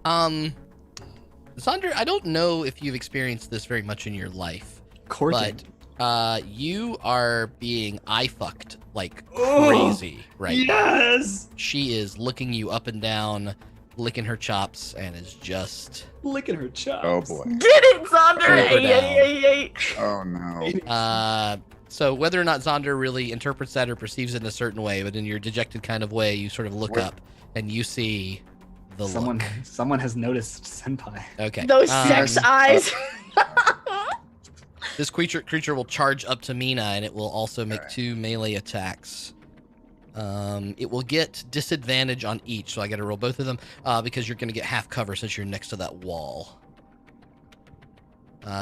Zaunder, I don't know if you've experienced this very much in your life, Courting. but you are being eye fucked like crazy right now. Yes! She is looking you up and down, licking her chops, and is just Licking her chops. Oh boy. Get it, Zaunder! Super Ay. Oh no. so whether or not Zaunder really interprets that or perceives it in a certain way, but in your dejected kind of way, you sort of look What? up and you see the Someone has noticed senpai. Okay. Those sex eyes. This creature will charge up to Meena, and it will also make 2 melee attacks. It will get disadvantage on each, so I got to roll both of them because you're going to get half cover since you're next to that wall.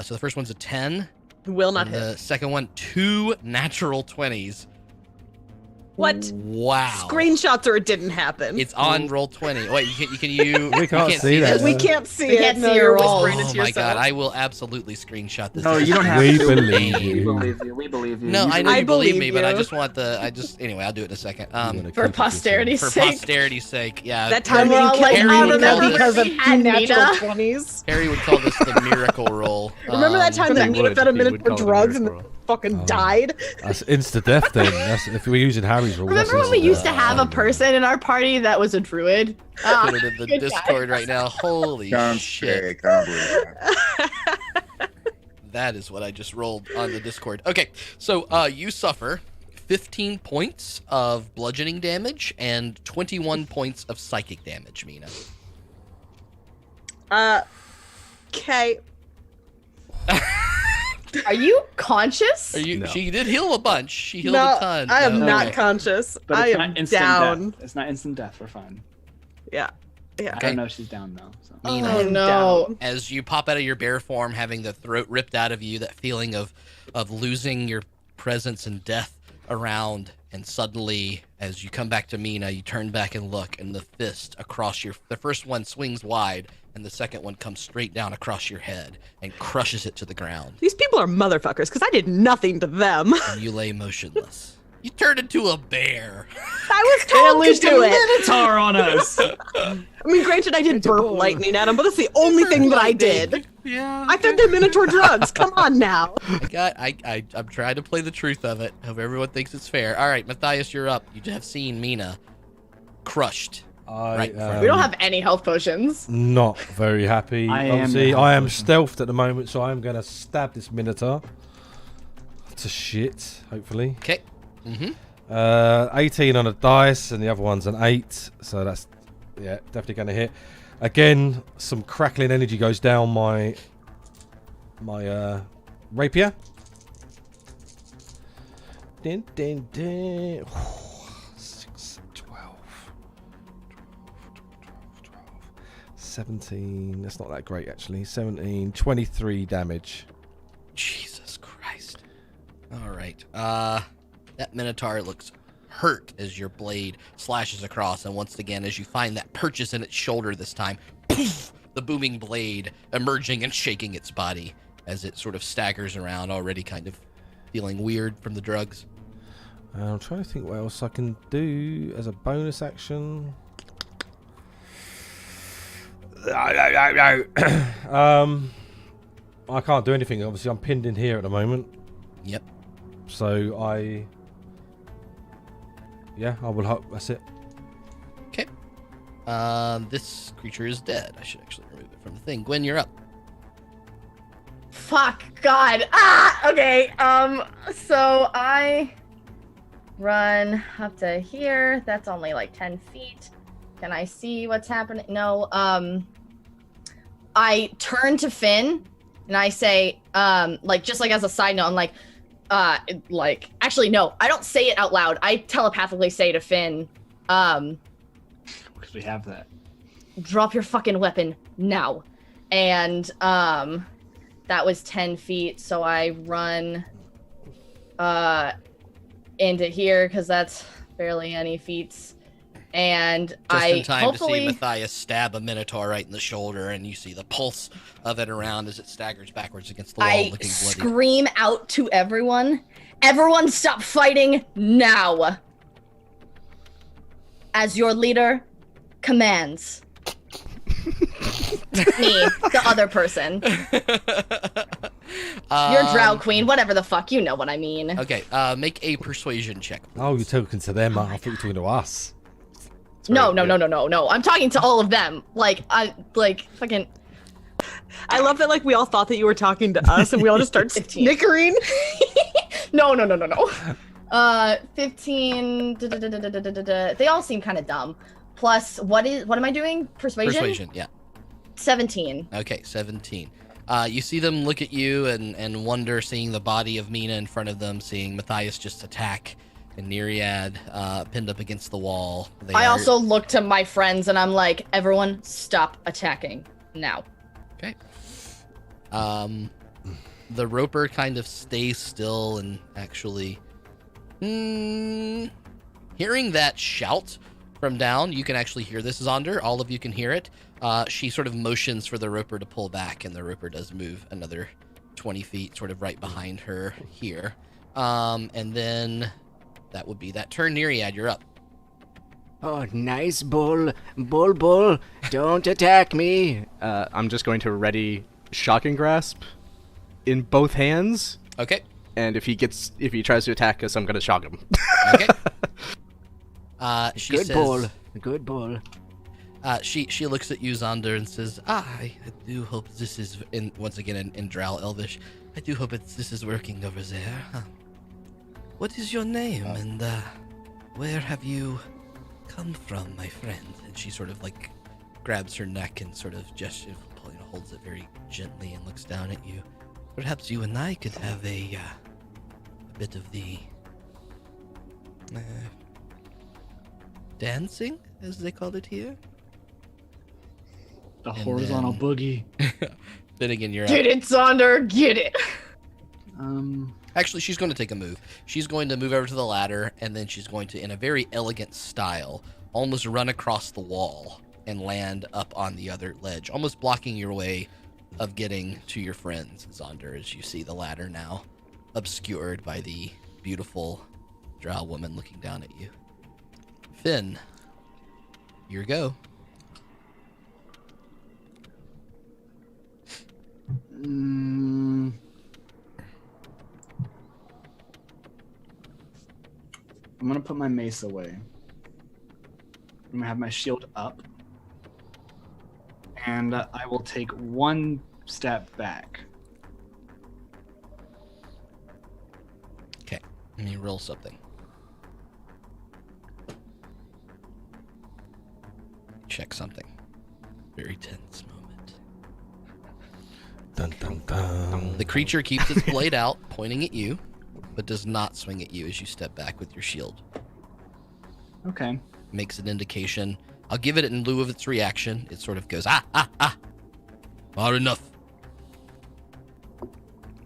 So the first one's a 10. Will not and hit. the second one, 2 natural 20s. What? Wow. Screenshots or it didn't happen. It's on roll 20. Wait, you can We can't see that. this? we can't see We it. can't No, see you're your rolls. whispering it Oh to my yourself. god, I will absolutely screenshot this. No, you don't have We to. believe We you. believe you. We believe you. No, You I know I you believe me, believe but I you. just want anyway, I'll do it in a second. You wanna For keep it to posterity's For sake. posterity's sake, yeah. That time We're that all you like, killed Harry me would call because this- of and 2 natural Meena. 20s. Harry would call this the miracle roll. Remember that time that He Meena would. fed a He minute would for call it a drugs and miracle. then fucking Oh. died? That's insta death then. That's, if we're using Harry's rule. Remember when we used to have a person in our party that was a druid? Put it in the good Discord right now. Holy Sounds shit. fake. I don't believe that. That is what I just rolled on the Discord. Okay, so you suffer 15 points of bludgeoning damage and 21 points of psychic damage, Meena. Okay. Are you conscious? Are you? No. She did heal a bunch. She healed No, a ton. I am No, not okay. conscious. But I it's am not instant down. death. It's not instant death. We're fine. Yeah. I Yeah. don't know if she's down though. So. Oh Meena, no. Down. as you pop out of your bear form, having the throat ripped out of you, that feeling of losing your presence and death around, and suddenly, as you come back to Meena, you turn back and look, and the fist across the first one swings wide, and the second one comes straight down across your head and crushes it to the ground, These people are motherfuckers because I did nothing to them. and you lay motionless. You turned into a bear. I was It told to unleashed a do it. minotaur on us. I mean, granted, I did burp lightning at them, but that's the only thing that I did. Yeah. I fed them Minotaur drugs. Come on now. I'm trying to play the truth of it. Hope everyone thinks it's fair. All right, Matthias, you're up. You have seen Meena crushed. Right in front of We don't have any health potions. Not very happy. I am Obviously, the I am person. stealthed at the moment, so I'm going to stab this Minotaur to shit, hopefully. Okay. Mm-hmm. 18 on a dice, and the other one's an 8, so that's, yeah, definitely going to hit. Again, some crackling energy goes down my rapier. Din, din, din. 6, 12, 17. That's not that great, actually. 17, 23 damage. Jesus Christ. All right. That Minotaur looks hurt as your blade slashes across, and once again, as you find that purchase in its shoulder this time, poof, the booming blade emerging and shaking its body as it sort of staggers around, already kind of feeling weird from the drugs. I'm trying to think what else I can do as a bonus action. I can't do anything. Obviously, I'm pinned in here at the moment. Yep. So I will hope that's it. Okay. This creature is dead. I should actually remove it from the thing. Gwen, you're up. Fuck God. Okay. So I run up to here. That's only like 10 feet. Can I see what's happening? No. I turn to Finn and I say, just like as a side note, I'm like, actually, no, I don't say it out loud. I telepathically say to Finn, because we have that. Drop your fucking weapon now. And, that was 10 feet. So I run, into here because that's barely any feats. And just in time to see Matthias stab a minotaur right in the shoulder, and you see the pulse of it around as it staggers backwards against the wall, looking bloody. Scream out to everyone, stop fighting now! As your leader commands. Me, the other person. You're Drow Queen, whatever the fuck, you know what I mean. Okay, make a persuasion check, please. Oh, you're talking to them, I thought you were talking to us. No. I'm talking to all of them. Fucking. I love that, we all thought that you were talking to us, and we all just start snickering. No. 15. They all seem kind of dumb. Plus, what am I doing? Persuasion? Persuasion, yeah. 17. Okay, 17. You see them look at you and wonder, seeing the body of Meena in front of them, seeing Matthias just attack, and Neriad pinned up against the wall. I also look to my friends and I'm like, everyone stop attacking now. Okay. The roper kind of stays still and actually hearing that shout from down, you can actually hear this, Zaunder. All of you can hear it. She sort of motions for the roper to pull back, and the roper does move another 20 feet, sort of right behind her here. And then that would be that turn. Neriad, you're up. Oh, nice bull. Bull. Don't attack me. I'm just going to ready shocking grasp in both hands. Okay. And if he tries to attack us, I'm going to shock him. Okay. She Good says, bull. She looks at you, Zaunder, and says, I do hope this is, once again in Drow Elvish, I do hope this is working over there. What is your name, and where have you come from, my friend? And she sort of grabs her neck and sort of gestures, holds it very gently and looks down at you. Perhaps you and I could have a bit of the dancing, as they call it here. The horizontal boogie. Then again, you're Get it, Zaunder, get it. Actually, she's going to take a move. She's going to move over to the ladder, and then she's going to, in a very elegant style, almost run across the wall and land up on the other ledge, almost blocking your way of getting to your friends, Zaunder, as you see the ladder now obscured by the beautiful drow woman looking down at you. Finn, your go. I'm gonna put my mace away. I'm gonna have my shield up. And I will take one step back. Okay, let me roll something. Check something. Very tense moment. Dun, dun, dun. The creature keeps its blade out, pointing at you, but does not swing at you as you step back with your shield. Okay. Makes an indication. I'll give it in lieu of its reaction. It sort of goes, ah. Not enough.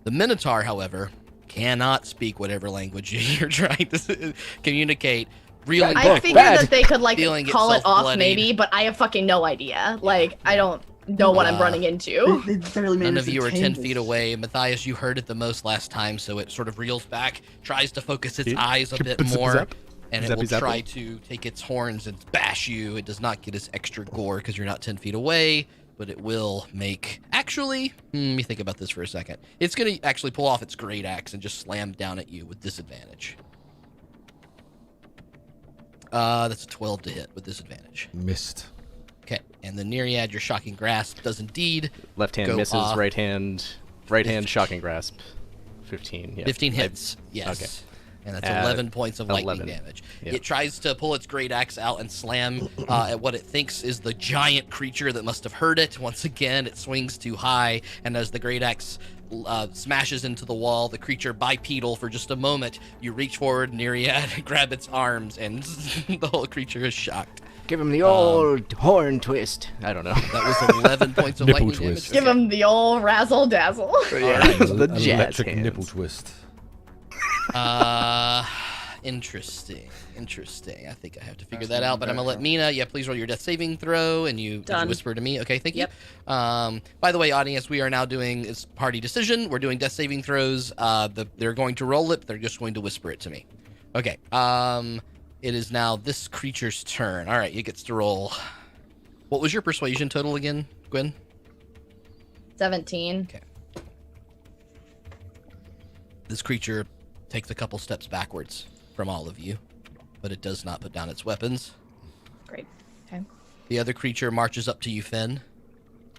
The Minotaur, however, cannot speak whatever language you're trying to communicate. Reeling I figured that they could feeling call it off bloodied. maybe, but I have fucking no idea. I don't know what I'm running into. None of you are 10 feet away. Matthias, you heard it the most last time, so it sort of reels back, tries to focus its eyes a bit more, and it will try to take its horns and bash you. It does not get its extra gore because you're not 10 feet away, but it will make... Actually, let me think about this for a second. It's going to actually pull off its great axe and just slam down at you with disadvantage. That's a 12 to hit with disadvantage. Missed. Okay, and the Neriad, your shocking grasp does indeed Left hand go misses, off. right hand shocking grasp. 15. Yeah. 15 hits, yes. Okay. And that's 11 points of lightning 11. damage. Yeah. It tries to pull its great axe out and slam at what it thinks is the giant creature that must have heard it. Once again, it swings too high, and as the great axe smashes into the wall, the creature bipedal for just a moment. You reach forward, Neriad, grab its arms, and the whole creature is shocked. Give him the old horn twist. I don't know. That was 11 points of Nipple lightning twist. damage. Give him the old razzle dazzle. Yeah, the jazz Electric hands. nipple twist. Interesting. I think I have to figure that out, but I'm gonna let Meena. Please roll your death saving throw, and you whisper to me. Okay, thank you. By the way, audience, we are now doing it's party decision. We're doing death saving throws. They're going to roll it. They're just going to whisper it to me. Okay. It is now this creature's turn. All right, it gets to roll. What was your persuasion total again, Gwen? 17. Okay. This creature takes a couple steps backwards from all of you, but it does not put down its weapons. Great. Okay. The other creature marches up to you, Finn,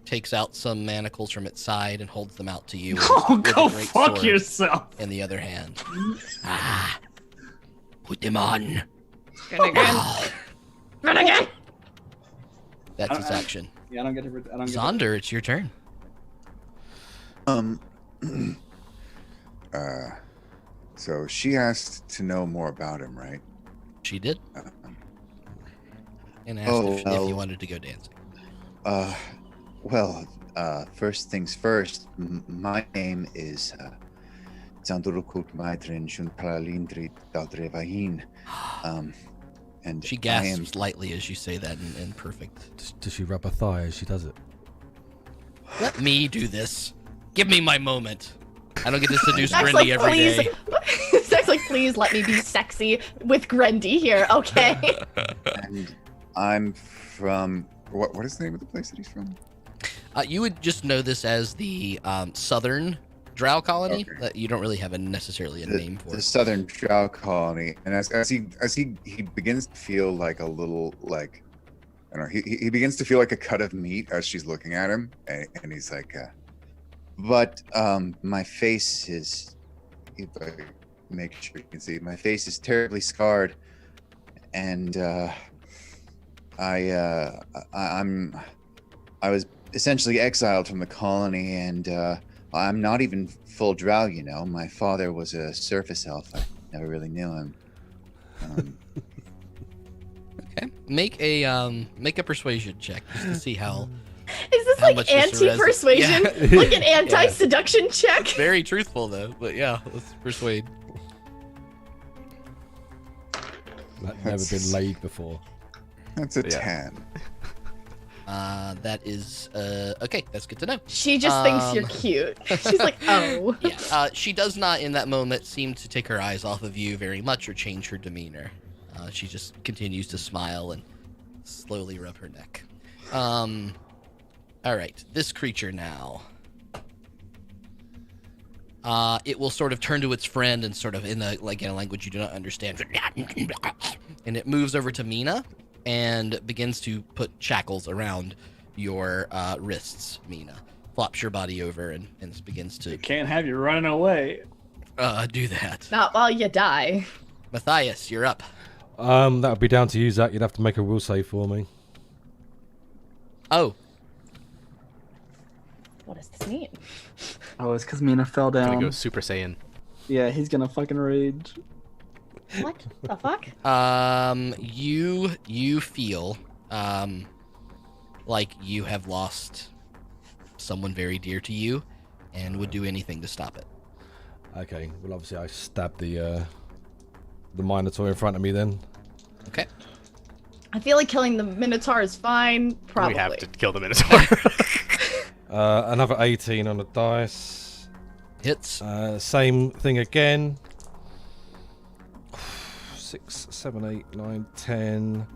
takes out some manacles from its side and holds them out to you. Oh, with go a great fuck sword yourself. in the other hand. Put them on. Run again. That's its action. Yeah, I don't get to. I don't get Zaunder, it's your turn. So she asked to know more about him, right? She did. And asked if you wanted to go dancing. Well, first things first, my name is Zaunder Maitrin Shunpalindri Daldrevahin. And she gasps lightly as you say that in perfect. Does she rub her thigh as she does it? Let me do this. Give me my moment. I don't get to seduce Zach's Grendy like, every day. Zach's like, please let me be sexy with Grendy here, okay? And I'm from What is the name of the place that he's from? You would just know this as the southern drow colony. Okay. That you don't really have necessarily a name for. the Southern Drow Colony, And as he begins to feel like a little like I don't know, he begins to feel like a cut of meat as she's looking at him, and he's like, but my face is, if I make sure you can see, my face is terribly scarred, and I was essentially exiled from the colony, and I'm not even full drow, you know. My father was a surface elf. I never really knew him. Okay, make a persuasion check just to see how. Is this How like much this anti-persuasion? Yeah. Like an anti-seduction check? Very truthful though, but yeah, let's persuade. Like never been laid before. that's a 10. That is okay. That's good to know. She just thinks you're cute. She's like, oh. Yeah, she does not in that moment seem to take her eyes off of you very much or change her demeanor. She just continues to smile and slowly rub her neck. All right, this creature now. It will sort of turn to its friend and sort of in a language you do not understand, and it moves over to Meena and begins to put shackles around your wrists. Meena flops your body over and begins to Can't have you running away. do that. Not while you die. Matthias, you're up. That would be down to you, Zach. You'd have to make a will save for me. Oh, What does this mean? Oh, it's because Meena fell Gonna down. go Super Saiyan. Yeah, he's gonna fucking rage. What the fuck? you feel like you have lost someone very dear to you, and would do anything to stop it. Okay. Well, obviously I stabbed the Minotaur in front of me then. Okay. I feel like killing the Minotaur is fine. Probably. We have to kill the Minotaur. Another 18 on the dice. Hits. Same thing again. 6, 7, 8, 9, 10,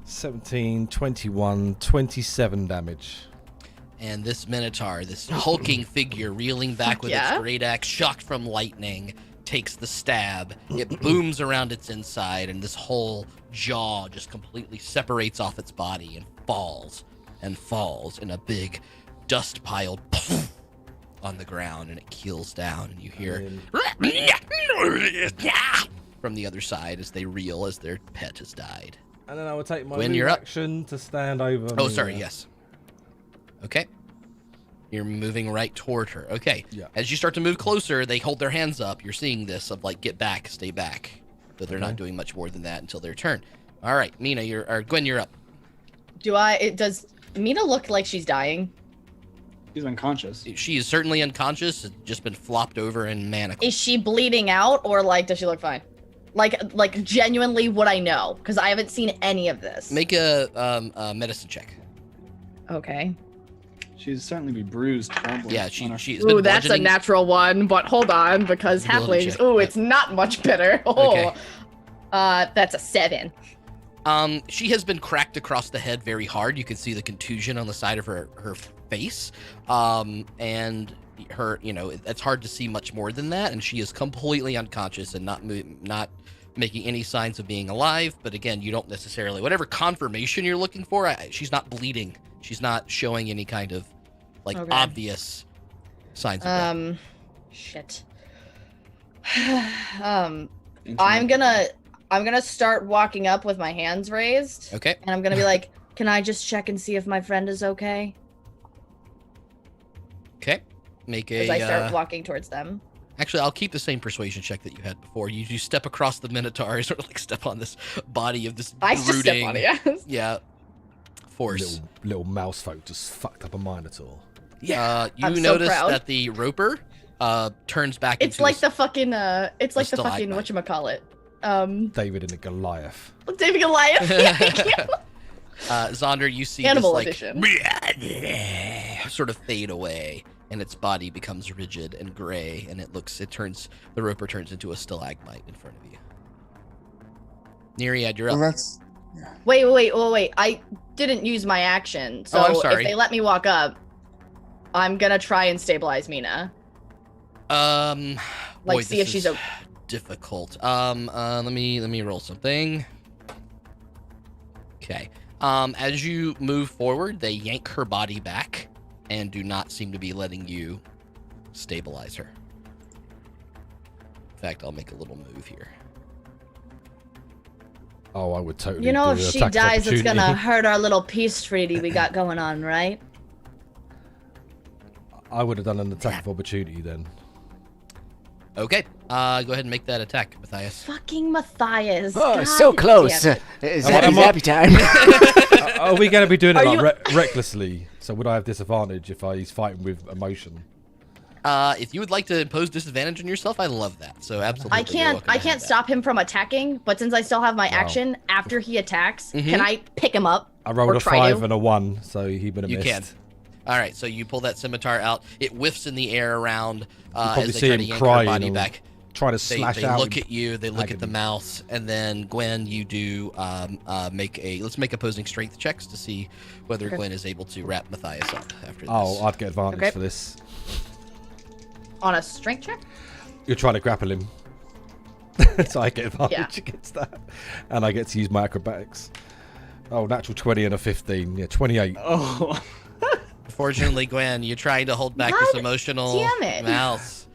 17, 21, 27 damage. And this Minotaur, this hulking figure reeling back with its great axe, shocked from lightning, takes the stab. It booms around its inside, and this whole jaw just completely separates off its body and falls in a big dust pile on the ground, and it keels down, and you hear from the other side as they reel as their pet has died. And then I would take my Gwen, move action to stand over. Oh, sorry, yes. Okay. You're moving right toward her. Okay. Yeah. As you start to move closer, they hold their hands up. You're seeing this of like, get back, stay back. But they're not doing much more than that until their turn. All right, Meena, Gwen, you're up. Does Meena look like she's dying? She's unconscious. She is certainly unconscious. It's just been flopped over and manacled. Is she bleeding out, or like does she look fine? Like genuinely, would I know? Because I haven't seen any of this. Make a medicine check. Okay. She'd certainly be bruised. Probably. Yeah, she's Ooh, that's a natural one. But hold on, because Ability halflings. check. Ooh, it's not much better. Oh, Okay. That's a 7. She has been cracked across the head very hard. You can see the contusion on the side of her face. And her, it's hard to see much more than that. And she is completely unconscious and not making any signs of being alive. But again, you don't necessarily, whatever confirmation you're looking for, she's not bleeding. She's not showing any kind of obvious signs of death. Shit. I'm gonna start walking up with my hands raised. Okay. And I'm gonna be like, can I just check and see if my friend is okay? Okay. Make a. As I start walking towards them. Actually, I'll keep the same persuasion check that you had before. You step across the Minotaur, sort of like step on this body of this I just step on it, yes. Yeah. Force. Little mouse folk just fucked up a Minotaur. Yeah. You I'm so notice proud. that the roper turns back It's into like the fucking stalagmite. whatchamacallit. David and the Goliath. David Goliath. Yeah, thank you. Zaunder, you see Animal this edition. sort of fade away, and its body becomes rigid and gray, and the roper turns into a stalagmite in front of you. Neriad, you're up. Well, that's Wait. I didn't use my action. So I'm sorry. if they let me walk up, I'm gonna try and stabilize Meena. Boy, see if she's okay. Difficult. Let me roll something. Okay. As you move forward, they yank her body back and do not seem to be letting you stabilize her. In fact, I'll make a little move here. Oh, I would totally. If she dies, it's gonna hurt our little peace treaty we got going on, right? I would have done an attack of opportunity then. Okay. Go ahead and make that attack, Matthias. Fucking Matthias. Oh, God so close. damn it. Is happy time? Are we going to be doing it like recklessly? So would I have disadvantage if he's fighting with emotion? If you would like to impose disadvantage on yourself, I love that. So absolutely. I can't stop him from attacking, but since I still have my action after he attacks, can I pick him up? I rolled a 5 and a 1, so he would have missed. You can. All right, so you pull that scimitar out. It whiffs in the air around probably as they see try to him yank her crying body or back. Try to slash they out. They look at you. They look at agony. the mouse, and then Gwen, you do let's make opposing strength checks to see whether Gwen is able to wrap Matthias up after this. Oh, I'd get advantage for this. On a strength check? You're trying to grapple him. So I get advantage against that. And I get to use my acrobatics. Oh, natural 20 and a 15. Yeah, 28. Oh. Unfortunately, Gwen, you're trying to hold back this emotional mouse.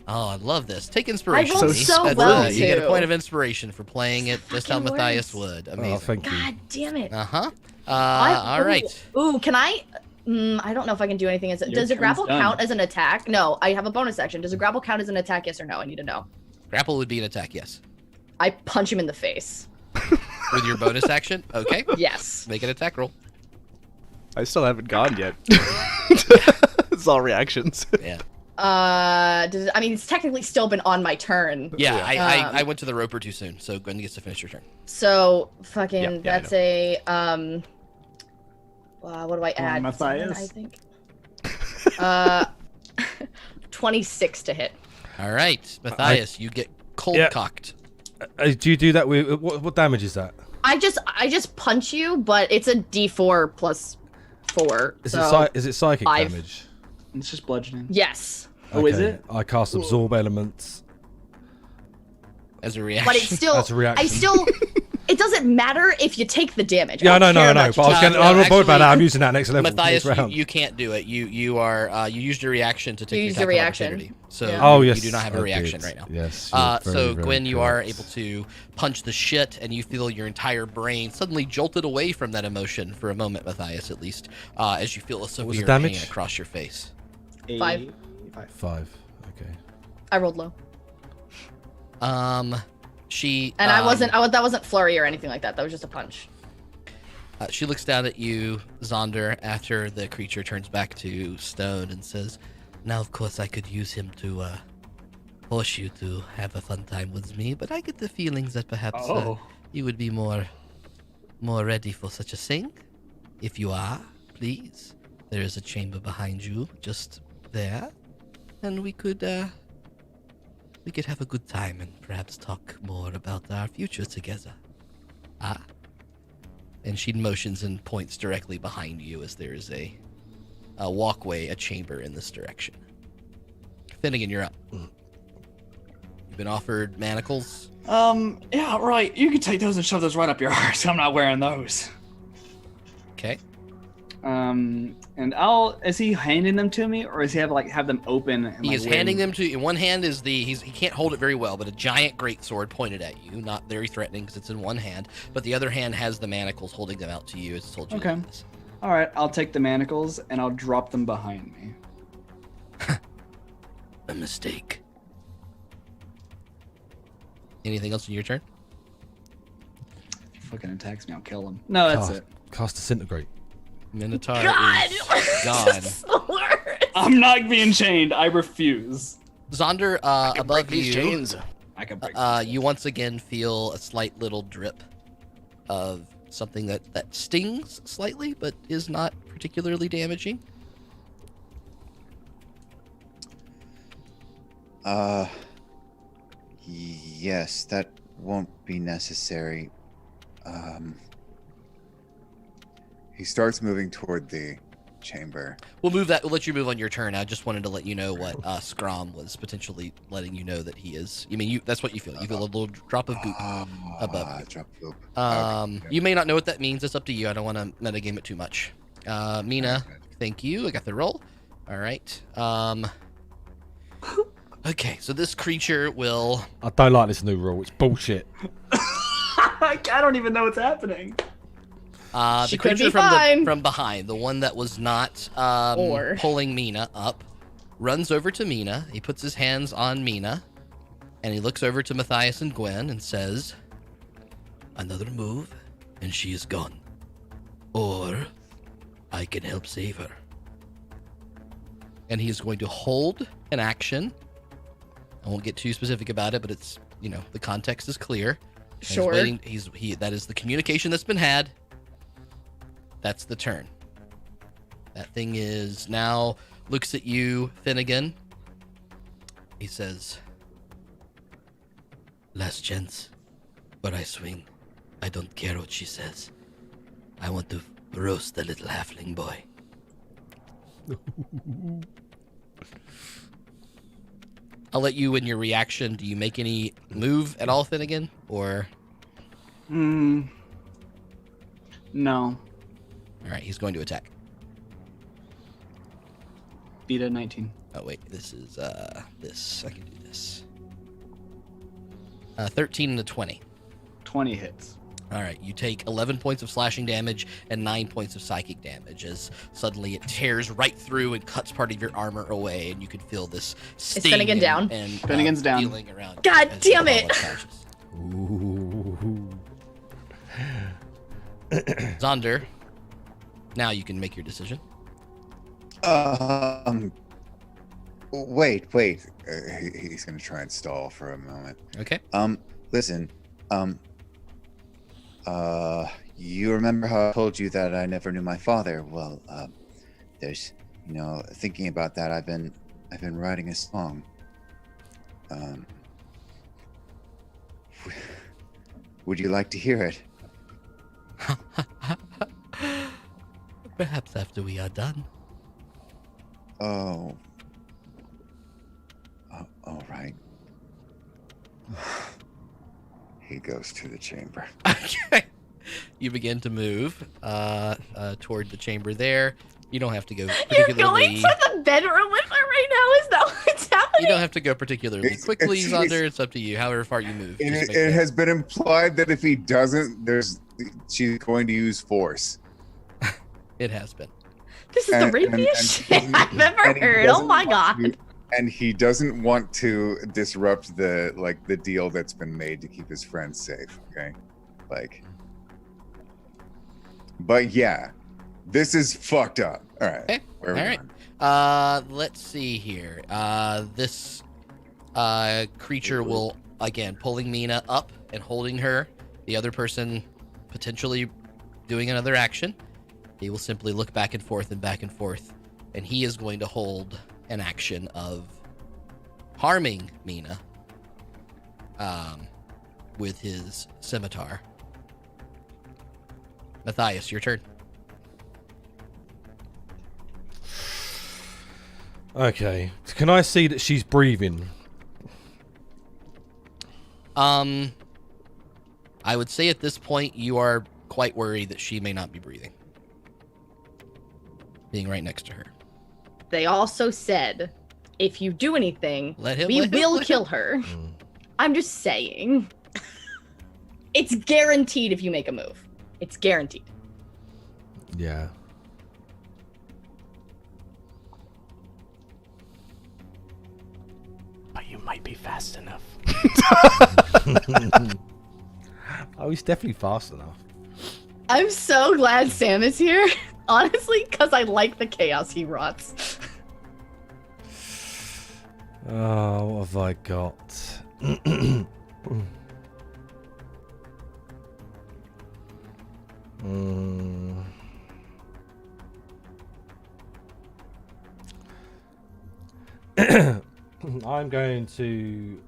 Oh, I love this. Take inspiration. I rolled so well, You get a point of inspiration for playing it just how Matthias words. would. Amazing. Oh, thank you. God damn it. All right. Ooh, can I? I don't know if I can do anything. Does a grapple count as an attack? No, I have a bonus action. Does a grapple count as an attack? Yes or no? I need to know. Grapple would be an attack, yes. I punch him in the face. With your bonus action? Okay. Yes. Make an attack roll. I still haven't gone yet. It's all reactions. Yeah. It's technically still been on my turn. Yeah, I went to the roper too soon, so Gwen gets to finish your turn. So fucking that's a what do I add? Matthias? 7, I think. 26 to hit. All right, Matthias, you get cold cocked. Do you do that with what damage is that? I just punch you, but it's a D4 plus 4. Is so it psychic 5. damage? It's just bludgeoning. Yes. Oh, is it? I cast absorb elements as a reaction. But it's still. as a reaction. I still. It doesn't matter if you take the damage. Yeah, I don't no. care But about you I'm not bothered about actually, that. I'm using that next level. Matthias, next round. you can't do it. You used your reaction to take You your used attack the of reaction. opportunity. So Oh yes, you do not have a I reaction did. right now. Yes. So Gwen, you are able to punch the shit, and you feel your entire brain suddenly jolted away from that emotion for a moment, Matthias, at least, as you feel a severe pain damage? across your face. 5. 5. Okay. I rolled low. She And that wasn't flurry or anything like that. That was just a punch. She looks down at you, Zaunder, after the creature turns back to stone and says, "Now, of course, I could use him to force you to have a fun time with me, but I get the feelings that perhaps you would be more ready for such a thing. If you are, please, there is a chamber behind you, just there, and we could have a good time and perhaps talk more about our future together. Ah." And she motions and points directly behind you as there is a walkway, a chamber in this direction. Finnegan, you're up. You've been offered manacles. Yeah, right. You can take those and shove those right up your arse. I'm not wearing those. Okay. And is he handing them to me, or is he have them open? And, He is handing them to you. In one hand is he can't hold it very well, but a giant greatsword pointed at you, not very threatening because it's in one hand. But the other hand has the manacles holding them out to you. It's told you. Okay. All right, I'll take the manacles and I'll drop them behind me. A mistake. Anything else in your turn? If he fucking attacks me, I'll kill him. No, that's it. Cast Disintegrate. Minotaur God! is gone. I'm not being chained. I refuse. Zaunder, above you, chains. I can break you once again feel a slight little drip of something that stings slightly, but is not particularly damaging. Yes, that won't be necessary. He starts moving toward the chamber. We'll let you move on your turn. I just wanted to let you know what Scrom was potentially letting you know that he is. I mean, that's what you feel. You feel a little drop of goop above you. Drop goop. You may not know what that means. It's up to you. I don't want to metagame it too much. Meena, thank you. I got the roll. All right. Okay, so this creature will... I don't like this new rule. It's bullshit. I don't even know what's happening. The creature from behind, the one that was not pulling Meena up, runs over to Meena. He puts his hands on Meena, and he looks over to Matthias and Gwen and says, "Another move, and she is gone. Or I can help save her." And he is going to hold an action. I won't get too specific about it, but it's, the context is clear. Sure. That is the communication that's been had. That's the turn. That thing is now looks at you, Finnegan. He says, "Last chance, but I swing. I don't care what she says. I want to roast the little halfling boy." I'll let you in your reaction. Do you make any move at all, Finnegan? Or? No. All right, he's going to attack. Beat a 19. Oh wait, this is this. I can do this. 13 and a 20. 20 hits. All right, you take 11 points of slashing damage and 9 points of psychic damage as suddenly it tears right through and cuts part of your armor away, and you can feel this sting. Is Finnegan down? And Finnegan's down. feeling around. God damn it! Ooh. Zaunder, now you can make your decision. Wait. He's gonna try and stall for a moment. Okay. Listen. You remember how I told you that I never knew my father? Well, there's, thinking about that, I've been writing a song. Would you like to hear it? Perhaps after we are done. Oh. All right. He goes to the chamber. Okay. You begin to move toward the chamber there. You don't have to go You're particularly... going to the bedroom with her right now? Is that what's happening? You don't have to go particularly quickly, it's- Zaunder. It's up to you. However far you move. It has been implied that if he doesn't, she's going to use force. It has been. This is the rapiest shit I've ever heard. Oh my god. And he doesn't want to disrupt the deal that's been made to keep his friends safe. Okay, but yeah, this is fucked up. All right. Okay. Where are we All going? right. Let's see here. This creature will again pulling Meena up and holding her. The other person potentially doing another action. He will simply look back and forth, and he is going to hold an action of harming Meena with his scimitar. Matthias, your turn. Okay. Can I see that she's breathing? I would say at this point you are quite worried that she may not be breathing. Being right next to her. They also said, if you do anything, we let will him. kill her. I'm just saying. It's guaranteed if you make a move. It's guaranteed. Yeah. But you might be fast enough. Oh, he's definitely fast enough. I'm so glad Sam is here. Honestly, because I like the chaos he wrought. Oh, what have I got? I'm going to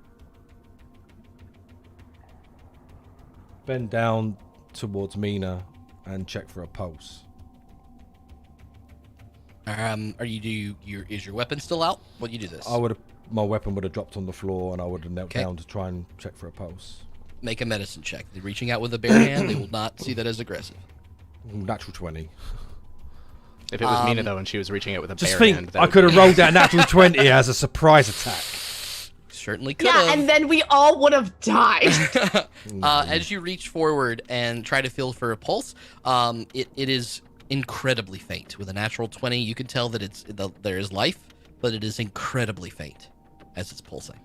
bend down towards Meena and check for a pulse. Is your weapon still out? When you do this? My weapon would have dropped on the floor and I would have knelt Okay. down to try and check for a pulse. Make a medicine check. They're reaching out with a bare hand. They will not see that as aggressive. Natural 20. If it was Meena though, and she was reaching out with a Just bare hand, think, that I would could be- have rolled that natural 20 as a surprise attack. Certainly could have. Yeah, and then we all would have died. As you reach forward and try to feel for a pulse, it is incredibly faint. With a natural 20, you can tell that there is life, but it is incredibly faint as it's pulsing.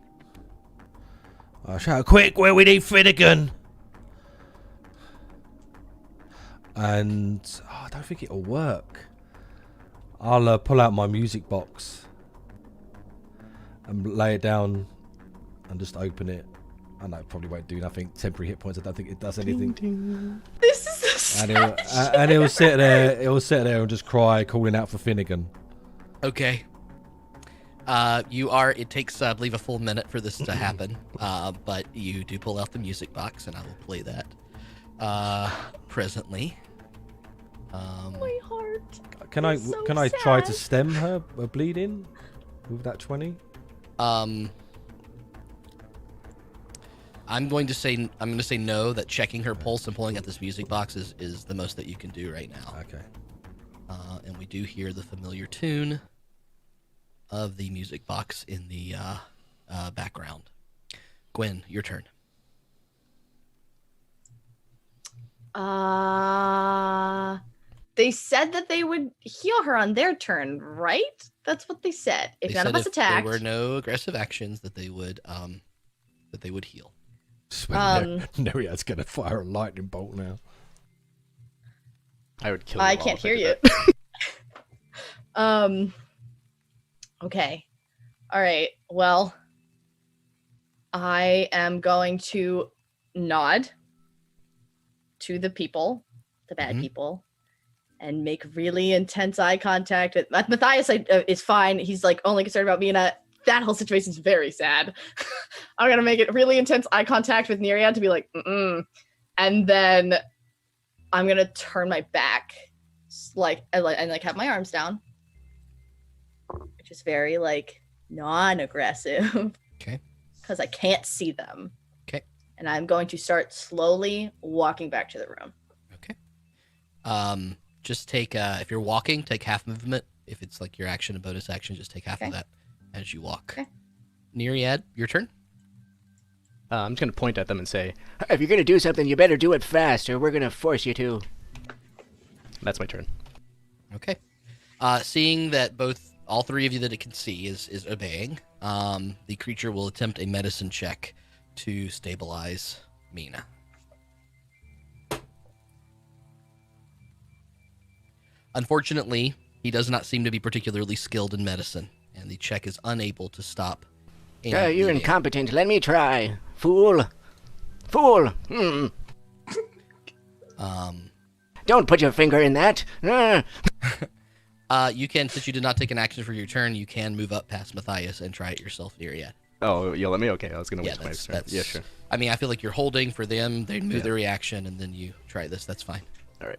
I shout, quick, where we need Finnegan! And I don't think it'll work. I'll pull out my music box and lay it down and just open it. I know it probably won't do nothing. Temporary hit points. I don't think it does anything. This is so And it'll sit there. It'll sit there and just cry, calling out for Finnegan. Okay. It takes, I believe, a full minute for this to happen. But you do pull out the music box, and I will play that presently. my heart. Can I so try to sad. stem her bleeding with that 20? I'm going to say no. That checking her pulse and pulling out this music box is the most that you can do right now. Okay. And we do hear the familiar tune of the music box in the background. Gwen, your turn. They said that they would heal her on their turn, right? That's what they said. If They none of said us if attacked, there were no aggressive actions, that they would heal. Neriad's gonna fire a lightning bolt now. I would kill. I you all can't if I hear did you. that. Okay. All right. Well, I am going to nod to the people, the bad people, and make really intense eye contact with Matthias. Is fine. He's like only concerned about Meena. That whole situation is very sad. I'm gonna make it really intense eye contact with Neriad to be like, and then I'm gonna turn my back and have my arms down, which is very like non-aggressive. Okay. Because I can't see them. Okay. And I'm going to start slowly walking back to the room. Okay. Just take if you're walking, take half movement. If it's like your action and bonus action, just take half of that as you walk. Okay. Neriad, your turn. I'm just gonna point at them and say, if you're gonna do something, you better do it fast, or we're gonna force you to. that's my turn. Okay. Seeing that all three of you that it can see is obeying, the creature will attempt a medicine check to stabilize Meena. Unfortunately, he does not seem to be particularly skilled in medicine, and the check is unable to stop. You're incompetent. Let me try. Fool. Fool. Don't put your finger in that. You can, since you did not take an action for your turn, you can move up past Matthias and try it yourself, Neriad. Oh, you let me? Okay, I was gonna wait till my that's, turn. Yeah, sure. I mean, I feel like you're holding for them. They move their reaction, and then you try this. That's fine. All right.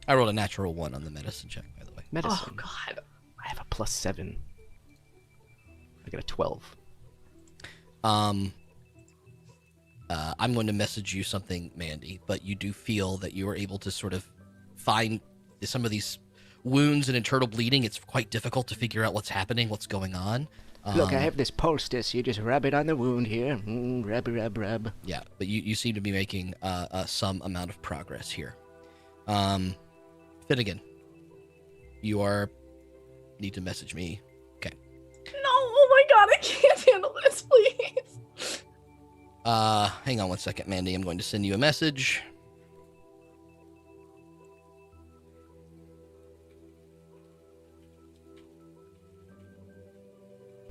I rolled a natural 1 on the medicine check, by the way. Medicine. Oh God. I have a +7. I got a 12. I'm going to message you something, Mandy, but you do feel that you are able to sort of find some of these wounds and internal bleeding. It's quite difficult to figure out what's happening, what's going on. Look, I have this poultice. You just rub it on the wound here. Rub. Yeah, but you seem to be making some amount of progress here. Finnegan, you need to message me. Okay. No, oh my God, I can't handle this, please. Hang on one second, Mandy. I'm going to send you a message.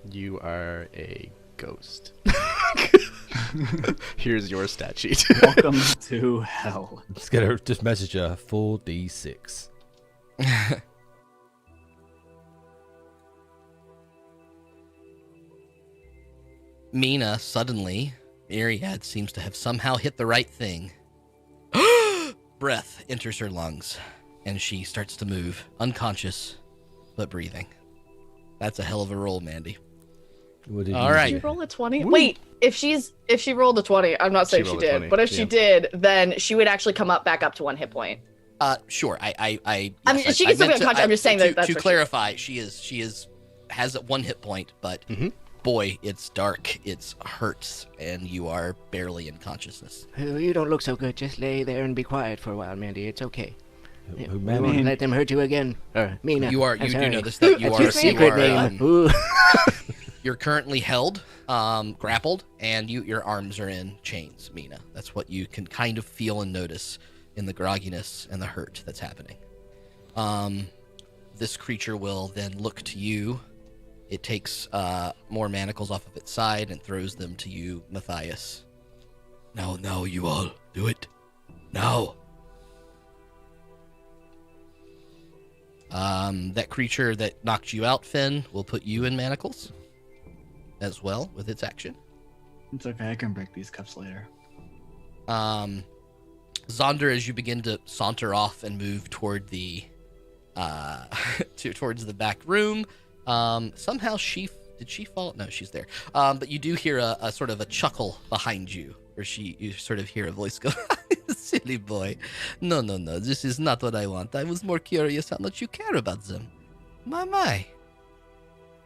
You are a ghost. Here's your stat sheet. Welcome to hell. Just message her 4d6. Meena, suddenly, Neriad seems to have somehow hit the right thing. Breath enters her lungs, and she starts to move, unconscious, but breathing. That's a hell of a roll, Mandy. All right. Did she roll a 20? Wait, if she rolled a 20, I'm not saying she did, but if she did, then she would actually come back up to 1 hit point. Sure. I mean, she can still be unconscious. I'm just saying that's to clarify. She has 1 hit point, but boy, it's dark, it hurts, and you are barely in consciousness. You don't look so good. Just lay there and be quiet for a while, Mandy. It's okay. Who We won't let them hurt you again. Or Meena. You do notice that you That's are your secret name. You're currently held, grappled, and your arms are in chains, Meena. That's what you can kind of feel and notice in the grogginess and the hurt that's happening. This creature will then look to you. It takes more manacles off of its side and throws them to you, Matthias. Now, you all. Do it. Now. That creature that knocked you out, Finn, will put you in manacles as well with its action. It's okay, I can break these cuffs later. Zaunder, as you begin to saunter off and move toward the towards the back room, somehow did she fall? No, she's there. But you do hear a sort of a chuckle behind you, or you sort of hear a voice go, "Silly boy, no, this is not what I want. I was more curious how much you care about them. My,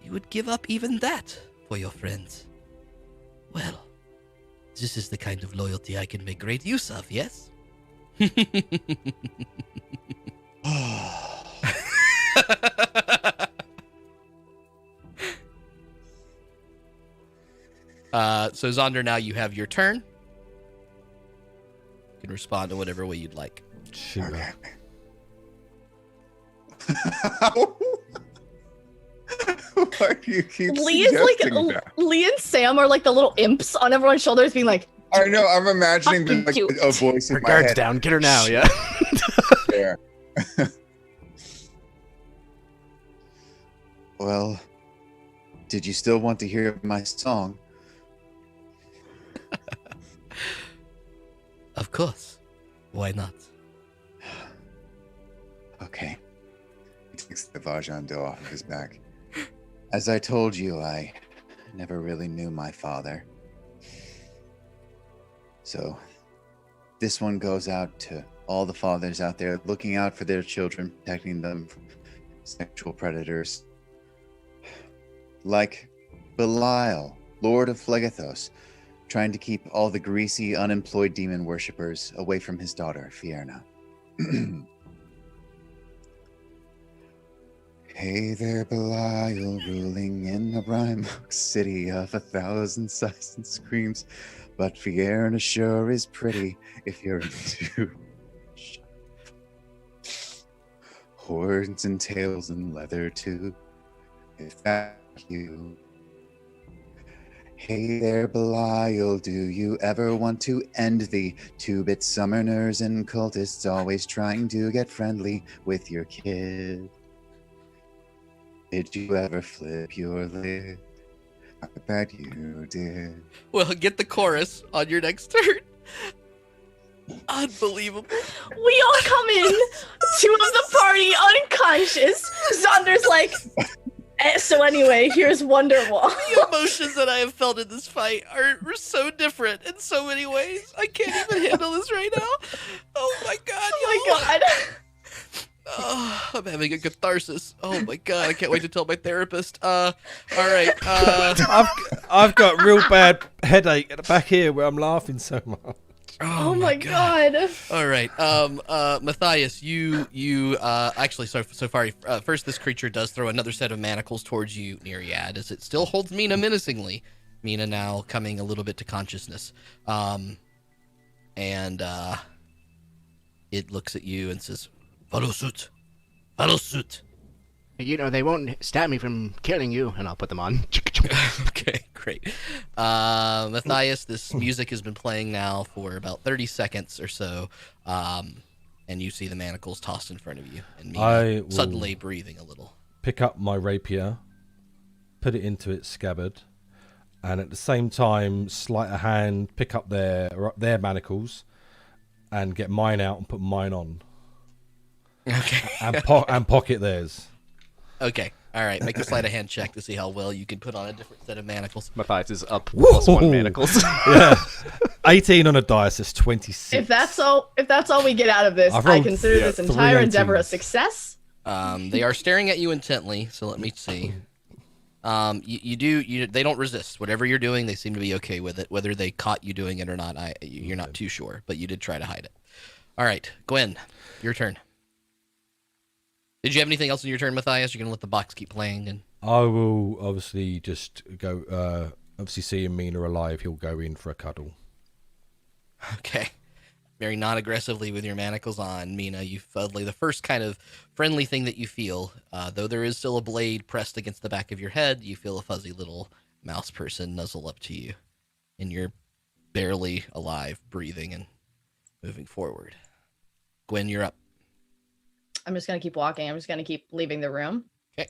you would give up even that for your friends. Well, this is the kind of loyalty I can make great use of, yes?" So Zaunder, now you have your turn. You can respond to whatever way you'd like. Shoot. Okay. Why do you keep suggesting that? Lee and Sam are like the little imps on everyone's shoulders being like, I know, I'm imagining fucking like cute. a voice in Her my guard's head. down. Get her now, yeah. There. Well, did you still want to hear my song? Of course. Why not? takes the Vajandil off of his back. As I told you, I never really knew my father. So this one goes out to all the fathers out there looking out for their children, protecting them from sexual predators. Like Belial, Lord of Phlegethos, trying to keep all the greasy, unemployed demon worshippers away from his daughter, Fierna. Hey there, Belial, ruling in the Rhymock city of 1,000 sighs and screams, but Fierna sure is pretty if you're into horns and tails and leather too, if that's you. Hey there, Belial, do you ever want to end the two-bit summoners and cultists always trying to get friendly with your kid? Did you ever flip your lid? I bet you did. Well, get the chorus on your next turn. Unbelievable. We all come in, two of the party unconscious. Zaunder's like, so anyway, here's Wonderwall. The emotions that I have felt in this fight are so different in so many ways. I can't even handle this right now. Oh my god. Oh my god. Oh, I'm having a catharsis. Oh my god, I can't wait to tell my therapist. All right. I've got real bad headache at the back here where I'm laughing so much. Oh my god. All right. Matthias, you actually so far first this creature does throw another set of manacles towards you, Neriad, as it still holds Meena menacingly. Meena now coming a little bit to consciousness. And it looks at you and says, "Follow suit. Follow suit." You know, they won't stop me from killing you, and I'll put them on. Okay, great. Matthias, this music has been playing now for about 30 seconds or so, and you see the manacles tossed in front of you, and me suddenly breathing a little. Pick up my rapier, put it into its scabbard, and at the same time, sleight of hand, pick up their manacles, and get mine out and put mine on. Okay. And pocket theirs. Okay. All right. Make a sleight of hand check to see how well you can put on a different set of manacles. Matthias is up +1 manacles. Yeah. 18 on a dice is 26. If that's all we get out of this, I consider this entire endeavor a success. They are staring at you intently, so let me see. They don't resist. Whatever you're doing, they seem to be okay with it. Whether they caught you doing it or not, you're not too sure, but you did try to hide it. All right, Gwen, your turn. Did you have anything else in your turn, Matthias? You're going to let the box keep playing? And I will obviously just go, obviously seeing Meena alive, he'll go in for a cuddle. Okay. Very non-aggressively with your manacles on, Meena, you fudly the first kind of friendly thing that you feel, though there is still a blade pressed against the back of your head, you feel a fuzzy little mouse person nuzzle up to you, and you're barely alive, breathing and moving forward. Gwen, you're up. I'm just going to keep walking. I'm just going to keep leaving the room. Okay.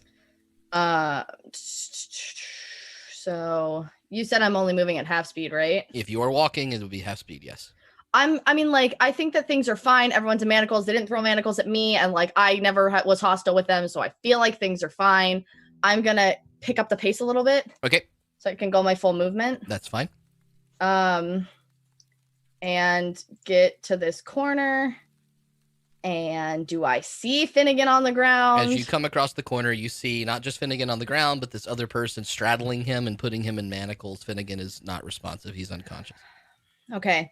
So you said I'm only moving at half speed, right? If you are walking, it would be half speed, yes. I think that things are fine. Everyone's in manacles. They didn't throw manacles at me, and I never was hostile with them, so I feel like things are fine. I'm going to pick up the pace a little bit. Okay. So I can go my full movement. That's fine. And get to this corner. And do I see Finnegan on the ground? As you come across the corner, you see not just Finnegan on the ground, but this other person straddling him and putting him in manacles. Finnegan is not responsive. He's unconscious. Okay.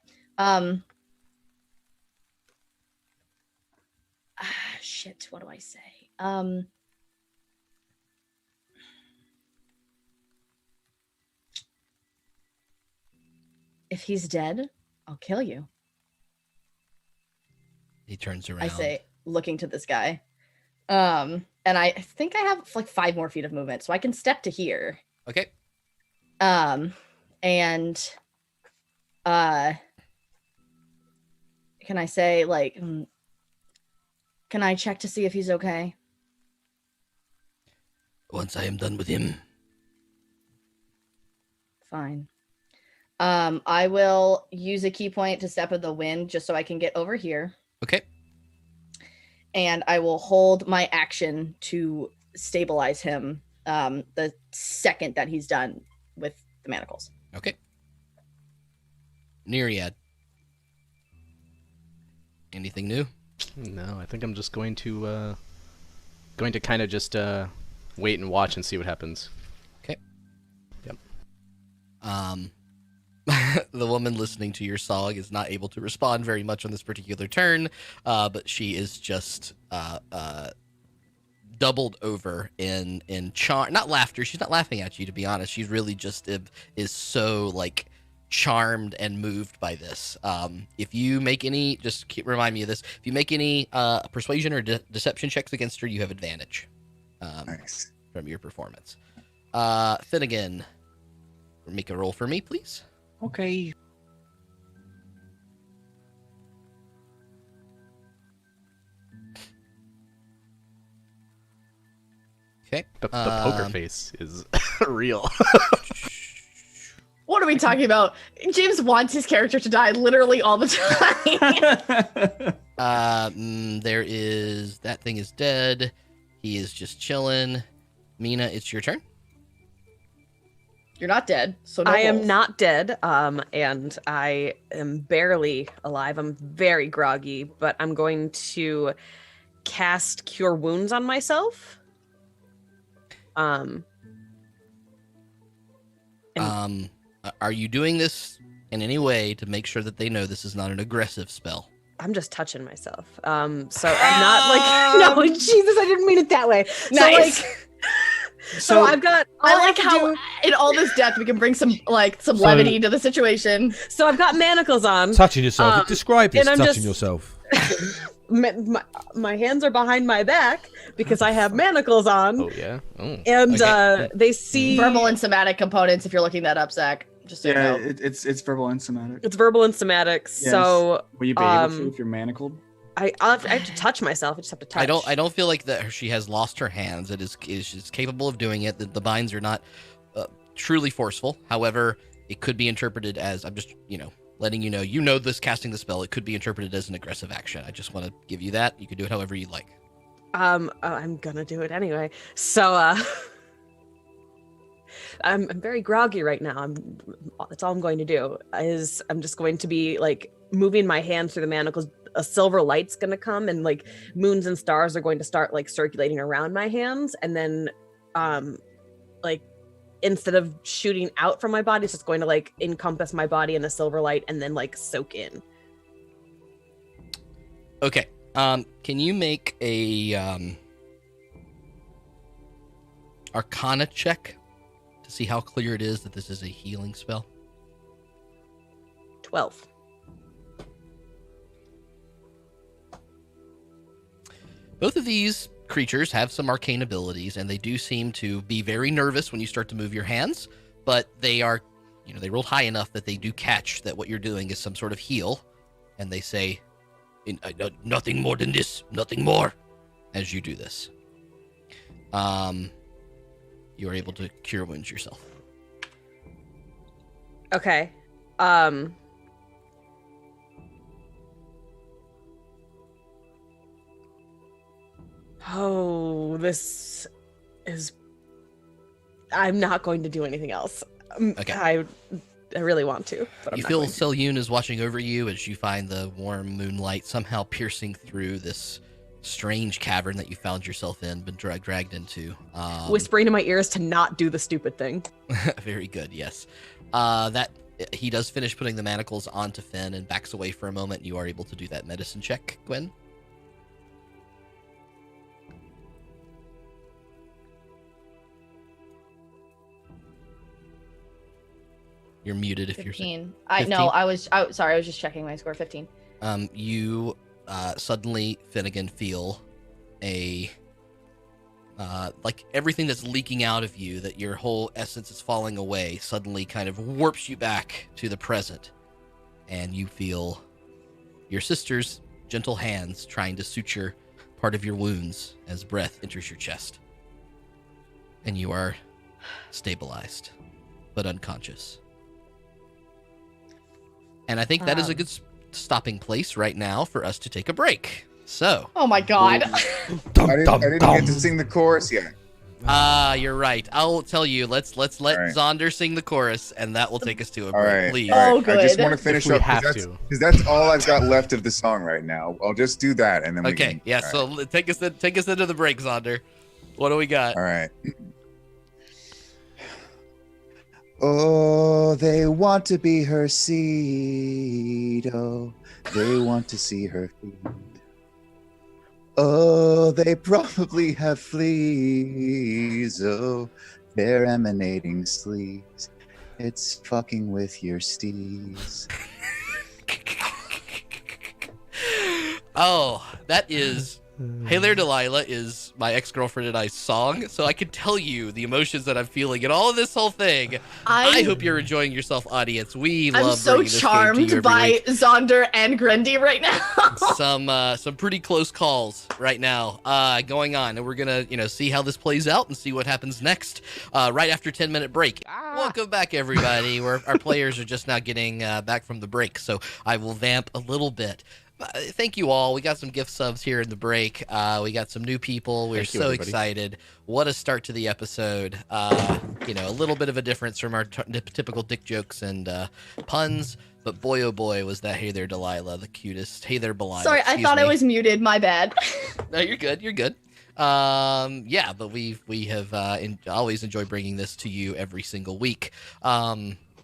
Shit, what do I say? If he's dead, I'll kill you. He turns around. I say, looking to this guy. And I think I have 5 more feet of movement, so I can step to here. Okay. And can I say, can I check to see if he's okay? Once I am done with him. Fine. I will use a key point to step of the wind just so I can get over here. Okay. and I will hold my action to stabilize him the second that he's done with the manacles. Okay. Neriad. Anything new? No, I think I'm just going to kind of just wait and watch and see what happens. Okay. Yep. The woman listening to your song is not able to respond very much on this particular turn, but she is just doubled over in not laughter. She's not laughing at you, to be honest. She really just is so like charmed and moved by this. If you make any, remind me of this. If you make any persuasion or deception checks against her, you have advantage. Nice. From your performance. Finnegan, make a roll for me, please. Okay. Okay. The poker face is real. What are we talking about? James wants his character to die literally all the time. There is that thing is dead. He is just chilling. Meena, it's your turn. You're not dead, so no I am rolls. not dead, and I am barely alive. I'm very groggy, but I'm going to cast Cure Wounds on myself. Are you doing this in any way to make sure that they know this is not an aggressive spell? I'm just touching myself. So I'm not like, no, Jesus, I didn't mean it that way. Nice. So I've got. I like how in all this depth we can bring some levity to the situation. So I've got manacles on. Touching yourself. Describe it. and I'm Touching just- yourself. My hands are behind my back because I have manacles on. Oh yeah. Oh. And Okay. they see Verbal and somatic components. If you're looking that up, Zach, just so you Yeah, know. it's verbal and somatic. it's verbal and somatic. Yes. So Will you be able to if you're manacled? I have to touch myself. I just have to touch. I don't feel like that she has lost her hands. She's capable of doing it. The binds are not truly forceful. However, it could be interpreted as, I'm just, letting you know this casting the spell. It could be interpreted as an aggressive action. I just want to give you that. You can do it however you like. I'm gonna do it anyway. So I'm very groggy right now. That's all I'm going to do is I'm just going to be like moving my hands through the manacles. A silver light's gonna come and like moons and stars are going to start like circulating around my hands, and then like instead of shooting out from my body, it's just going to like encompass my body in a silver light and then like soak in. Okay. Can you make a Arcana check to see how clear it is that this is a healing spell? 12. Both of these creatures have some arcane abilities, and they do seem to be very nervous when you start to move your hands, but they are, they rolled high enough that they do catch that what you're doing is some sort of heal, and they say, nothing more than this, nothing more, as you do this. You are able to cure wounds yourself. Okay. Oh, this is. I'm not going to do anything else. Okay. I really want to, but I'm You not feel going to. Selyun is watching over you as you find the warm moonlight somehow piercing through this strange cavern that you found yourself in, been dragged into. Whispering in my ears to not do the stupid thing. Very good, yes. That he does finish putting the manacles onto Finn and backs away for a moment. You are able to do that medicine check, Gwen. You're muted if 15. you're 15? I was just checking my score. 15. You suddenly, Finnegan, feel a like everything that's leaking out of you, that your whole essence is falling away, suddenly kind of warps you back to the present, and you feel your sister's gentle hands trying to suture part of your wounds as breath enters your chest, and you are stabilized but unconscious. And I think that is a good stopping place right now for us to take a break. So. Oh my god. I didn't get to sing the chorus yet. You're right. I'll tell you. Let's let Zaunder sing the chorus, and that will take us to a break. All right, Please. all right. Oh, good. I just want to finish up because that's all I've got left of the song right now. I'll just do that, and then we Okay. can, Yeah. all So right. take us into the break, Zaunder. What do we got? All right. Oh, they want to be her seed. Oh, they want to see her feet. Oh, they probably have fleas. Oh, they're emanating sleeves. It's fucking with your steez. Oh, that is Hey There Delilah is my ex-girlfriend and I's song, so I can tell you the emotions that I'm feeling and all of this whole thing. I hope you're enjoying yourself, audience. I'm love so bringing this game to you charmed every by week. Zaunder and Grendy right now. Some pretty close calls right now going on, and we're gonna see how this plays out and see what happens next right after 10-minute break. Welcome back, everybody. Our players are just now getting back from the break, so I will vamp a little bit. Thank you all. We got some gift subs here in the break. We got some new people. We're so excited. What a start to the episode. A little bit of a difference from our typical dick jokes and puns. But boy, oh boy, was that Hey There Delilah the cutest. Hey There Delilah. Sorry, I thought I was muted. My bad. No, you're good. You're good. But we have always enjoyed bringing this to you every single week.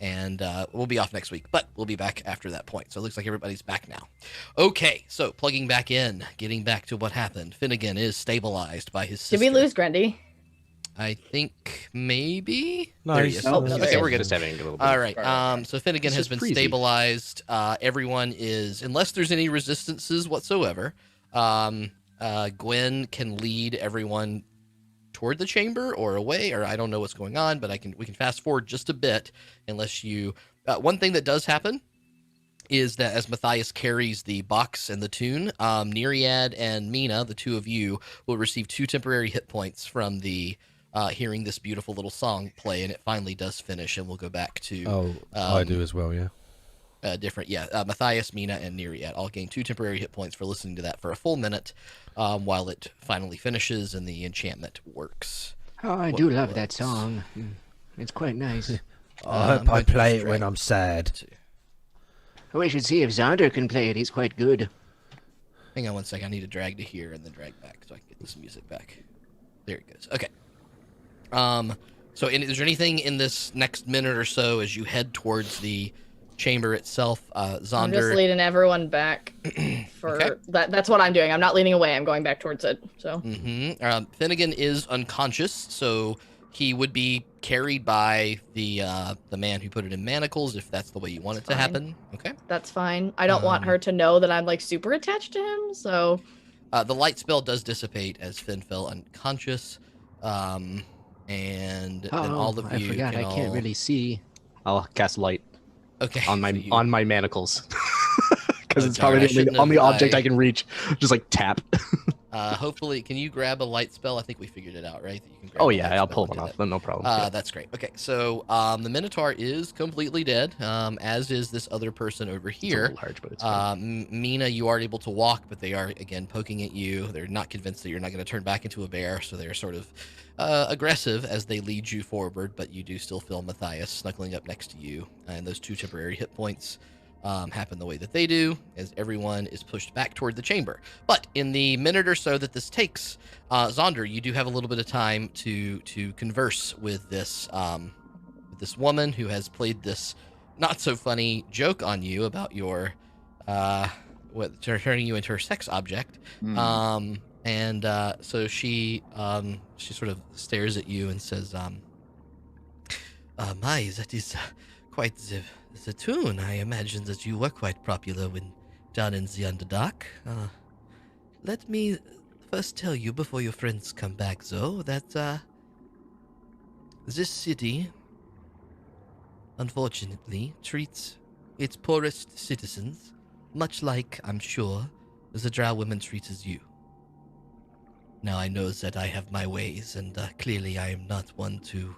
And we'll be off next week, but we'll be back after that point. So it looks like everybody's back now. Okay, so plugging back in, getting back to what happened. Finnegan is stabilized by his sister. Did we lose Grendy? I think maybe. No, There he is. okay, we're just having a little bit. All right. So Finnegan It's has just been breezy. stabilized. Everyone is, unless there's any resistances whatsoever. Gwen can lead everyone toward the chamber or away, or I don't know what's going on, but we can fast forward just a bit. Unless you, one thing that does happen is that as Matthias carries the box and the tune, Neriad and Meena, the two of you, will receive 2 temporary hit points from the hearing this beautiful little song play, and it finally does finish, and we'll go back to. I do as well, yeah. Matthias, Meena, and Neriad all gain 2 temporary hit points for listening to that for a full minute, while it finally finishes and the enchantment works. Oh, I do love that song. It's quite nice. I hope I play it when I'm sad. Oh, we should see if Zaunder can play it. He's quite good. Hang on one second. I need to drag to here and then drag back so I can get this music back. There it goes. Okay. So is there anything in this next minute or so as you head towards the chamber itself, Zaunder? I'm just leading everyone back. That's what I'm doing. I'm not leaning away. I'm going back towards it. So. Finnegan is unconscious, so he would be carried by the man who put it in manacles, if that's the way you want it to happen. Okay. That's fine. I don't want her to know that I'm like super attached to him. So. The light spell does dissipate as Finn fell unconscious, and then all of you. I forgot. I can't really see. I'll cast light. Okay. On my manacles. Because it's darn, probably the only object I can reach. Just like tap. Hopefully, can you grab a light spell? I think we figured it out, right? That you can grab a light I'll spell pull and one do off. that. No problem. That's great. Okay, so the Minotaur is completely dead, as is this other person over here. It's a little large, but it's fine. Meena, you are able to walk, but they are, again, poking at you. They're not convinced that you're not going to turn back into a bear, so they're sort of aggressive as they lead you forward, but you do still feel Matthias snuggling up next to you, and those 2 temporary hit points happen the way that they do, as everyone is pushed back toward the chamber. But in the minute or so that this takes, Zaunder, you do have a little bit of time to converse with this woman who has played this not so funny joke on you about your turning you into her sex object. So she sort of stares at you and says, "My, that is quite the tune. I imagine that you were quite popular when down in the Underdark. Let me first tell you before your friends come back, though, that this city, unfortunately, treats its poorest citizens much like, I'm sure, the drow women treats you. Now, I know that I have my ways, and clearly I am not one to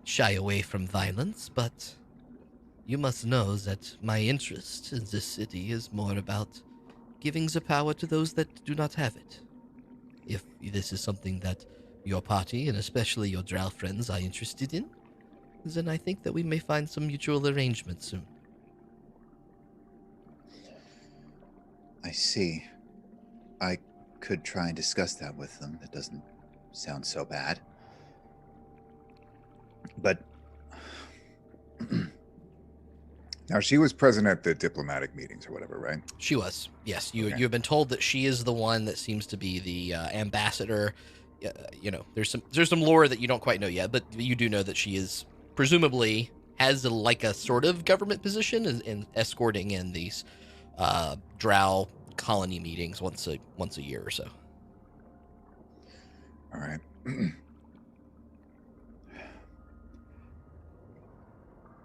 shy away from violence, but you must know that my interest in this city is more about giving the power to those that do not have it. If this is something that your party, and especially your drow friends, are interested in, then I think that we may find some mutual arrangement soon. I see. I could try and discuss that with them. That doesn't sound so bad. But now she was present at the diplomatic meetings or whatever, right? She was, yes. You Okay. have been told that she is the one that seems to be the ambassador. There's some lore that you don't quite know yet, but you do know that she is presumably has a sort of government position in escorting in these drow colony meetings once a year or so. All right.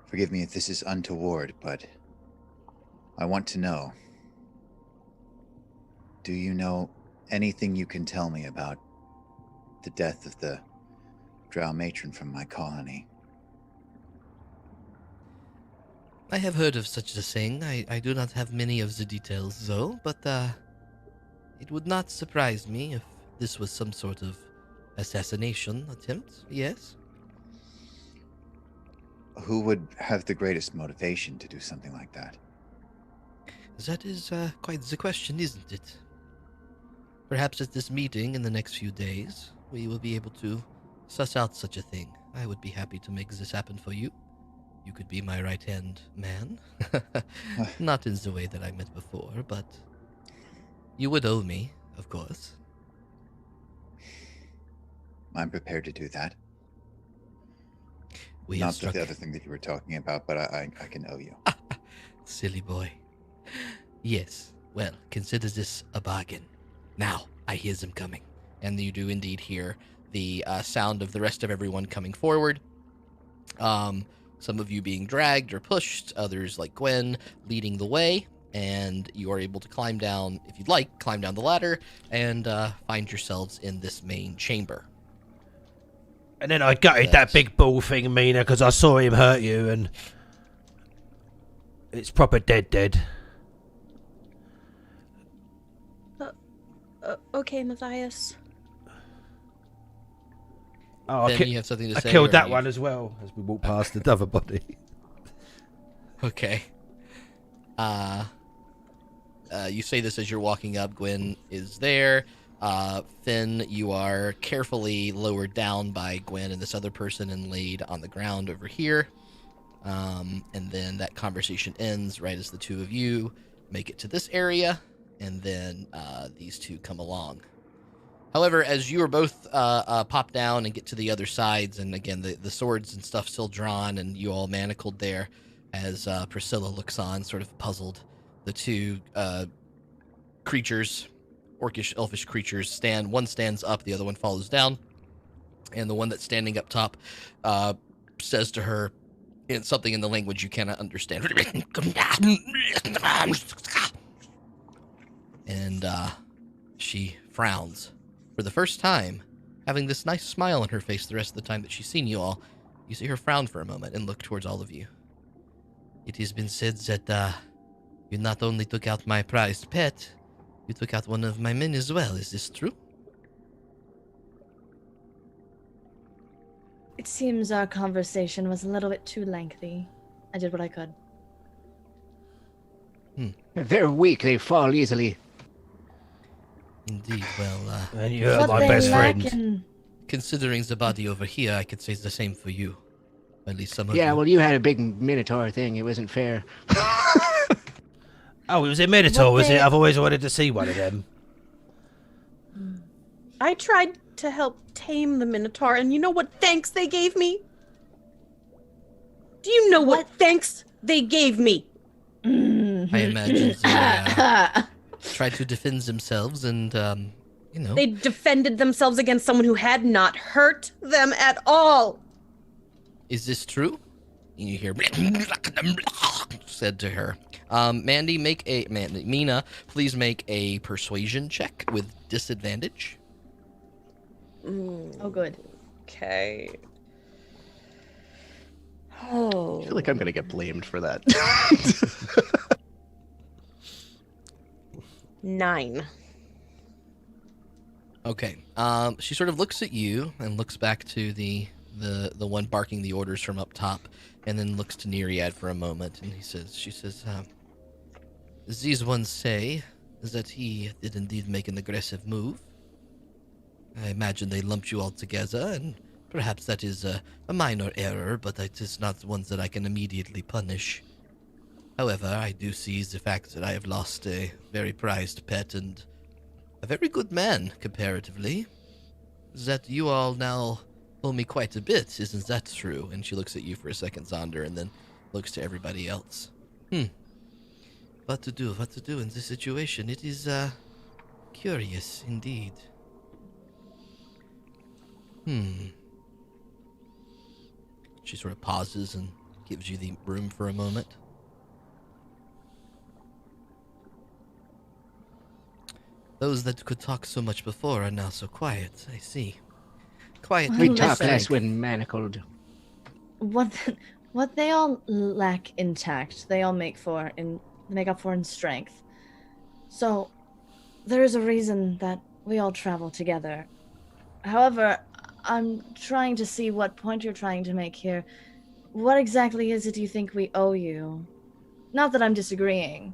forgive me if this is untoward, but I want to know. Do you know anything you can tell me about the death of the drow matron from my colony? I have heard of such a thing. I do not have many of the details, though, but it would not surprise me if this was some sort of assassination attempt, yes? Who would have the greatest motivation to do something like that? That is quite the question, isn't it? Perhaps at this meeting in the next few days, we will be able to suss out such a thing. I would be happy to make this happen for you. You could be my right-hand man. Not in the way that I meant before, but you would owe me, of course. I'm prepared to do that. We Not the other thing that you were talking about, but I can owe you. Silly boy. Yes, well, consider this a bargain. Now, I hear them coming. And you do indeed hear the sound of the rest of everyone coming forward. Some of you being dragged or pushed, others like Gwen leading the way, and you are able to climb down, if you'd like, climb down the ladder and find yourselves in this main chamber. And then I gutted that big ball thing, Meena, because I saw him hurt you, and it's proper dead. Okay, Matthias. Oh, Ben, you have something to say? I killed or that you- one as well as we walked past the other body. Okay. You say this as you're walking up. Gwen is there. Finn, you are carefully lowered down by Gwen and this other person and laid on the ground over here. And then that conversation ends right as the two of you make it to this area, and then these two come along. However, as you are both pop down and get to the other sides, and again, the swords and stuff still drawn, and you all manacled there, as Priscilla looks on, sort of puzzled, the two creatures, orcish, elfish creatures, one stands up, the other one follows down, and the one that's standing up top says to her in something in the language you cannot understand. And she frowns. For the first time, having this nice smile on her face the rest of the time that she's seen you all, you see her frown for a moment and look towards all of you. It has been said that you not only took out my prized pet, you took out one of my men as well. Is this true? It seems our conversation was a little bit too lengthy. I did what I could. They're weak. They fall easily. Indeed, well, And you're my best friend. in... considering the body over here, I could say the same for you. At least some of you. Yeah, well, you had a big Minotaur thing. It wasn't fair. Oh, it was a Minotaur, was it? they- I've always wanted to see one of them. I tried to help tame the Minotaur, and you know what thanks they gave me? Do you know what thanks they gave me? I imagine they tried to defend themselves and, They defended themselves against someone who had not hurt them at all. Is this true? And you hear said to her. Meena, please make a persuasion check with disadvantage. Oh, good. Okay. I feel like I'm gonna get blamed for that. 9. Okay. She sort of looks at you and looks back to the one barking the orders from up top, and then looks to Neriad for a moment, and she says, these ones say that he did indeed make an aggressive move. I imagine they lumped you all together, and perhaps that is a minor error, but it is not one that I can immediately punish. However, I do see the fact that I have lost a very prized pet and a very good man, comparatively. That you all now owe me quite a bit, isn't that true? And she looks at you for a second, Zaunder, and then looks to everybody else. What to do in this situation? It is, curious indeed. She sort of pauses and gives you the room for a moment. Those that could talk so much before are now so quiet, I see. Quiet. We talk less when manacled. What they all lack intact, they all make up for in strength. So, there is a reason that we all travel together. However, I'm trying to see what point you're trying to make here. What exactly is it you think we owe you? Not that I'm disagreeing.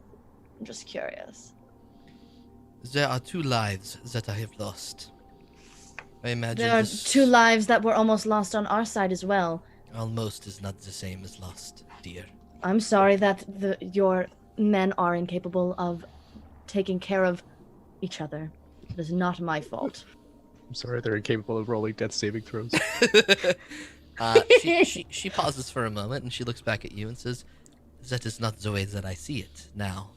I'm just curious. There are 2 lives that I have lost. I imagine there are 2 lives that were almost lost on our side as well. Almost is not the same as lost, dear. I'm sorry that your men are incapable of taking care of each other. It is not my fault. I'm sorry, they're incapable of rolling death saving throws. She pauses for a moment and she looks back at you and says, that is not the way that I see it now.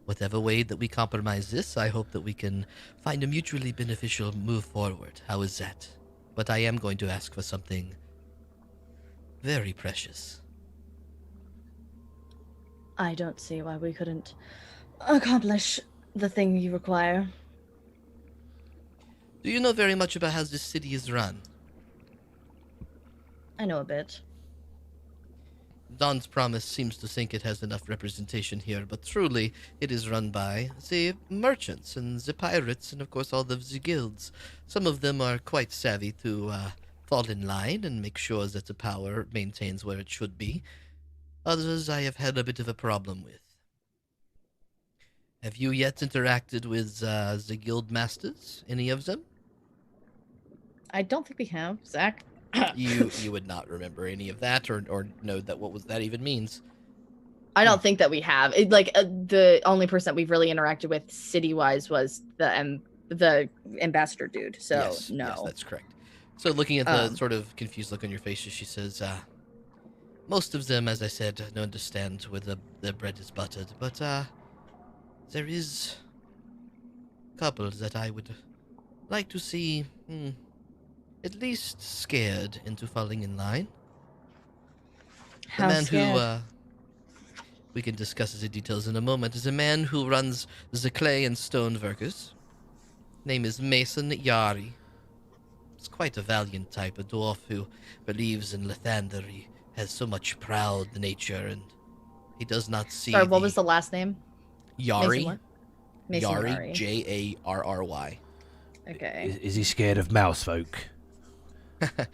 Whatever way that we compromise this, I hope that we can find a mutually beneficial move forward. How is that? But I am going to ask for something very precious. I don't see why we couldn't accomplish the thing you require. Do you know very much about how this city is run? I know a bit. Dawn's Promise seems to think it has enough representation here, but truly it is run by the merchants and the pirates and of course all of the guilds. Some of them are quite savvy to fall in line and make sure that the power maintains where it should be. Others I have had a bit of a problem with. Have you yet interacted with the guild masters? Any of them? I don't think we have, Zach. You would not remember any of that or know that what that even means. I don't think that we have. The only person that we've really interacted with city-wise was the ambassador dude. So yes, no. Yes, that's correct. So looking at the sort of confused look on your face, she says, most of them, as I said, don't understand where the bread is buttered, but there is a couple that I would like to see at least scared into falling in line. How the man scared? who we can discuss the details in a moment is a man who runs the clay and stone workers. Name is Mason Yari. He's quite a valiant type, a dwarf who believes in Lathander. He has so much proud nature, and he does not see. Sorry, what was the last name? Yari. Mason Yari. Jarry. Okay. Is he scared of mouse folk?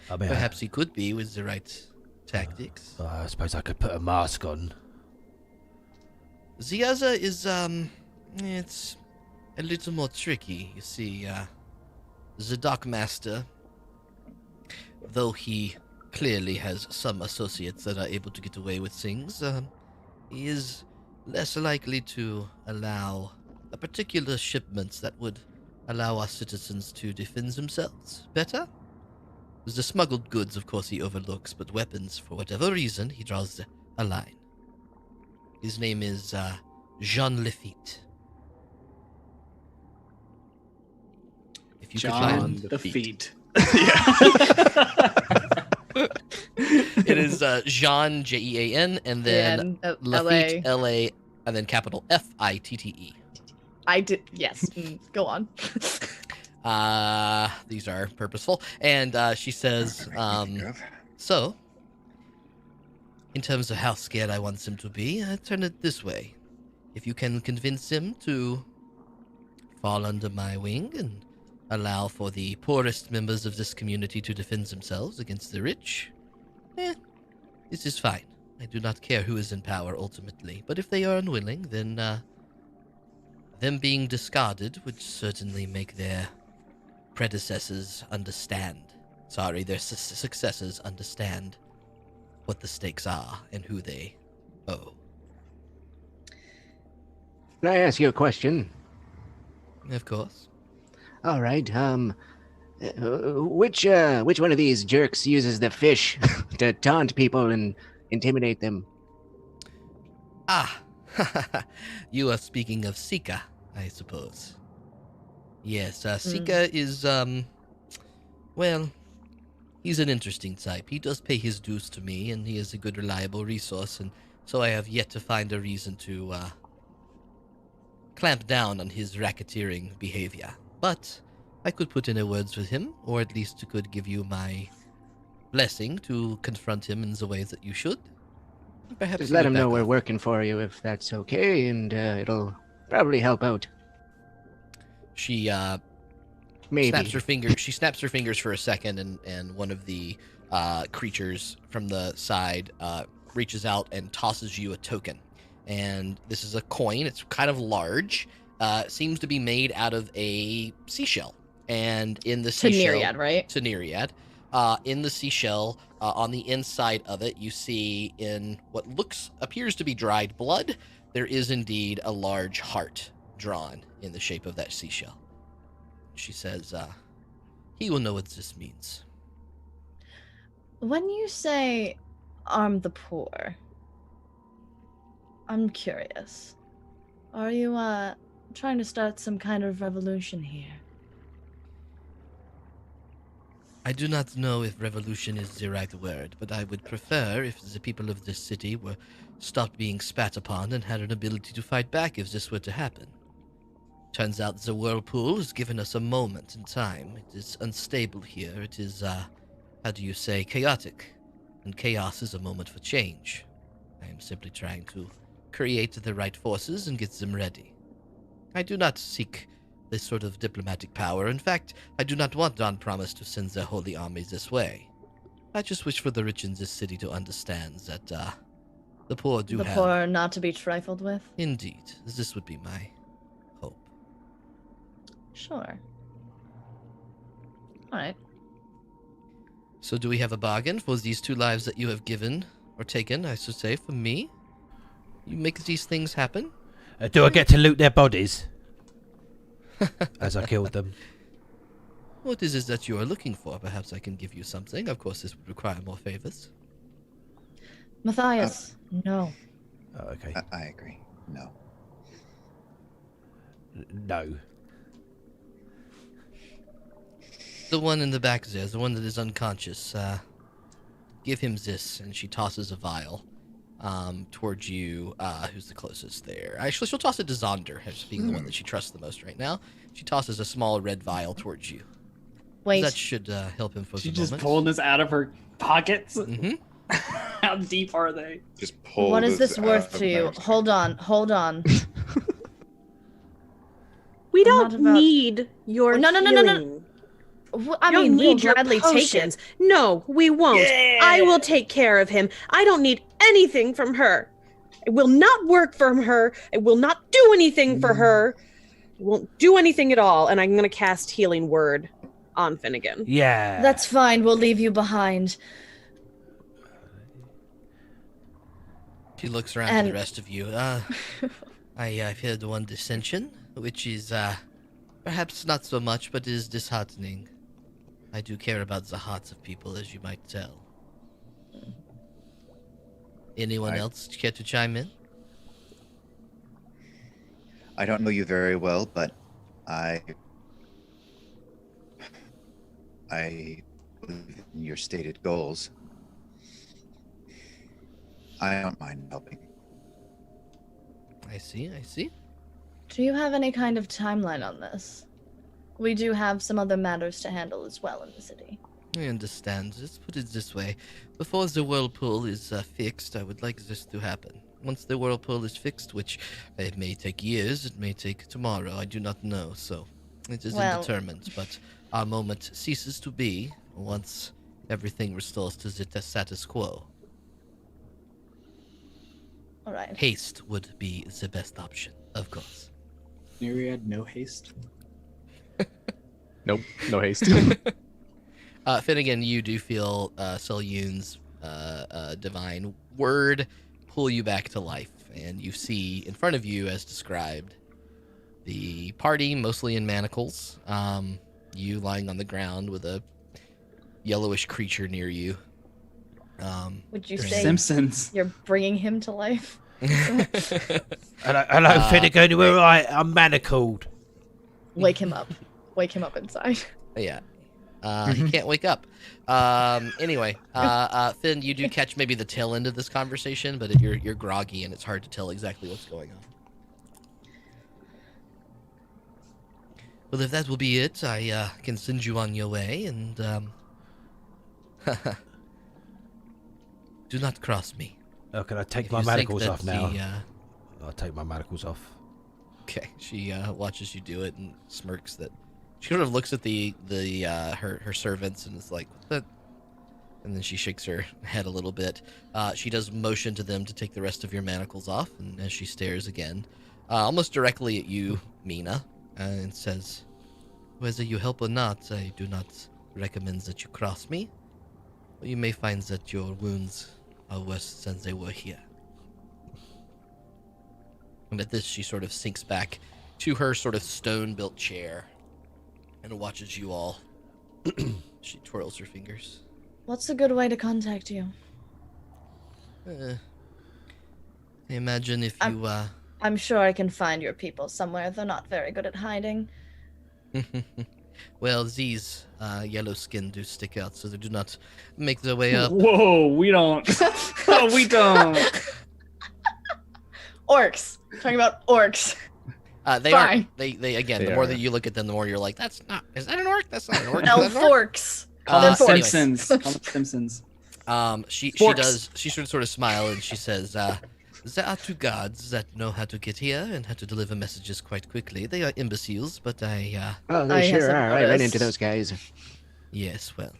Perhaps he could be with the right tactics. I suppose I could put a mask on. The other is, it's a little more tricky. You see, the Dockmaster, though he clearly has some associates that are able to get away with things, he is less likely to allow a particular shipments that would allow our citizens to defend themselves better. The smuggled goods, of course, he overlooks, but weapons, for whatever reason, he draws a line. His name is Jean Lafitte. If you John could the Feet. It is Jean, Jean, and then Lafitte, L-A, and then capital F-I-T-T-E. I did, yes. Go on. These are purposeful. And she says, so, in terms of how scared I want him to be, I turn it this way. If you can convince him to fall under my wing and allow for the poorest members of this community to defend themselves against the rich, this is fine. I do not care who is in power ultimately, but if they are unwilling, then them being discarded would certainly make their predecessors understand. Sorry, their successors understand what the stakes are and who they owe. Can I ask you a question? Of course. All right. Which one of these jerks uses the fish to taunt people and intimidate them? Ah, you are speaking of Sika, I suppose. Yes, Sika is, well, he's an interesting type. He does pay his dues to me, and he is a good, reliable resource, and so I have yet to find a reason to, clamp down on his racketeering behavior. But I could put in a words with him, or at least could give you my blessing to confront him in the ways that you should. Perhaps just let him know we're working for you if that's okay, and it'll probably help out. She Maybe. snaps her fingers. She snaps her fingers for a second, and one of the creatures from the side reaches out and tosses you a token. And this is a coin. It's kind of large. Seems to be made out of a seashell. And in the seashell, Neriad, right? To Neriad. In the seashell, on the inside of it, you see in what appears to be dried blood, there is indeed a large heart drawn in the shape of that seashell. She says, he will know what this means. When you say arm the poor, I'm curious. Are you trying to start some kind of revolution here? I do not know if revolution is the right word, but I would prefer if the people of this city were stopped being spat upon and had an ability to fight back if this were to happen. Turns out the whirlpool has given us a moment in time. It is unstable here. It is, how do you say, chaotic. And chaos is a moment for change. I am simply trying to create the right forces and get them ready. I do not seek this sort of diplomatic power. In fact, I do not want Dawn Promise to send their holy armies this way. I just wish for the rich in this city to understand that, the poor do have... The poor are not to be trifled with? Indeed. This would be my hope. Sure. Alright. So do we have a bargain for these 2 lives that you have given, or taken, I should say, from me? You make these things happen? Do I get to loot their bodies? As I killed them. What is it that you are looking for? Perhaps I can give you something. Of course, this would require more favors. Matthias, no. Oh, okay. I agree. No. No. The one in the back there, the one that is unconscious, give him this, and she tosses a vial towards you. Who's the closest there? Actually, she'll toss it to Zaunder, as being the one that she trusts the most right now. She tosses a small red vial towards you. Wait. That should help him for the moment. She's just pulling this out of her pockets? Mm-hmm. How deep are they? Just pull. What is this out worth of to you? Matt's- Hold on. We I'm don't not about- need your No. healing. I don't mean, we'll need your gladly take potions. it. No, we won't. Yeah. I will take care of him. I don't need anything from her. I will not work for her. I will not do anything for her. I won't do anything at all. And I'm going to cast Healing Word on Finnegan. Yeah. That's fine. We'll leave you behind. She looks around to the rest of you. I've heard one dissension, which is perhaps not so much, but is disheartening. I do care about the hearts of people, as you might tell. Anyone else care to chime in? I don't know you very well, but I believe in your stated goals. I don't mind helping. I see. Do you have any kind of timeline on this? We do have some other matters to handle as well in the city. I understand. Let's put it this way. Before the whirlpool is fixed, I would like this to happen. once the whirlpool is fixed, which it may take years, it may take tomorrow, I do not know, so it is indeterminate, but our moment ceases to be once everything restores to the status quo. All right. Haste would be the best option, of course. Neriad, no haste. Nope, no haste. Finnegan, you do feel Selyun's divine word pull you back to life, and you see in front of you, as described, the party, mostly in manacles, you lying on the ground with a yellowish creature near you. Would you say Simpsons? You're bringing him to life? Hello, Finnegan, we're right. I'm manacled. Wake him up. Wake him up inside. Yeah. He can't wake up. Anyway, Finn, you do catch maybe the tail end of this conversation, but you're groggy and it's hard to tell exactly what's going on. Well, if that will be it, I can send you on your way, and do not cross me. Oh, can I take If my you think manacles that off now? the, I'll take my manacles off. Okay, she watches you do it and smirks. That she sort of looks at her servants and is like, "What?" And then she shakes her head a little bit. She does motion to them to take the rest of your manacles off, and as she stares again, almost directly at you, Meena, and says, "Whether you help or not, I do not recommend that you cross me. Or you may find that your wounds are worse than they were here." And at this, she sort of sinks back to her sort of stone-built chair and watches you all. She twirls her fingers. What's a good way to contact you? I imagine if you, I'm sure I can find your people somewhere. They're not very good at hiding. Well, these yellow skin do stick out, so they do not make their way up. Whoa, we don't. Oh, we don't. Orcs. Talking about orcs. They Fine. are. They again. The more that you look at them, the more you're like, "That's not. Is that an orc? That's not an orc." Elf orcs. Call them They're Simpsons. Call them Simpsons. She Forks. does. She sort of smile and she says, "There are two guards that know how to get here and how to deliver messages quite quickly. They are imbeciles, but Oh, they sure are. I ran into those guys. Yes, well,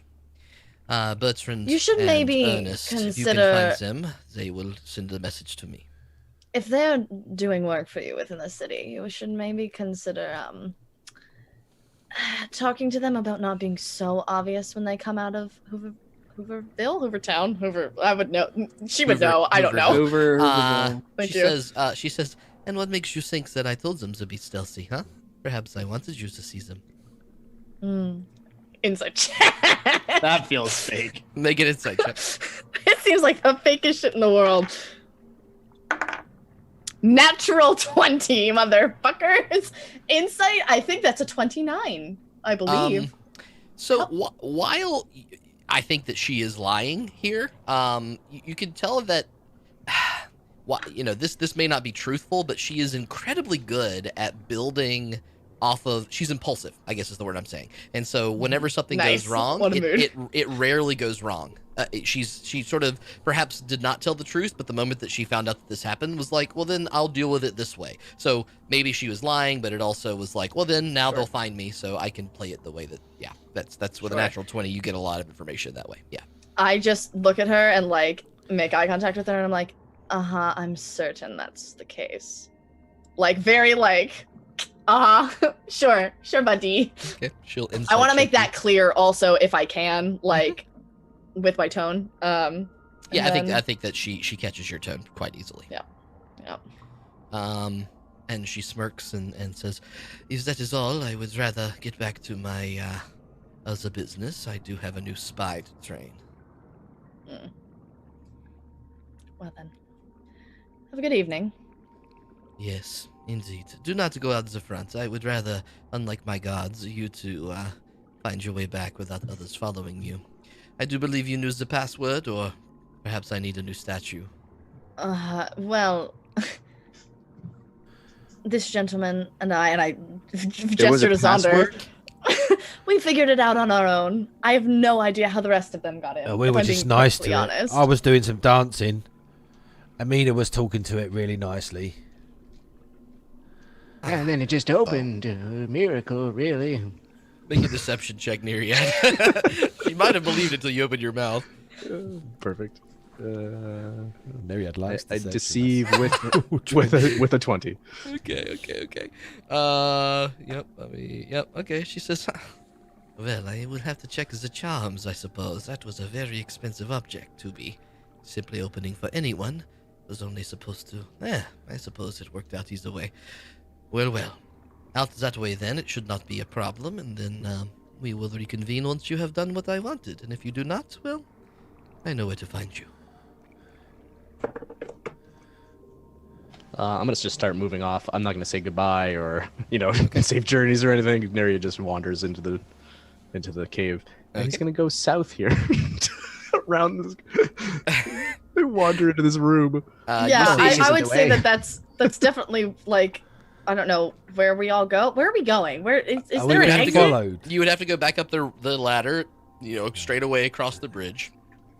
Bertrand You should and maybe Ernest, if you can consider- find them, they will send a message to me." If they're doing work for you within the city, you should maybe consider talking to them about not being so obvious when they come out of Hoovertown. I would know. She would know. I don't know. Thank you. She says, "And what makes you think that I told them to be stealthy, huh? Perhaps I wanted you to see them." Inside check. That feels fake. Make an insight check. It seems like the fakest shit in the world. Natural 20, motherfuckers. Insight, I think that's a 29, I believe. So while I think that she is lying here, you can tell that, this may not be truthful, but she is incredibly good at building off of. She's impulsive, I guess is the word I'm saying. And so whenever something goes wrong, it rarely goes wrong. She sort of perhaps did not tell the truth, but the moment that she found out that this happened was like, well, then I'll deal with it this way. So maybe she was lying, but it also was like, well, then now they'll find me, so I can play it the way that, that's with a natural 20. You get a lot of information that way. Yeah. I just look at her and like make eye contact with her, and I'm like, I'm certain that's the case. Like very like, sure, buddy. Okay, she'll. I want to make that clear also, if I can, like. With my tone. I think that she catches your tone quite easily. Yeah. And she smirks and says, "If that is all, I would rather get back to my other business. I do have a new spy to train." Well then, have a good evening. Yes, indeed. Do not go out the front. I would rather, unlike my guards, you to find your way back without others following you. I do believe you knew the password, or perhaps I need a new statue. Well, this gentleman and I gesture to Zaunder. We figured it out on our own. I have no idea how the rest of them got in. We were just nice to it. I was doing some dancing, Amina was talking to it really nicely. And then it just opened. A miracle, really. Make a deception check, Neriad. You might have believed it until you opened your mouth. Perfect. Neriad likes I deception. deceive with a 20. Okay. Yep. Okay. She says, "Well, I will have to check the charms, I suppose. That was a very expensive object to be simply opening for anyone. Was only supposed to. I suppose it worked out either way. Well. Out that way, then. It should not be a problem, and then we will reconvene once you have done what I wanted. And if you do not, well, I know where to find you." I'm gonna just start moving off. I'm not gonna say goodbye or safe journeys or anything. Neriad just wanders into the cave, and he's gonna go south here, around this. They wander into this room. I would say that's definitely like. I don't know where we all go. Where are we going? Where is there an exit? You would have to go back up the ladder, straight away across the bridge.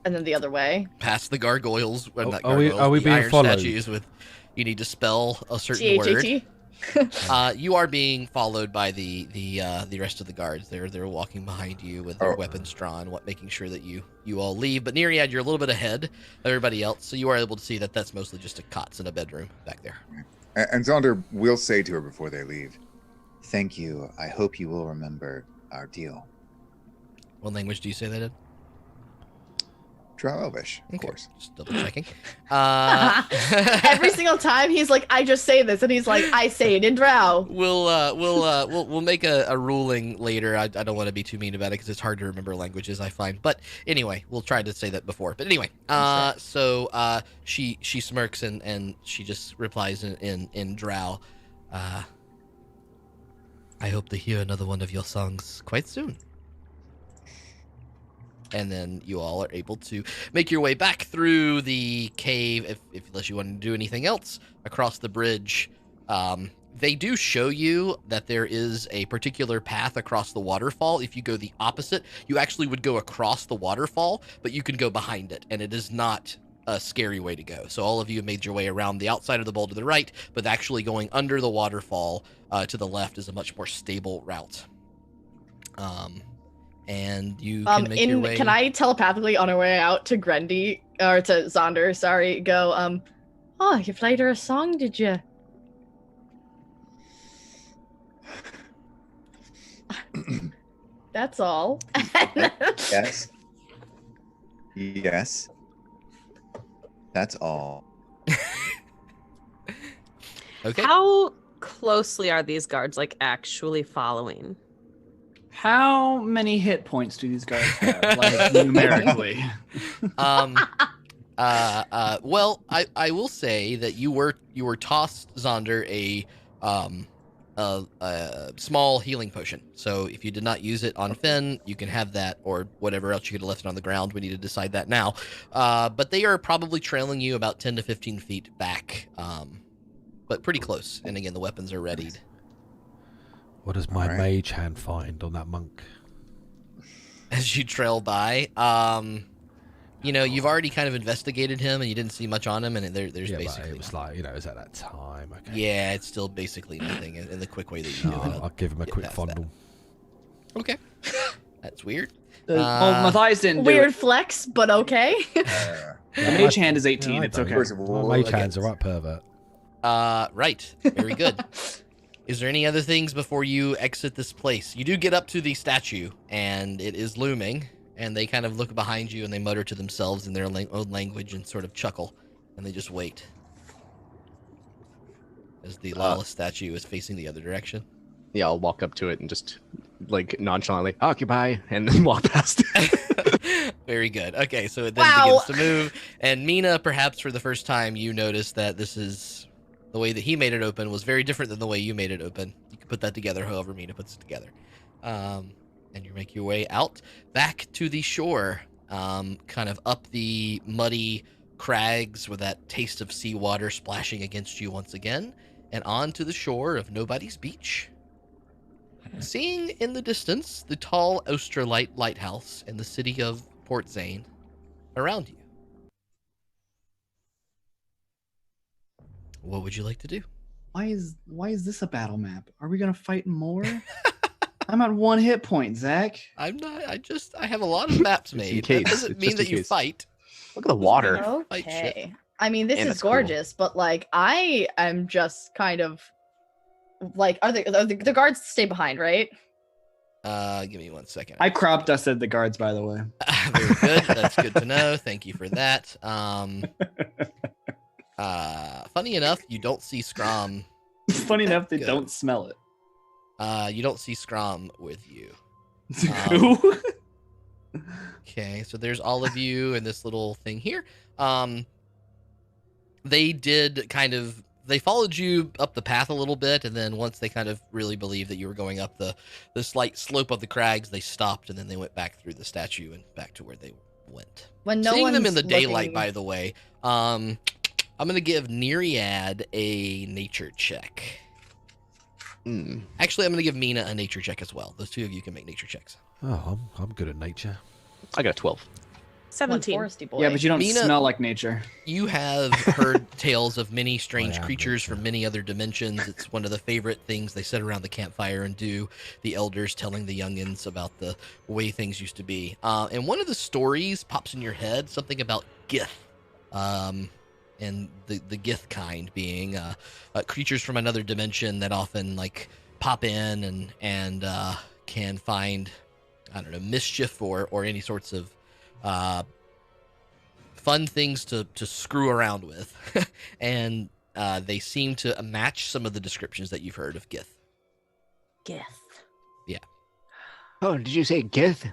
And then the other way. Past the gargoyles. Not are gargoyles, we the being iron followed? statues with, you need to spell a certain word. You are being followed by the rest of the guards. They're walking behind you with their weapons drawn, making sure that you all leave. But Neriad, you're a little bit ahead of everybody else, so you are able to see that that's mostly just a cots in a bedroom back there. And Zaunder will say to her before they leave, Thank you. I hope you will remember our deal. What language do you say that in? Drow Elvish, of course. Just double checking. Every single time he's like, I just say this, and he's like, I say it in Drow. We'll make a ruling later. I don't want to be too mean about it because it's hard to remember languages, I find. But anyway, we'll try to say that before. But anyway, so she smirks and she just replies in Drow. I hope to hear another one of your songs quite soon. And then you all are able to make your way back through the cave, unless you want to do anything else, across the bridge. They do show you that there is a particular path across the waterfall. If you go the opposite, you actually would go across the waterfall, but you can go behind it, and it is not a scary way to go. So all of you have made your way around the outside of the bowl to the right, but actually going under the waterfall to the left is a much more stable route. And you can make your way. Can I telepathically on our way out to Grendy or to Zaunder? Sorry, go. Oh, you played her a song, did you? That's all. Yes. Yes. That's all. Okay. How closely are these guards actually following? How many hit points do these guys have, numerically? Well, I will say that you were tossed, Zaunder, a small healing potion. So if you did not use it on Finn, you can have that, or whatever else you could have left it on the ground. We need to decide that now. But they are probably trailing you about 10 to 15 feet back, but pretty close. And again, the weapons are readied. What does my mage hand find on that monk? As you trail by, you've already kind of investigated him, and you didn't see much on him, and there's basically. But it was it's at that time. Okay. Yeah, it's still basically nothing in the quick way that you do it. I'll give him a quick fondle. That. Okay, that's weird. Well, Matthias didn't do Weird it. flex, but okay. The mage hand is 18. It's okay. Mage hand's a right pervert. Right. Very good. Is there any other things before you exit this place? You do get up to the statue, and it is looming, and they kind of look behind you, and they mutter to themselves in their own language and sort of chuckle, and they just wait. As the lawless statue is facing the other direction. Yeah, I'll walk up to it and just, nonchalantly, occupy, and then walk past it. Very good. Okay, so it then begins to move, and Meena, perhaps for the first time, you notice that this is... The way that he made it open was very different than the way you made it open. You can put that together however Meena puts it together. And you make your way out back to the shore, kind of up the muddy crags with that taste of seawater splashing against you once again, and on to the shore of Nobody's Beach. Seeing in the distance the tall Australite lighthouse and the city of Port Zane around you. What would you like to do? Why is this a battle map? Are we gonna fight more? I'm at 1 hit point, Zach. I'm not. I have a lot of maps made. case. That doesn't It's mean just that in you case. fight. Look at the water. Fight shit. Okay. I mean, this And is it's cool. gorgeous, but like, I am just kind of like, are the guards stay behind, right? Give me 1 second. I crop dusted the guards, by the way. Very good. That's good to know. Thank you for that. Funny enough, you don't see Scrom. Funny enough, they Good. don't smell it. You don't see Scrom with you. Who? Okay, so there's all of you in this little thing here. They did they followed you up the path a little bit, and then once they kind of really believed that you were going up the slight slope of the crags, they stopped, and then they went back through the statue and back to where they went. When no Seeing one's them in the daylight, looking- by the way, I'm gonna give Neriad a nature check. Actually, I'm gonna give Meena a nature check as well. Those two of you can make nature checks. Oh, I'm good at nature. I got a 12. 17. One foresty boy. Yeah, but you don't Meena- smell like nature. You have heard tales of many strange I am creatures nature. from many other dimensions. It's one of the favorite things they sit around the campfire and do, the elders telling the youngins about the way things used to be. And one of the stories pops in your head, something about Gith. And the Gith kind being creatures from another dimension that often like pop in and can find, I don't know, mischief or any sorts of fun things to screw around with. And they seem to match some of the descriptions that you've heard of Gith. Gith. Oh, did you say Gith?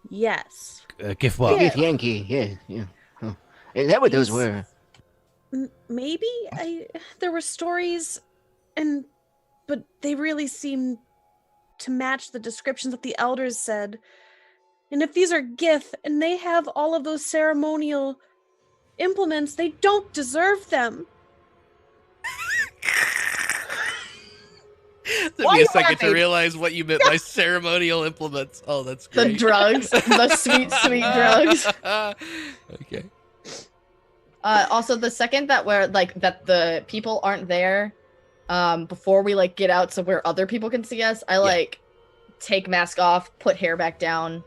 Yes. Gift what? Yeah. Gith Yankee, yeah. Oh. Is that what those He's- were? Maybe there were stories, but they really seem to match the descriptions that the elders said. And if these are Gith and they have all of those ceremonial implements, they don't deserve them. Took Why me you a second to laughing? realize what you meant by ceremonial implements. Oh, that's The great. drugs, the sweet, sweet drugs. Okay. Also, the second that that the people aren't there, before we like get out so where other people can see us, I like take mask off, put hair back down,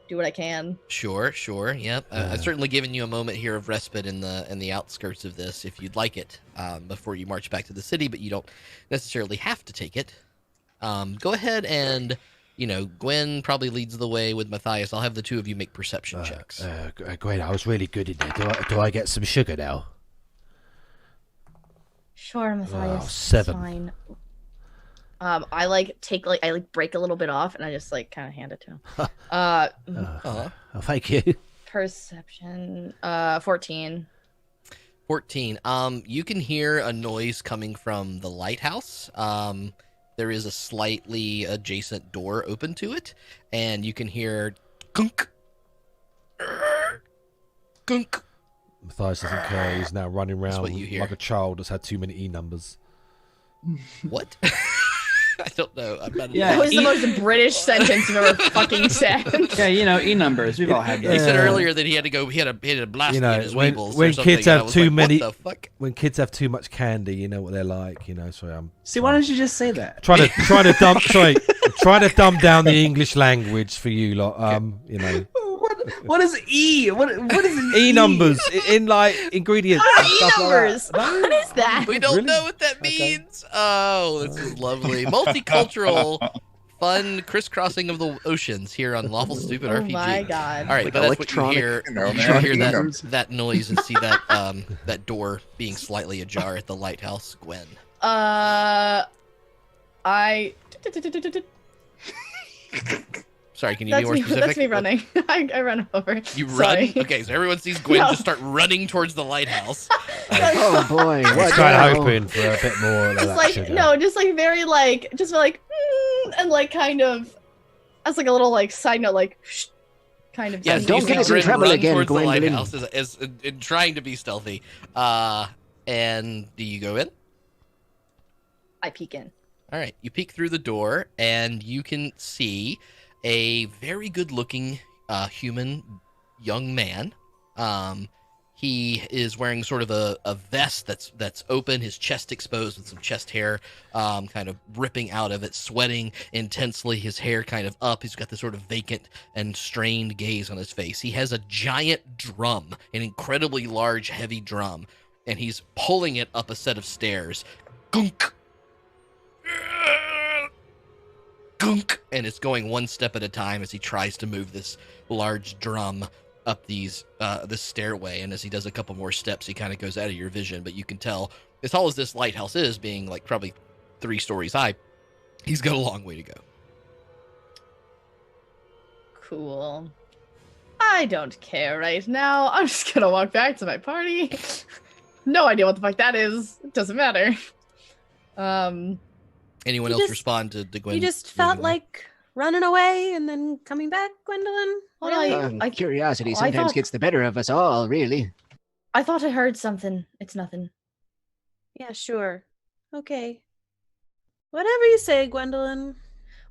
do what I can. Sure. Yep. I've certainly given you a moment here of respite in the outskirts of this, if you'd like it, before you march back to the city. But you don't necessarily have to take it. Go ahead and, Gwen probably leads the way with Matthias. I'll have the two of you make perception checks. Great, I was really good in there. Do I get some sugar now? Sure, Matthias. Oh, 7. Fine. I break a little bit off and I just like kind of hand it to him. Oh, thank you. Perception, 14. 14. You can hear a noise coming from the lighthouse. There is a slightly adjacent door open to it, and you can hear gunk, gunk. Matthias doesn't care. He's now running That's around what you hear. like a child that's had too many E numbers. What? I don't know. I'm not. Yeah. That was the most British sentence you've ever fucking said. Yeah, E-numbers. We've all had He those. said earlier that he had a blast You know, in his when weebles or when something, kids and I have was too like, many, what the fuck? when kids have too much candy, you know what they're like. So I'm See, why don't you just say that? trying to dumb down the English language for you lot. What is E? What is an E numbers in like ingredients. and E stuff like numbers. that. What is that? We don't Really? know what that Okay. means. Oh, this is lovely. Multicultural, fun crisscrossing of the oceans here on Lawful Stupid Oh RPG. my god. All right, Like but that's what you electronic- hear. You know, You man. hear that, E-numbers. that noise and see that that door being slightly ajar at the lighthouse, Gwen. I. Sorry, can you be more specific? That's me running. I run over. You run? Sorry. Okay, so everyone sees Gwen No. just start running towards the lighthouse. Oh boy, I was what kind now? of hoping for a bit more of Just that like sugar. no, just like very like and like kind of as like a little like side note like kind of. Yes, thing. don't you get see us in Gwen trouble run again, towards the Gwendolyn. lighthouse as in trying to be stealthy. And do you go in? I peek in. All right, you peek through the door, and you can see a very good-looking human young man. He is wearing sort of a vest that's open, his chest exposed with some chest hair kind of ripping out of it, sweating intensely, his hair kind of up. He's got this sort of vacant and strained gaze on his face. He has a giant drum, an incredibly large, heavy drum, and he's pulling it up a set of stairs. Gunk! Gunk! And it's going one step at a time as he tries to move this large drum up this stairway, and as he does a couple more steps, he kind of goes out of your vision, but you can tell, as tall as this lighthouse is, being like probably 3 stories high, he's got a long way to go. Cool. I don't care right now. I'm just gonna walk back to my party. No idea what the fuck that is. It doesn't matter. Anyone else respond to Gwen? You just felt like running away and then coming back, Gwendolyn? Well, curiosity sometimes gets the better of us all, really. I thought I heard something. It's nothing. Yeah, sure. Okay. Whatever you say, Gwendolyn.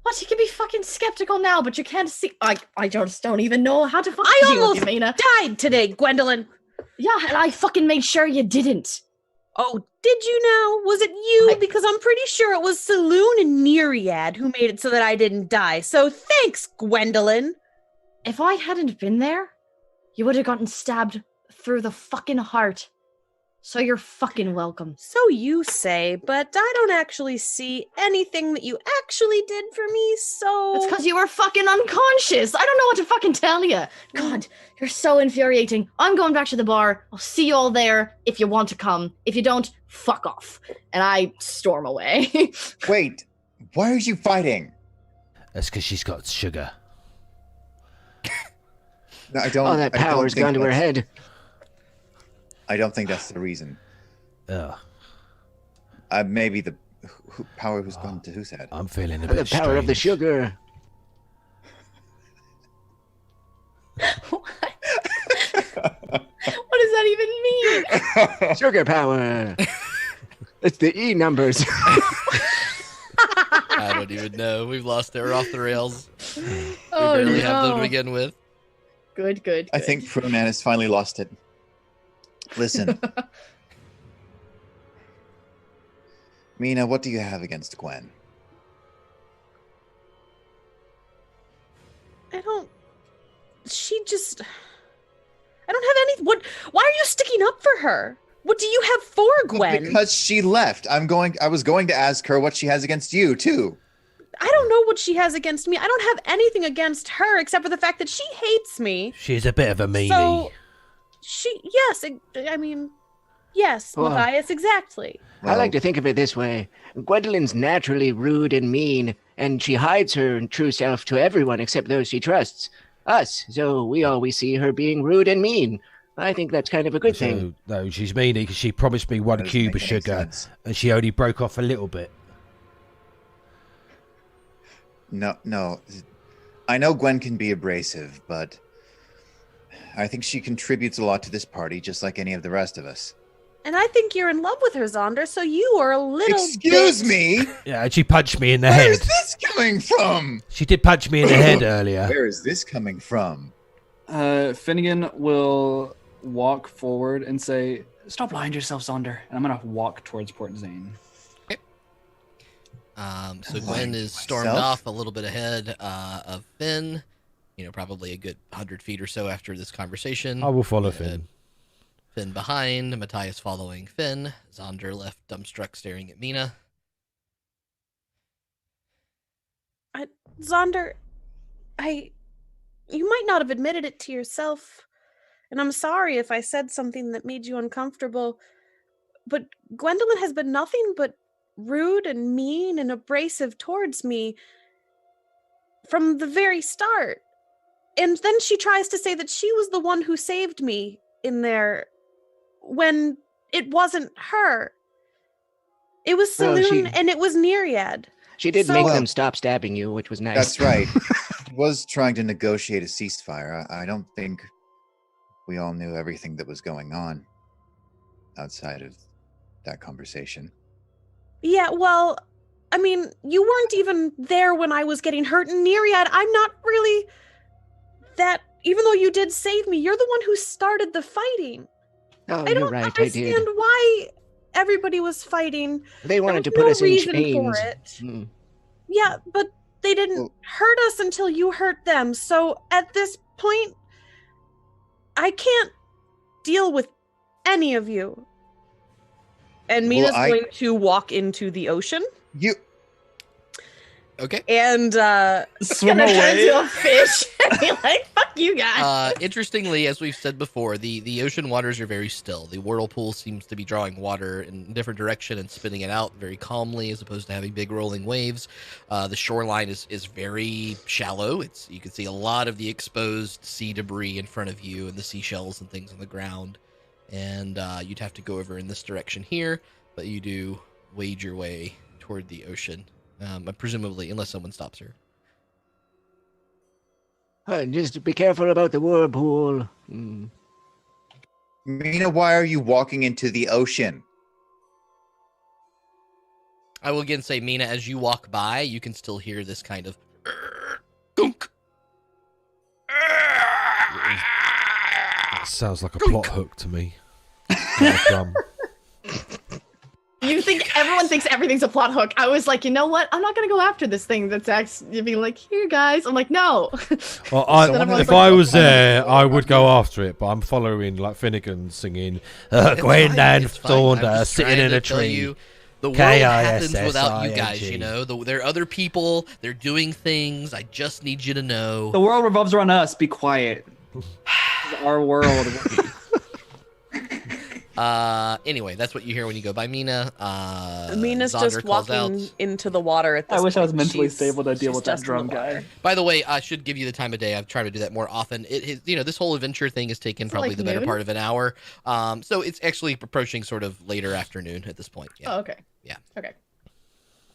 What? You can be fucking skeptical now, but you can't see. I just don't even know how to fucking I deal almost with you, Meena. died today, Gwendolyn. Yeah, and I fucking made sure you didn't. Oh, did you now? Was it you? Because I'm pretty sure it was Saloon and Neriad who made it so that I didn't die. So thanks, Gwendolyn. If I hadn't been there, you would have gotten stabbed through the fucking heart. So you're fucking welcome. So you say, but I don't actually see anything that you actually did for me, so... That's because you were fucking unconscious. I don't know what to fucking tell you. God, you're so infuriating. I'm going back to the bar. I'll see you all there if you want to come. If you don't, fuck off. And I storm away. Wait, why are you fighting? That's because she's got sugar. No, I don't. All that power's gone to her head. I don't think that's the reason. Ugh. Maybe the power who's gone to whose head? I'm feeling a bit The power of the sugar. What does that even mean? Sugar power. It's the E numbers. I don't even know. We've lost it. We're off the rails. Oh, we barely no. have them to begin with. Good. I think Pronan has finally lost it. Listen. Meena, what do you have against Gwen? I don't have any... Why are you sticking up for her? What do you have for Gwen? Because she left. I was going to ask her what she has against you, too. I don't know what she has against me. I don't have anything against her except for the fact that she hates me. She's a bit of a meanie. So, yes, Well, Matthias, exactly. I like to think of it this way. Gwendolyn's naturally rude and mean, and she hides her true self to everyone except those she trusts. Us. So we always see her being rude and mean. I think that's kind of a good thing. No, she's meanie because she promised me 1 cube of sugar, and she only broke off a little bit. No. I know Gwen can be abrasive, but I think she contributes a lot to this party, just like any of the rest of us. And I think you're in love with her, Zaunder, so you are a little Excuse me? Yeah, and she punched me in the Where head. is this coming from? She did punch me in the head earlier. Where is this coming from? Finnegan will walk forward and say, "Stop lying to yourself, Zaunder." And I'm going to walk towards Port Zane. So Gwen is stormed off a little bit ahead of Finn. Probably a good 100 feet or so after this conversation. I will follow Finn. Finn behind, Matthias following Finn. Zaunder left dumbstruck staring at Meena. Zaunder, you might not have admitted it to yourself, and I'm sorry if I said something that made you uncomfortable, but Gwendolyn has been nothing but rude and mean and abrasive towards me from the very start. And then she tries to say that she was the one who saved me in there when it wasn't her. It was Saloon and it was Neriad. She did make them stop stabbing you, which was nice. That's right. She was trying to negotiate a ceasefire. I don't think we all knew everything that was going on outside of that conversation. Yeah, well, I mean, you weren't even there when I was getting hurt in Neriad. I'm not really that, even though you did save me, you're the one who started the fighting. Oh, I you're don't right. I understand did. why everybody was fighting. They wanted to There put was us no in reason chains. for it. Hmm. Yeah, but they didn't Well- hurt us until you hurt them. So at this point, I can't deal with any of you. And Well, Mina's going to walk into the ocean You Okay. and Swim Gonna turn into away. a fish and be like, fuck you guys. Interestingly, as we've said before, the ocean waters are very still. The whirlpool seems to be drawing water in a different direction and spitting it out very calmly, as opposed to having big rolling waves. The shoreline is very shallow. You can see a lot of the exposed sea debris in front of you and the seashells and things on the ground. And you'd have to go over in this direction here, but you do wade your way toward the ocean, presumably, unless someone stops her. Just be careful about the whirlpool. Hmm. Meena, why are you walking into the ocean? I will again say, Meena, as you walk by, you can still hear this kind of gunk. That sounds like a plot hook to me. Like, Everyone thinks everything's a plot hook. I was like, you know what? I'm not gonna go after this thing that's actually being like, here guys. I'm like, no. well, everyone's if like, I was there, I would go after it, but I'm following like Finnegan singing Gwen fine, and it's fine. I'm Zaunder just sitting trying in to a tell tree. you, the world happens K-I-S-S-I-N-G. without you guys, you know. There are other people. They're doing things. I just need you to know. The world revolves around us. Be quiet. This is our world. Anyway, that's what you hear when you go by Meena. Mina's Zaunder just calls walking out. into the water at this I wish I was point. mentally She's- stable to deal she's with that just in the drum water. guy. By the way, I should give you the time of day. I've tried to do that more often. This whole adventure thing has taken Is it probably like the better noon? part of an hour. So it's actually approaching sort of later afternoon at this point. Yeah. Oh, okay. Yeah. Okay.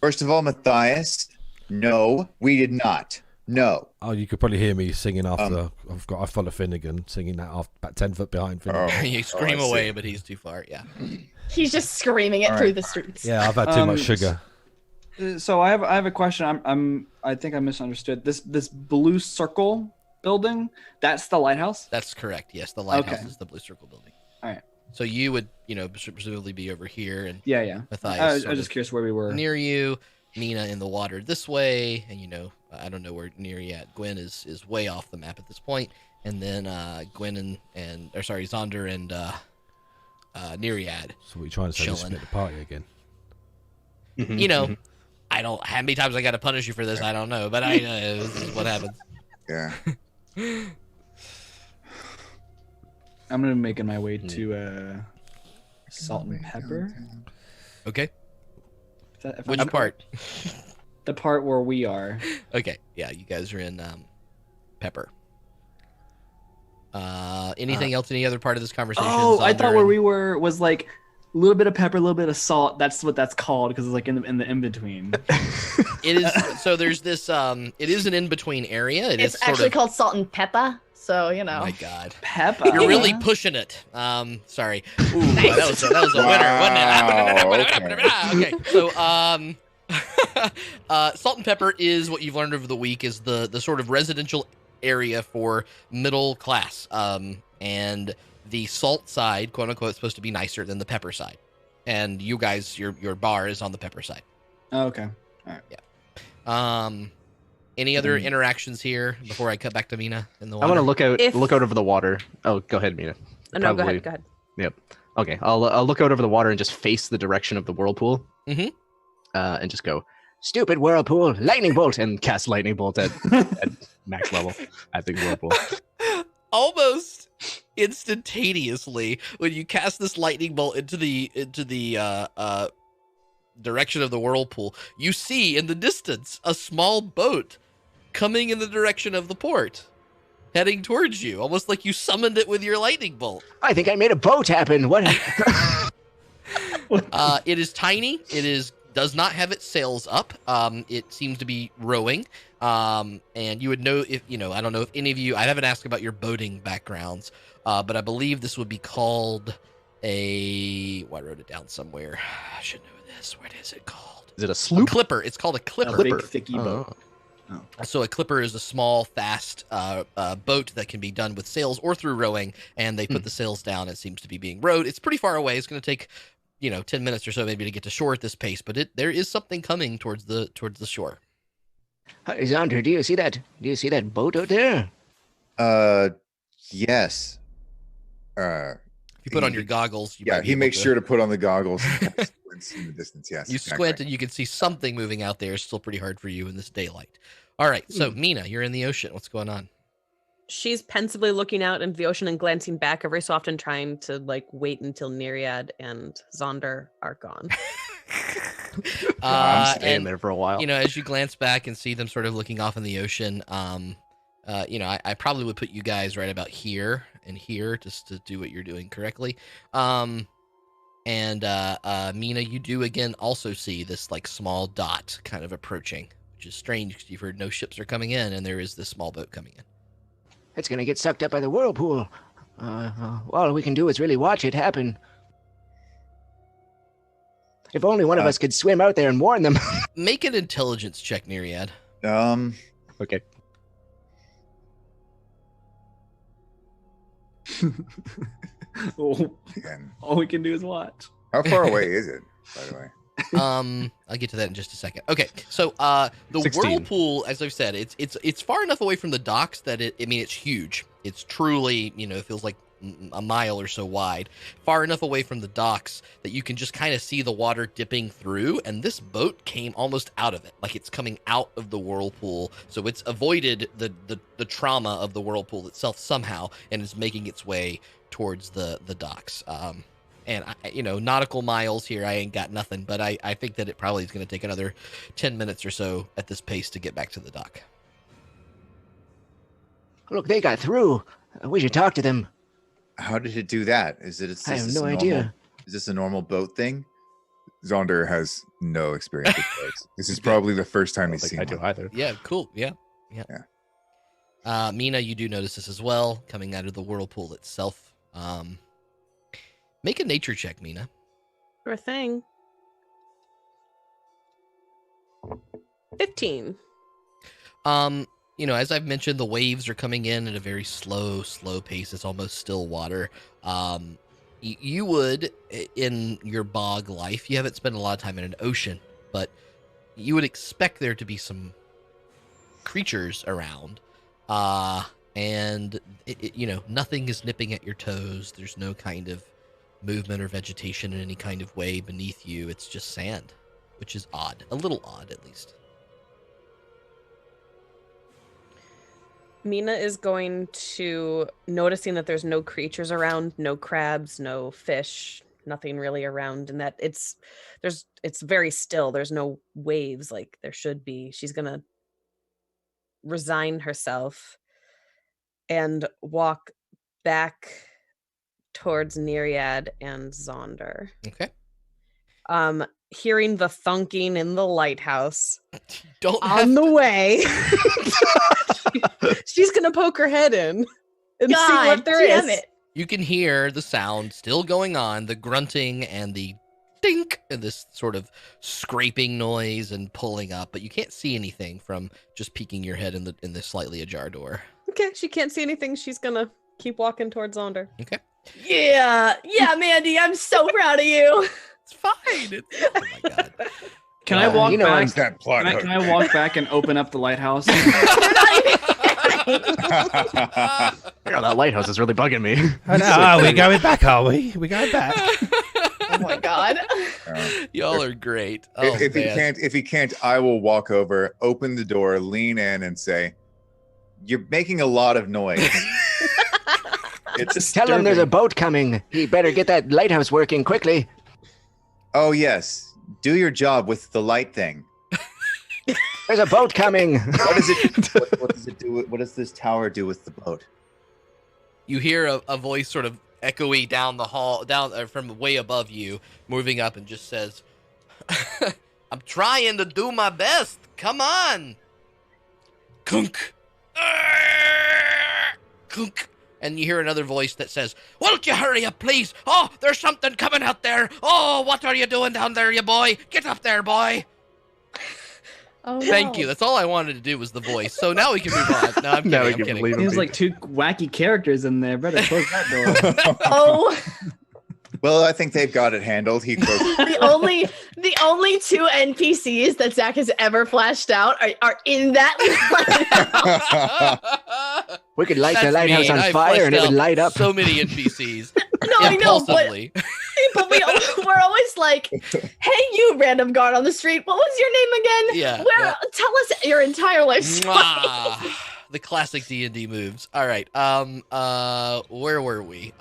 First of all, Matthias, no, we did not. No. Oh, you could probably hear me singing after. I follow Finnegan singing that after, about 10 foot behind Finnegan. You scream I see. away, but he's too far. Yeah. He's just screaming it All through right. the streets. Yeah, I've had too much sugar. So I have a question. I think I misunderstood. This blue circle building, that's the lighthouse? That's correct. Yes, the lighthouse Okay. is the blue circle building. All right. So you would, presumably be over here, and Yeah. Matthias I was sort just of curious where we were. near you, Meena in the water this way, and I don't know where Neriad. Gwen is way off the map at this point, and then Gwen Zaunder and Neriad. So what are you trying to say? Just Chilling. split the party again? I don't. How many times I got to punish you for this? I don't know, but I know this is what happens. yeah. I'm gonna be making my way to Salt and Pepper. Okay. If Which I'm part? correct. The part where we are. Okay. Yeah, you guys are in Pepper. Anything else? Any other part of this conversation? Oh, I thought Zaunder where and- we were was like a little bit of pepper, a little bit of salt. That's what that's called because it's like in the in between. It is. So there's this. It is an in between area. It's sort actually of, called salt and pepper. So Oh my God. Pepper. You're really pushing it. Sorry. Ooh, that was a winner, wasn't it? Okay. So, Salt and Pepper is what you've learned over the week is the sort of residential area for middle class. And the salt side, quote unquote, is supposed to be nicer than the pepper side. And you guys, your bar is on the pepper side. Oh, okay. All right. Any other interactions here before I cut back to Meena in the I water? want to If- look out over the water. Oh, go ahead, Meena. No, go ahead. Yep. Okay, I'll look out over the water and just face the direction of the whirlpool. Mhm. And just go, stupid whirlpool, lightning bolt, and cast lightning bolt at max level at the whirlpool. Almost instantaneously when you cast this lightning bolt into the direction of the whirlpool, you see in the distance a small boat coming in the direction of the port, heading towards you, almost like you summoned it with your lightning bolt. I think I made a boat happen. What? It is tiny. Does not have its sails up. It seems to be rowing. And you would know if, I don't know if any of you, I haven't asked about your boating backgrounds, but I believe this would be called I wrote it down somewhere. I should know this. What is it called? Is it a A sloop? clipper. It's called a clipper. A big thicky boat. Oh. So a clipper is a small, fast boat that can be done with sails or through rowing, and they put the sails down. It seems to be being rowed. It's pretty far away. It's going to take, 10 minutes or so maybe to get to shore at this pace, but there is something coming towards the shore. Hi, Zaunder, do you see that? Do you see that boat out there? Yes. If you put on your goggles, he makes sure to put on the goggles and squints in the distance. Yes, you squint and you can see something moving out there. It's still pretty hard for you in this daylight. All right, so Meena, you're in the ocean. What's going on? She's pensively looking out into the ocean and glancing back every so often, trying to wait until Neriad and Zaunder are gone. I'm staying there for a while. As you glance back and see them sort of looking off in the ocean, I probably would put you guys right about here and here just to do what you're doing correctly. And Meena, you do again also see this small dot kind of approaching, which is strange because you've heard no ships are coming in, and there is this small boat coming in. It's gonna get sucked up by the whirlpool. All we can do is really watch it happen. If only one of us could swim out there and warn them. Make an intelligence check, Neriad. Okay. All we can do is watch. How far away is it, by the way? I'll get to that in just a second. Okay, so the 16. whirlpool, as I've said, it's far enough away from the docks that it's huge. It's truly, it feels like a mile or so wide, far enough away from the docks that you can just kind of see the water dipping through, and this boat came almost out of it, like it's coming out of the whirlpool, so it's avoided the trauma of the whirlpool itself somehow, and is making its way towards the docks. And nautical miles here, I ain't got nothing, but I think that it probably is going to take another 10 minutes or so at this pace to get back to the dock. Look, they got through. We should talk to them. How did it do that? I have no idea. Is this a normal boat thing? Zaunder has no experience with boats. This is probably the first time he's seen I do one. either. Yeah, cool. Yeah. Meena, you do notice this as well, coming out of the whirlpool itself. Make a nature check, Meena. Sure thing. 15. As I've mentioned, the waves are coming in at a very slow pace. It's almost still water. You would, in your bog life, you haven't spent a lot of time in an ocean, but you would expect there to be some creatures around. And, nothing is nipping at your toes. There's no kind of movement or vegetation in any kind of way beneath you. It's just sand, which is odd. A little odd, at least. Meena is going to, noticing that there's no creatures around, no crabs, no fish, nothing really around, and that it's very still. There's no waves like there should be. She's gonna resign herself and walk back towards Neriad and Zaunder. Okay. Hearing the thunking in the lighthouse On the way. She's gonna poke her head in and see what there is. It. You can hear the sound still going on, the grunting and the dink, and this sort of scraping noise and pulling up, but you can't see anything from just peeking your head in the slightly ajar door. Okay, she can't see anything. She's gonna keep walking towards Zaunder. Okay. Yeah, Mandy, I'm so proud of you. It's fine. Oh my god. Can I walk back? That plot Can I walk back and open up the lighthouse? That lighthouse is really bugging me. Are we going back, are we? We're going back. Oh my god. Y'all are great. If he can't, I will walk over, open the door, lean in, and say, "You're making a lot of noise." It's Tell him there's a boat coming. He better get that lighthouse working quickly. Oh yes, do your job with the light thing. There's a boat coming. What does it? What does it do? What does this tower do with the boat? You hear a voice sort of echoey down the hall, from way above you, moving up, and just says, "I'm trying to do my best. Come on." Kunk. Kunk. And you hear another voice that says, "Won't you hurry up, please? Oh, there's something coming out there. Oh, what are you doing down there, you boy? Get up there, boy." Oh, Thank no. you. That's all I wanted to do was the voice. So now we can move on. No, I'm Now we kidding. I'm can kidding. leave him There's be. like 2 wacky characters in there. Better close that door. Oh, Well, I think they've got it handled. He closed. the only 2 NPCs that Zach has ever flashed out are in that. We could light the That's lighthouse mean. on I fire and it fleshed would out light up. So many NPCs. No, I know, but Impulsively. we're always like, "Hey, you random guard on the street. What was your name again? Yeah, Where? yeah. Tell us your entire life story." Mwah. The classic D&D moves. All right. Where were we?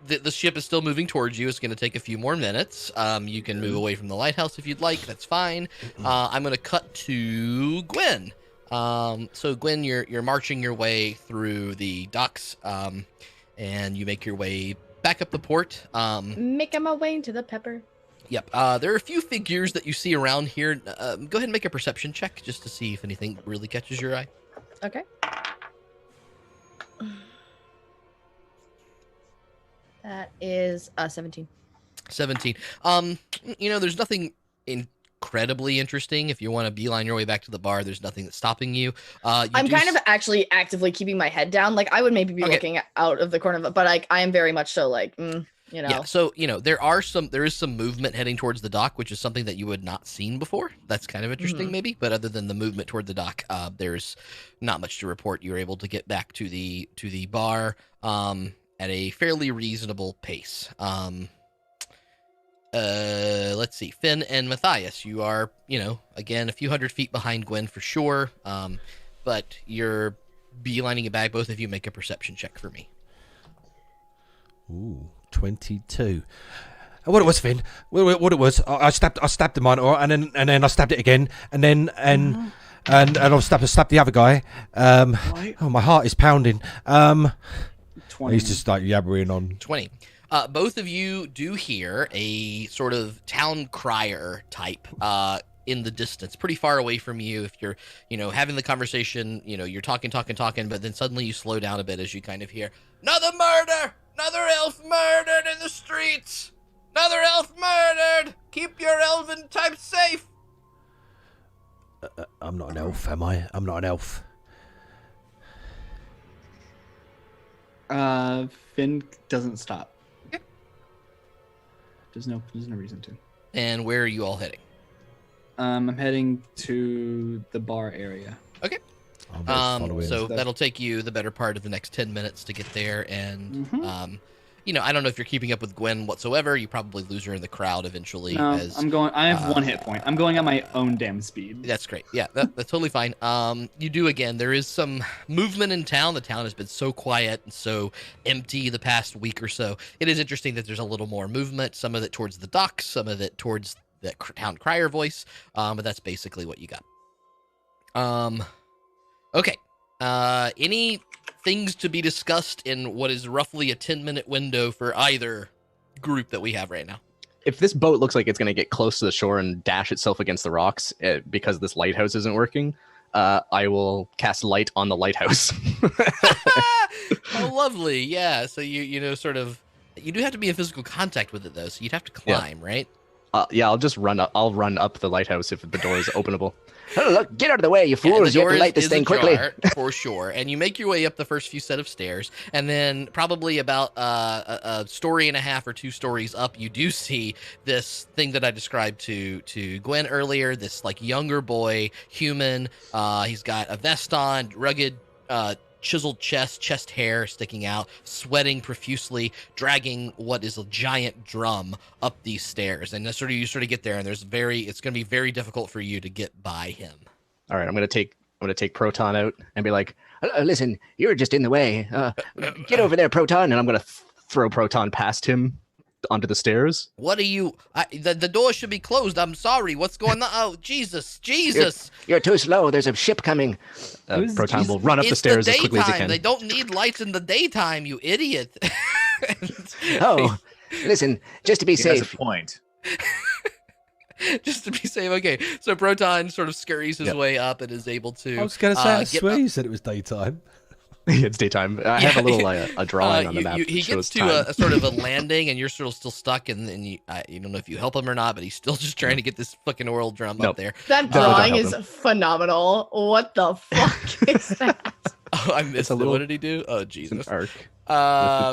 The ship is still moving towards you. It's going to take a few more minutes. You can move away from the lighthouse if you'd like. That's fine. I'm going to cut to Gwen. So Gwen, you're marching your way through the docks, and you make your way back up the port. Making my way to the pepper. Yep. There are a few figures that you see around here. Go ahead and make a perception check just to see if anything really catches your eye. Okay. That is 17. 17. There's nothing incredibly interesting. If you want to beeline your way back to the bar, there's nothing that's stopping you. I'm kind of actually actively keeping my head down. Like, I would maybe be looking out of the corner of it, but I am very much so like, Yeah, so, there is some movement heading towards the dock, which is something that you had not seen before. That's kind of interesting, maybe. But other than the movement toward the dock, there's not much to report. You're able to get back to the bar at a fairly reasonable pace. Let's see. Finn and Matthias, you are, again, a few hundred feet behind Gwen for sure. But you're beelining it back. Both of you make a perception check for me. Ooh, 22. What it was, Finn? What it was? I stabbed the monitor, and then I stabbed it again, and I stabbed the other guy. Oh, my heart is pounding. 20. He's just like yabbering on. 20. Both of you do hear a sort of town crier type in the distance, pretty far away from you. If you're, having the conversation, you're talking, but then suddenly you slow down a bit as you kind of hear, "Another murder! Another elf murdered in the streets! Another elf murdered! Keep your elven type safe!" I'm not an elf, am I? I'm not an elf. Finn doesn't stop. Okay. There's no reason to. And where are you all heading? I'm heading to the bar area. Okay. So that'll take you the better part of the next 10 minutes to get there. And, I don't know if you're keeping up with Gwen whatsoever. You probably lose her in the crowd eventually. No, I have 1 hit point. I'm going at my own damn speed. That's great. Yeah, that's totally fine. You do, again, there is some movement in town. The town has been so quiet and so empty the past week or so. It is interesting that there's a little more movement, some of it towards the docks, some of it towards the town crier voice. But that's basically what you got. Okay. Any things to be discussed in what is roughly a 10-minute window for either group that we have right now? If this boat looks like it's going to get close to the shore and dash itself against the rocks because this lighthouse isn't working, I will cast light on the lighthouse. Oh, lovely. Yeah. So you do have to be in physical contact with it though. So you'd have to climb, right? I'll just run up. I'll run up the lighthouse if the door is openable. Oh, look, get out of the way, you fools. You have to light this thing quickly. For sure. And you make your way up the first few set of stairs, and then probably about a story and a half or 2 stories up, you do see this thing that I described to Gwen earlier, this like younger boy, human. He's got a vest on, rugged, chiseled chest hair sticking out, sweating profusely, dragging what is a giant drum up these stairs. And you sort of get there, and it's going to be very difficult for you to get by him. All right, I'm going to take Proton out and be like, listen, you're just in the way. Get over there, Proton. and I'm going to throw Proton past him onto the stairs. What are you? The door should be closed. I'm sorry. What's going on? Oh, Jesus. You're too slow. There's a ship coming. Proton will run up the stairs as quickly as he can. They don't need lights in the daytime, you idiot. Oh, listen, just to be safe. Has a point. Just to be safe. Okay, so Proton sort of scurries his way up and is able to. I was going to say, I swear you said it was daytime. It's daytime. I have a little a drawing on the map. He that gets shows to time. a sort of a landing, and you're sort of still stuck, and you don't know if you help him or not, but he's still just trying to get this fucking oil drum up there. That drawing is phenomenal. What the fuck is that? Oh, I missed it. What did he do? Oh, Jesus. An arc.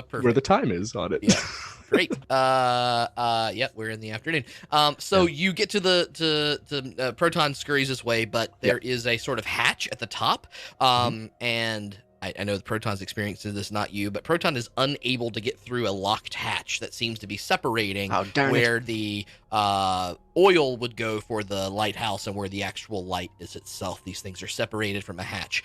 Perfect. Where the time is on it. Yeah. Great. Yeah, we're in the afternoon. So you get to the Proton scurries this way, but there is a sort of hatch at the top. And I know the Proton's experiences this, not you, but Proton is unable to get through a locked hatch that seems to be separating where the oil would go for the lighthouse and where the actual light is itself. These things are separated from a hatch.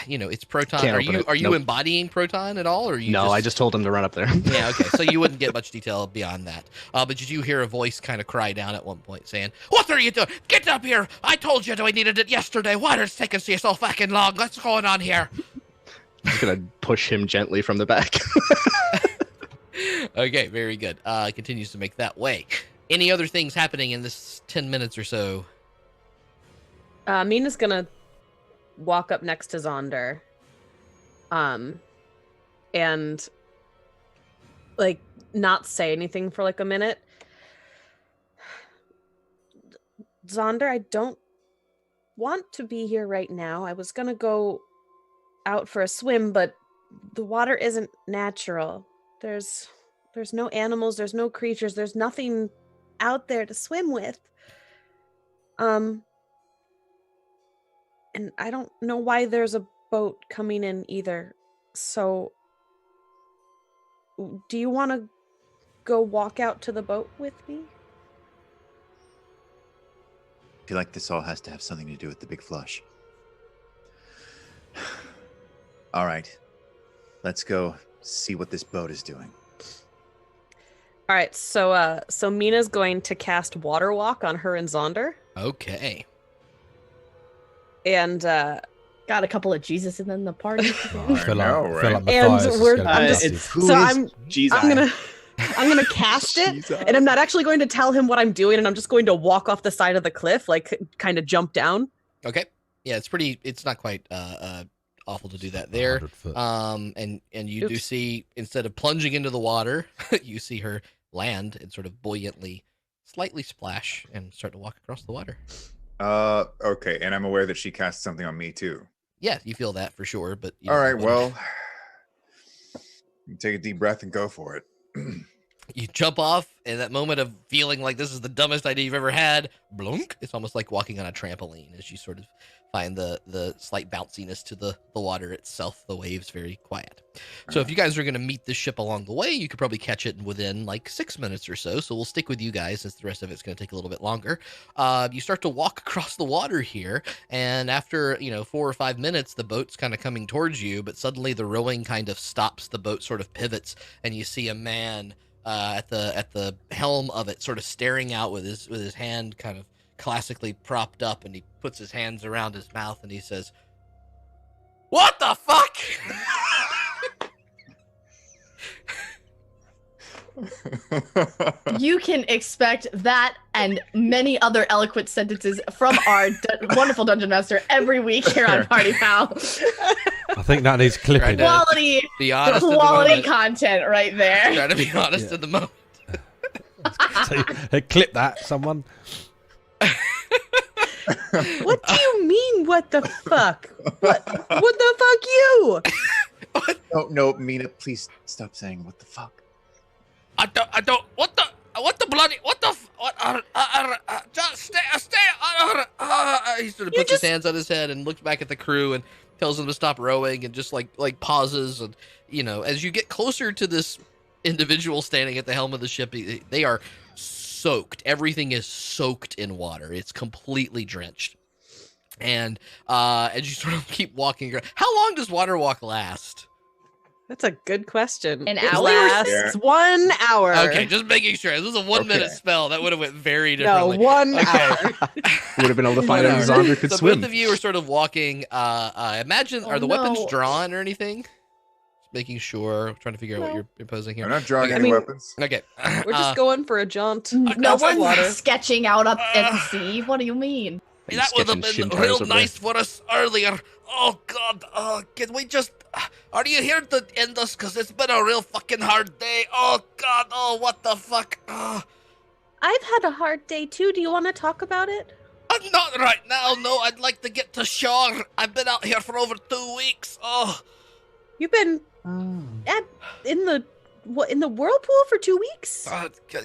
It's Proton. Are you embodying Proton at all, or you? No, I just told him to run up there. Yeah, okay. So you wouldn't get much detail beyond that. But did you hear a voice kind of cry down at one point saying, "What are you doing? Get up here! I told you that we needed it yesterday. Why is it taking so fucking long? What's going on here?" I'm gonna push him gently from the back. Okay, very good. Continues to make that way. Any other things happening in this 10 minutes or so? Meena's gonna walk up next to Zaunder, and like not say anything for like a minute. Zaunder, I don't want to be here right now. I was gonna go out for a swim, but the water isn't natural. There's no animals, there's no creatures, there's nothing out there to swim with. And I don't know why there's a boat coming in either. So, do you want to go walk out to the boat with me? I feel like this all has to have something to do with the big flush. All right. Let's go see what this boat is doing. All right, so Meena's going to cast Water Walk on her and Zaunder. Okay. And got a couple of Jesus in the party. I feel like and Matthias we're is I'm gonna cast it, and I'm not actually going to tell him what I'm doing, and I'm just going to walk off the side of the cliff, like kind of jump down. Okay. Yeah, it's not quite awful to do that there. And you do see, instead of plunging into the water, you see her land and sort of buoyantly, slightly splash and start to walk across the water. Okay, and I'm aware that she cast something on me too. Yeah, you feel that for sure, but all right, well, take a deep breath and go for it. You jump off, and that moment of feeling like this is the dumbest idea you've ever had, blunk, it's almost like walking on a trampoline as you sort of find the slight bounciness to the water itself, the waves very quiet. So if you guys are going to meet this ship along the way, you could probably catch it within like 6 minutes or so. So we'll stick with you guys since the rest of it's going to take a little bit longer. You start to walk across the water here, and after 4 or 5 minutes, the boat's kind of coming towards you, but suddenly the rowing kind of stops. The boat sort of pivots, and you see a man at the helm of it, sort of staring out with his hand kind of classically propped up, and he puts his hands around his mouth and he says, "What the fuck?" You can expect that and many other eloquent sentences from our wonderful dungeon master every week here on Party Foul. I think that needs clipping. Quality content right there. Try to be honest in the moment. Hey, clip that, someone. What do you mean, what the fuck? What the fuck you? No, Meena, please stop saying what the fuck. I don't, what the bloody, just stay, he sort of puts his hands on his head and looks back at the crew and tells them to stop rowing and just like pauses. And, as you get closer to this individual standing at the helm of the ship, they are soaked. Everything is soaked in water. It's completely drenched. And as you sort of keep walking, how long does water walk last? That's a good question. An it hour? lasts 1 hour. Okay, just making sure. This was a 1 minute spell. That would have went very differently. No, 1 hour. Would have been able to find out if Zaunder could swim. Both of you are sort of walking. Imagine, are the weapons drawn or anything? Just making sure. Trying to figure out what you're imposing here. I'm not drawing any weapons. Okay. We're just going for a jaunt. No across the one's water. sketching out up at the sea. What do you mean? He's That would have sketching been shin real tires over nice for us earlier. Oh, God. Can we just... Are you here to end us? Because it's been a real fucking hard day. Oh, God. Oh, what the fuck? I've had a hard day too. Do you want to talk about it? Not right now. No, I'd like to get to shore. I've been out here for over 2 weeks. Oh. You've been in the whirlpool for 2 weeks?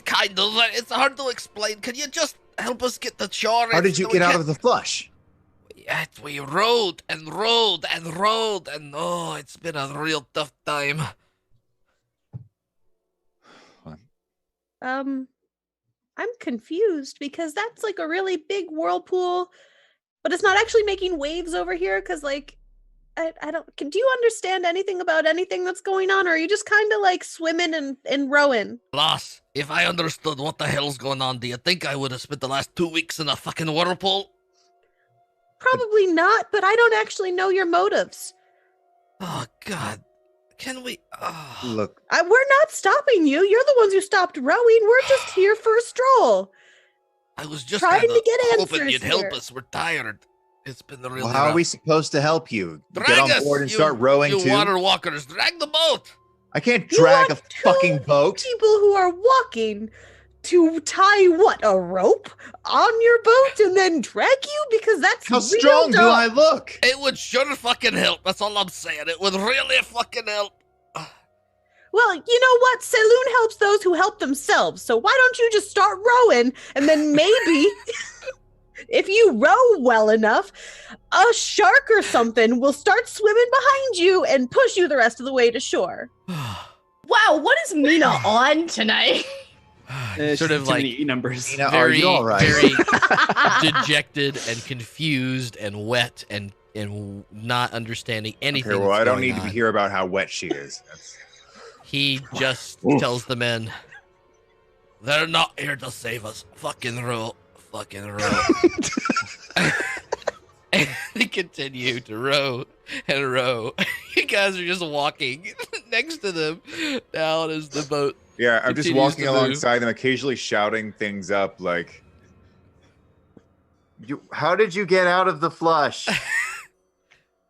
Kind of. It's hard to explain. Can you just help us get to shore? How did you get out of the flush? Yet we rode and rode and rode, and oh, it's been a real tough time. I'm confused because that's like a really big whirlpool, but it's not actually making waves over here because like I don't do you understand anything about anything that's going on, or are you just kind of like swimming and rowing? Lass, if I understood what the hell's going on, do you think I would have spent the last 2 weeks in a fucking whirlpool? Probably not, but I don't actually know your motives. Oh, God. Can we... Look. We're not stopping you. You're the ones who stopped rowing. We're just here for a stroll. I was just trying to get hoping answers you'd help here. us. We're tired. It's been really Well, how are rough. we supposed to help you? Drag Get on us, board and you- start rowing you too? water walkers. Drag the boat. I can't You drag a want fucking boat. People who are walking to tie what, a rope on your boat and then drag you? Because that's How real strong do dumb. I look? It would sure fucking help. That's all I'm saying. It would really fucking help. Well, you know what? Saloon helps those who help themselves. So why don't you just start rowing, and then maybe if you row well enough, a shark or something will start swimming behind you and push you the rest of the way to shore. Wow, what is Meena on tonight? Sort of too like many numbers. Are very, you all right? very dejected and confused and wet and not understanding anything. Okay, well, that's I don't going need on. to hear about how wet she is. He just tells the men, they're not here to save us. Fucking row. Fucking row. And they continue to row and row. You guys are just walking next to them down as the boat. Yeah, I'm just continues walking to move. alongside them, occasionally shouting things up like, How did you get out of the flush?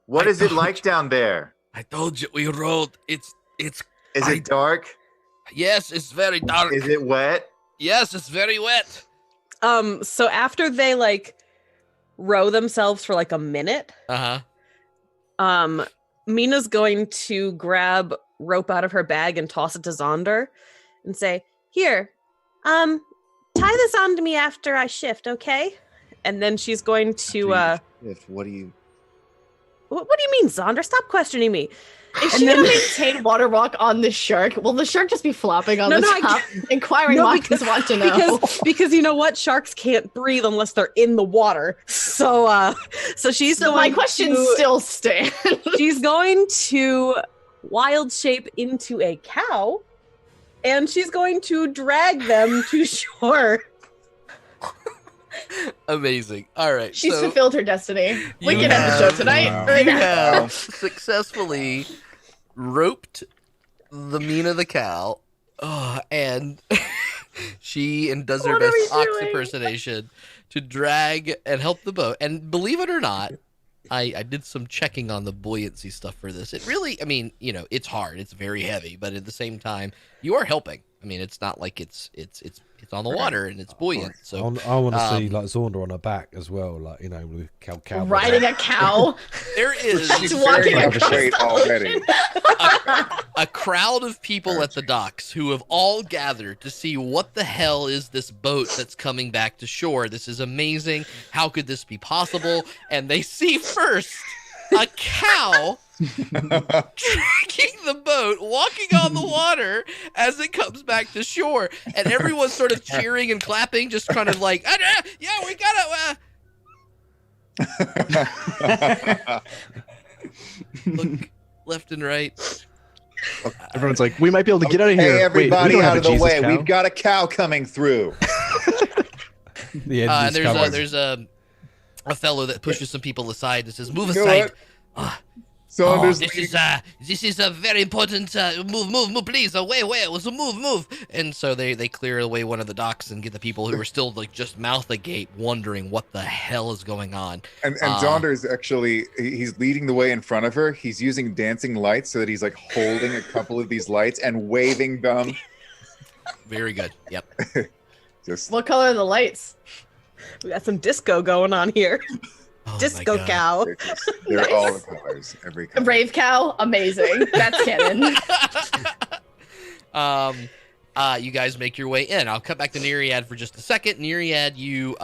What is it like down there? I told you we rode. It's. Is it dark? Yes, it's very dark. Is it wet? Yes, it's very wet. So after they like row themselves for like a minute, Mina's going to grab rope out of her bag and toss it to Zaunder and say, "Here, tie this on to me after I shift, okay?" And then she's going to What do you? what do you mean, Zaunder? Stop questioning me. Is she gonna maintain water walk on the shark? Will the shark just be flopping on the top? Inquiring minds want to know. Because you know what? Sharks can't breathe unless they're in the water. So she's So my question still stands. She's going to wild shape into a cow, and she's going to drag them to shore. Amazing. All right. She's so fulfilled her destiny. We you can end the show tonight. Right you now. have successfully roped the Meena the cow, and she does her What are best we ox doing? impersonation to drag and help the boat. And believe it or not, I did some checking on the buoyancy stuff for this. It really, I mean, you know, it's hard. It's very heavy, but at the same time, you are helping. I mean, it's not like it's on the water and it's buoyant. So I want to see like Zaunder on her back as well, like you know, with cow Riding a cow. there is She's walking very across afraid the already. a crowd of people at the docks who have all gathered to see what the hell is this boat that's coming back to shore. This is amazing. How could this be possible? And they see first a cow dragging the boat, walking on the water as it comes back to shore, and everyone's sort of cheering and clapping, just kind of like, yeah, we got it. Look left and right. Everyone's like, we might be able to get out of here. Hey, everybody, Wait, we don't out have of a the Jesus way. cow. We've got a cow coming through. Yeah, And there's a fellow that pushes some people aside and says, "Move You know aside." what? Saunder's this is a very important move, please, away, it was a move. And so they clear away one of the docks and get the people who are still like just mouth agape, wondering what the hell is going on. And Zaunder's actually, he's leading the way in front of her. He's using dancing lights so that he's like holding a couple of these lights and waving them. Very good. Yep. Just What color are the lights? We got some disco going on here. Oh my Disco God. cow. they're Nice. all the colors, every color. Brave cow, amazing. That's canon. You guys make your way in. I'll cut back to Neriad for just a second. Neriad, you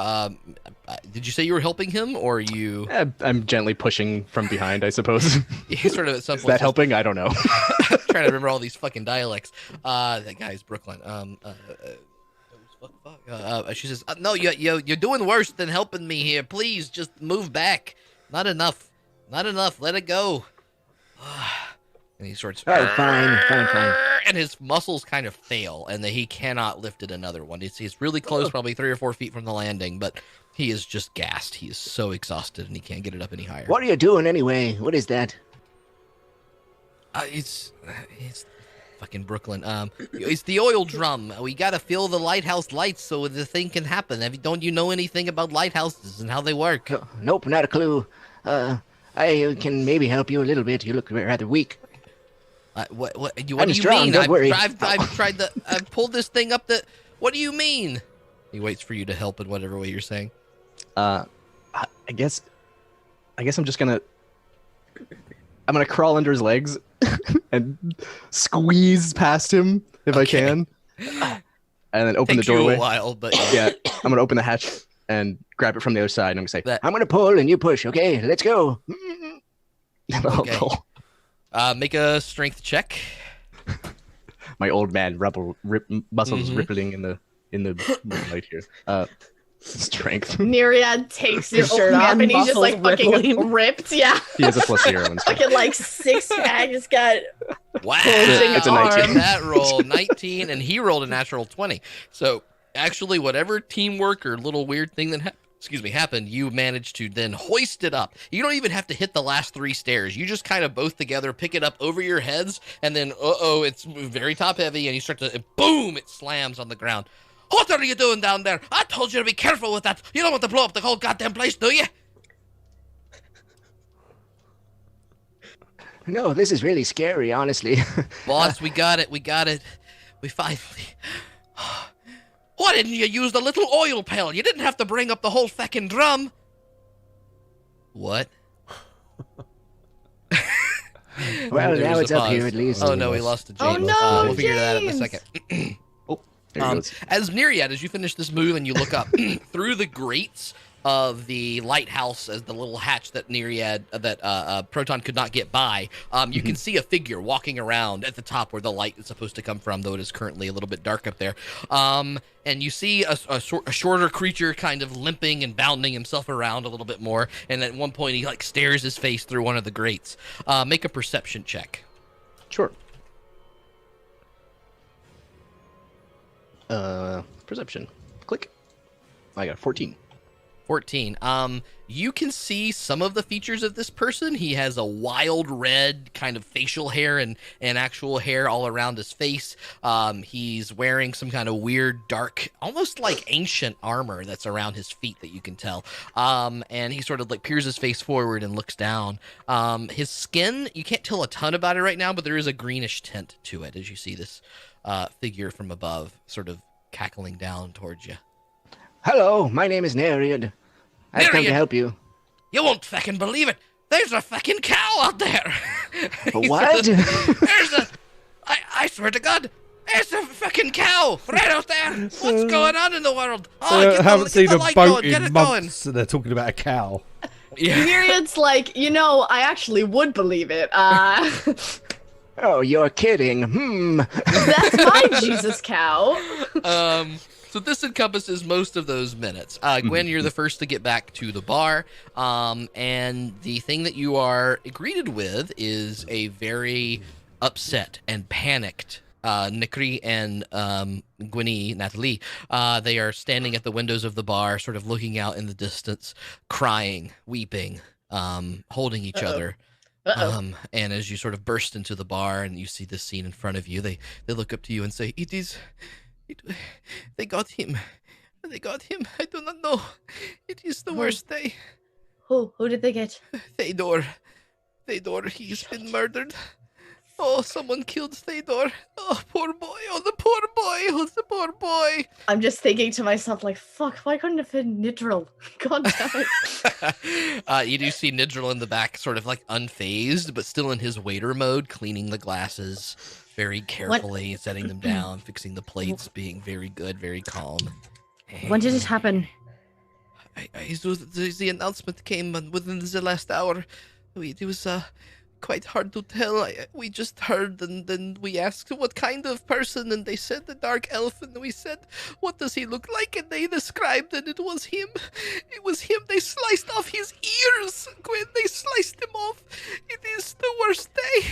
did you say you were helping him, or you? I'm gently pushing from behind, I suppose. Sort of at some Is point. that helping? I don't know. Trying to remember all these fucking dialects. That guy's Brooklyn. She says, "No, you're doing worse than helping me here. Please, just move back. Not enough. Let it go." And he starts. Oh, fine. And his muscles kind of fail, and he cannot lift it another one. He's really close, probably 3 or 4 feet from the landing, but he is just gassed. He is so exhausted, and he can't get it up any higher. What are you doing anyway? What is that? It's fucking Brooklyn. It's the oil drum. We gotta fill the lighthouse lights so the thing can happen. Don't you know anything about lighthouses and how they work? Nope, not a clue. I can maybe help you a little bit. You look rather weak. What do you strong, mean? don't worry. I've pulled this thing up. What do you mean? He waits for you to help in whatever way you're saying. I guess I'm just gonna crawl under his legs and squeeze past him if I can, and then open Takes the doorway. you a while, but Yeah, I'm gonna open the hatch and grab it from the other side, and I'm gonna say, I'm gonna pull and you push. Okay, let's go. and I'll Okay. pull. Make a strength check. My old man muscles Mhm. rippling in the moonlight here. Strength. Nereid takes his Your shirt old off man and he's just like muscles fucking rippling. ripped. Yeah. He has a +0 in strength. Fucking like 6-pack. Just got Wow, It's a 19. That roll 19, and he rolled a natural 20. So actually, whatever teamwork or little weird thing that happened, you managed to then hoist it up. You don't even have to hit the last 3 stairs. You just kind of both together pick it up over your heads, and then it's very top heavy, and you start to boom, it slams on the ground. What are you doing down there? I told you to be careful with that. You don't want to blow up the whole goddamn place, do you? No, this is really scary, honestly. Boss, we got it. We finally. Why didn't you use the little oil pail? You didn't have to bring up the whole feckin' drum. What? Well, There now was it's a up here pause. at least. Oh no, we lost to Oh James. no, We'll figure that out in a James! second. There he goes. As Neriad, as you finish this move and you look up through the grates of the lighthouse, as the little hatch that Proton could not get by, you can see a figure walking around at the top where the light is supposed to come from, though it is currently a little bit dark up there. And you see a shorter creature kind of limping and bounding himself around a little bit more. And at one point, he like stares his face through one of the grates. Make a perception check. Sure. Perception. Click. I got 14. 14. You can see some of the features of this person. He has a wild red kind of facial hair and actual hair all around his face. He's wearing some kind of weird, dark, almost like ancient armor that's around his feet that you can tell. And he sort of like peers his face forward and looks down. His skin, you can't tell a ton about it right now, but there is a greenish tint to it as you see this figure from above sort of cackling down towards you. Hello, my name is Neriad. I've come Neriad? to help you. You won't fucking believe it. There's a fucking cow out there. What? I swear to God, there's a fucking cow right out there. What's going on in the world? I haven't seen a light boat going, get in it going. months, and they're talking about a cow. Yeah. Nereid's like, I actually would believe it. Oh, you're kidding. That's my Jesus cow. So this encompasses most of those minutes. Gwen, you're the first to get back to the bar. And the thing that you are greeted with is a very upset and panicked Nikri and Gwenny, Natalie. They are standing at the windows of the bar, sort of looking out in the distance, crying, weeping, holding each other. And as you sort of burst into the bar and you see this scene in front of you, they look up to you and say, they got him. They got him. I do not know. It is the worst day. Who did they get? Theodore, he's been murdered. Oh, someone killed Theodore. Oh, poor boy. Oh, the poor boy. Oh, the poor boy. I'm just thinking to myself, like, fuck, why couldn't it have been Nidril? God damn it. You do see Nidril in the back, sort of like unfazed, but still in his waiter mode, cleaning the glasses very carefully, setting them down, fixing the plates, being very good, very calm. When did it happen? The announcement came within the last hour. It was quite hard to tell. We just heard, and then we asked what kind of person, and they said the dark elf, and we said, what does he look like? And they described, and it was him. It was him. They sliced off his ears, Gwen. They sliced them off. It is the worst day.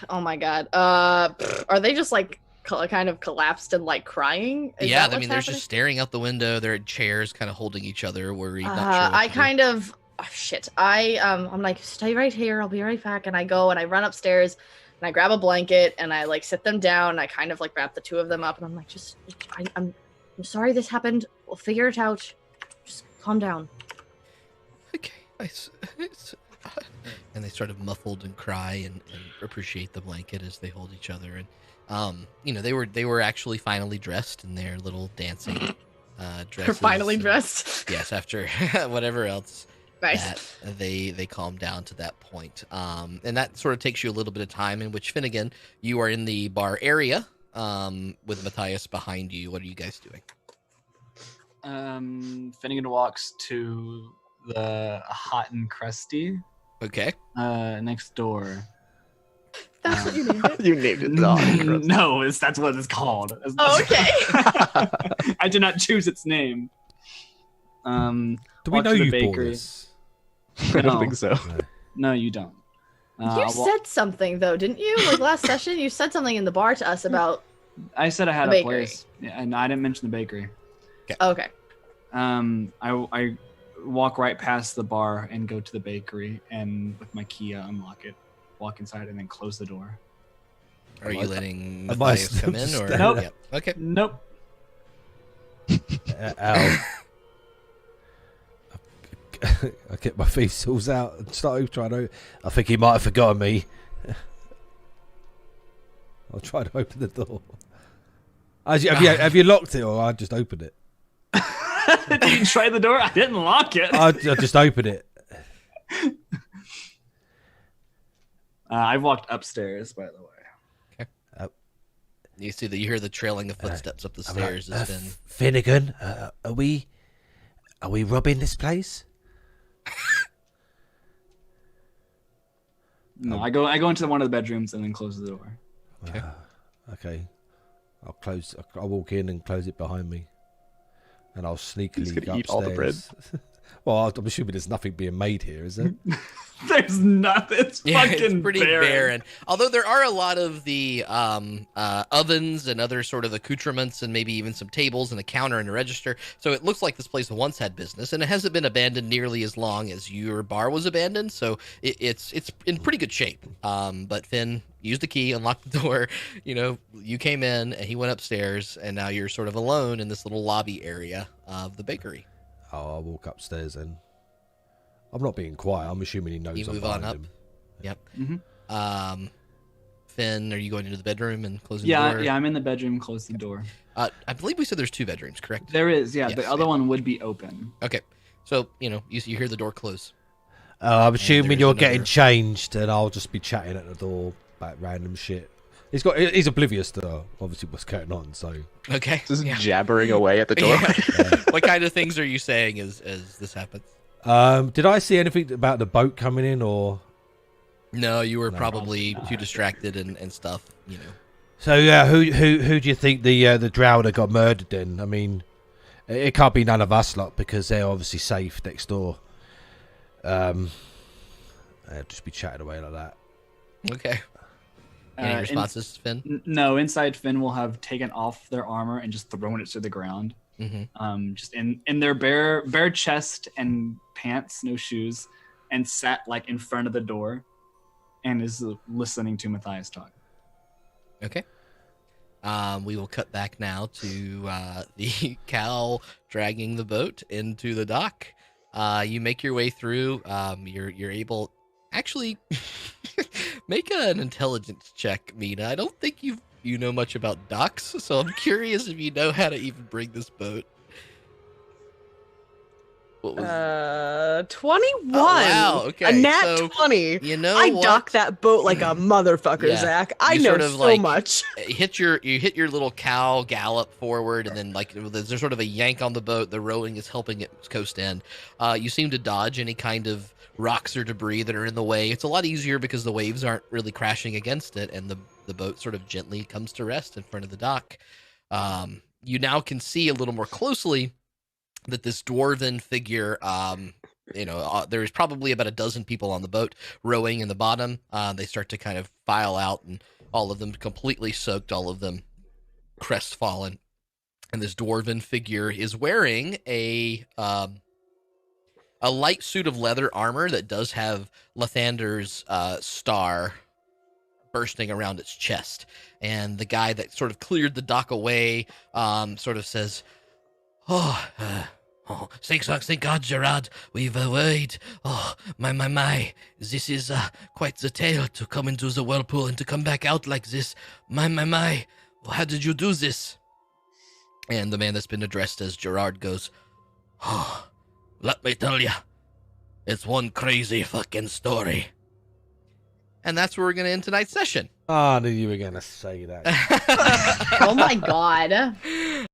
Oh my god. Are they just like kind of collapsed and like crying? Is Yeah, that I mean, what's they're happening? just staring out the window. They're at chairs, kind of holding each other, worried. Not sure I kind of, oh, shit. I'm like, stay right here. I'll be right back. And I go and I run upstairs and I grab a blanket and I like sit them down. And I kind of like wrap the two of them up and I'm like, I'm sorry this happened. We'll figure it out. Just calm down. Okay, and they sort of muffled and cry and appreciate the blanket as they hold each other. And they were actually finally dressed in their little dancing dresses. They're finally dressed. Yes, after whatever else. Nice. That they calmed down to that point. And that sort of takes you a little bit of time, in which Finnegan, you are in the bar area with Matthias behind you. What are you guys doing? Finnegan walks to the hot and crusty. Okay. Next door. That's what you named it? You named it the Hot and Crusty. No, that's what it's called. Oh, okay. I did not choose its name. Do we walk know to the you bought bakery. this? I don't No. think so. No, you don't. You said something though, didn't you? Like last session, you said something in the bar to us about. I said I had the a bakery. place. Yeah, and I didn't mention the bakery. Okay. I walk right past the bar and go to the bakery, and with my key, unlock it, walk inside, and then close the door. Are you letting Am I Matthias come in? Or Nope. Yep. Okay. Nope. Al. I get my feet out and start trying to. I think he might have forgotten me. I'll try to open the door. Have you locked it, or I just opened it? Did you try the door? I didn't lock it. I just opened it. I walked upstairs, by the way. You see that you hear the trailing of footsteps up the stairs. Has been Finnegan, are we robbing this place? No, I go into one of the bedrooms and then close the door. Okay. Okay. I'll walk in and close it behind me. And I'll sneakily gonna go eat all the bread. upstairs. Well, I'm assuming there's nothing being made here, is there? There's nothing. It's fucking it's pretty barren. Although there are a lot of the ovens and other sort of accoutrements, and maybe even some tables and a counter and a register. So it looks like this place once had business, and it hasn't been abandoned nearly as long as your bar was abandoned. So it's in pretty good shape. But Finn used the key, unlocked the door. You came in, and he went upstairs, and now you're sort of alone in this little lobby area of the bakery. Oh, I'll walk upstairs then. I'm not being quiet. I'm assuming he knows You I'm move on behind up. him. Yep. Mm-hmm. Finn, are you going into the bedroom and closing the door? Yeah, I'm in the bedroom, close the door. I believe we said there's 2 bedrooms, correct? There is, yeah. Yes, The other yeah. one would be open. Okay. So, you hear the door close. I'm assuming there's you're another- getting changed, and I'll just be chatting at the door about random shit. He's oblivious to obviously what's going on, so Okay. Just Yeah. jabbering away at the door. Yeah. What kind of things are you saying as this happens? did I see anything about the boat coming in, or No, you were No, probably too distracted and stuff, so? Yeah, who do you think the drow that got murdered? Then I mean, it can't be none of us lot because they're obviously safe next door. I'll just be chatting away like that. Okay. Any responses, Finn? No, inside Finn will have taken off their armor and just thrown it to the ground. Mm-hmm. Just in their bare chest and pants, no shoes, and sat like in front of the door. and is listening to Matthias talk. Okay. We will cut back now to the cow dragging the boat into the dock. You make your way through. You're able, actually, make an intelligence check, Meena. I don't think you know much about docks, so I'm curious if you know how to even bring this boat. What was 21. Oh, wow, okay. A nat So, 20. you know I what? dock that boat like a motherfucker, Yeah. Zach. I You know sort of, so like, much. You hit your little cow gallop forward, and then like there's sort of a yank on the boat. The rowing is helping it coast in. You seem to dodge any kind of rocks or debris that are in the way. It's a lot easier because the waves aren't really crashing against it, and the boat sort of gently comes to rest in front of the dock. You now can see a little more closely that this dwarven figure, there's probably about a dozen people on the boat rowing in the bottom. They start to kind of file out, and all of them completely soaked, all of them crestfallen. And this dwarven figure is wearing a light suit of leather armor that does have Lathander's star bursting around its chest. And the guy that sort of cleared the dock away sort of says, thank God, Gerard. We've waited. Oh, my. This is quite the tale, to come into the whirlpool and to come back out like this. My. How did you do this? And the man that's been addressed as Gerard goes, oh, let me tell you, it's one crazy fucking story. And that's where we're going to end tonight's session. I knew you were going to say that. Oh my god.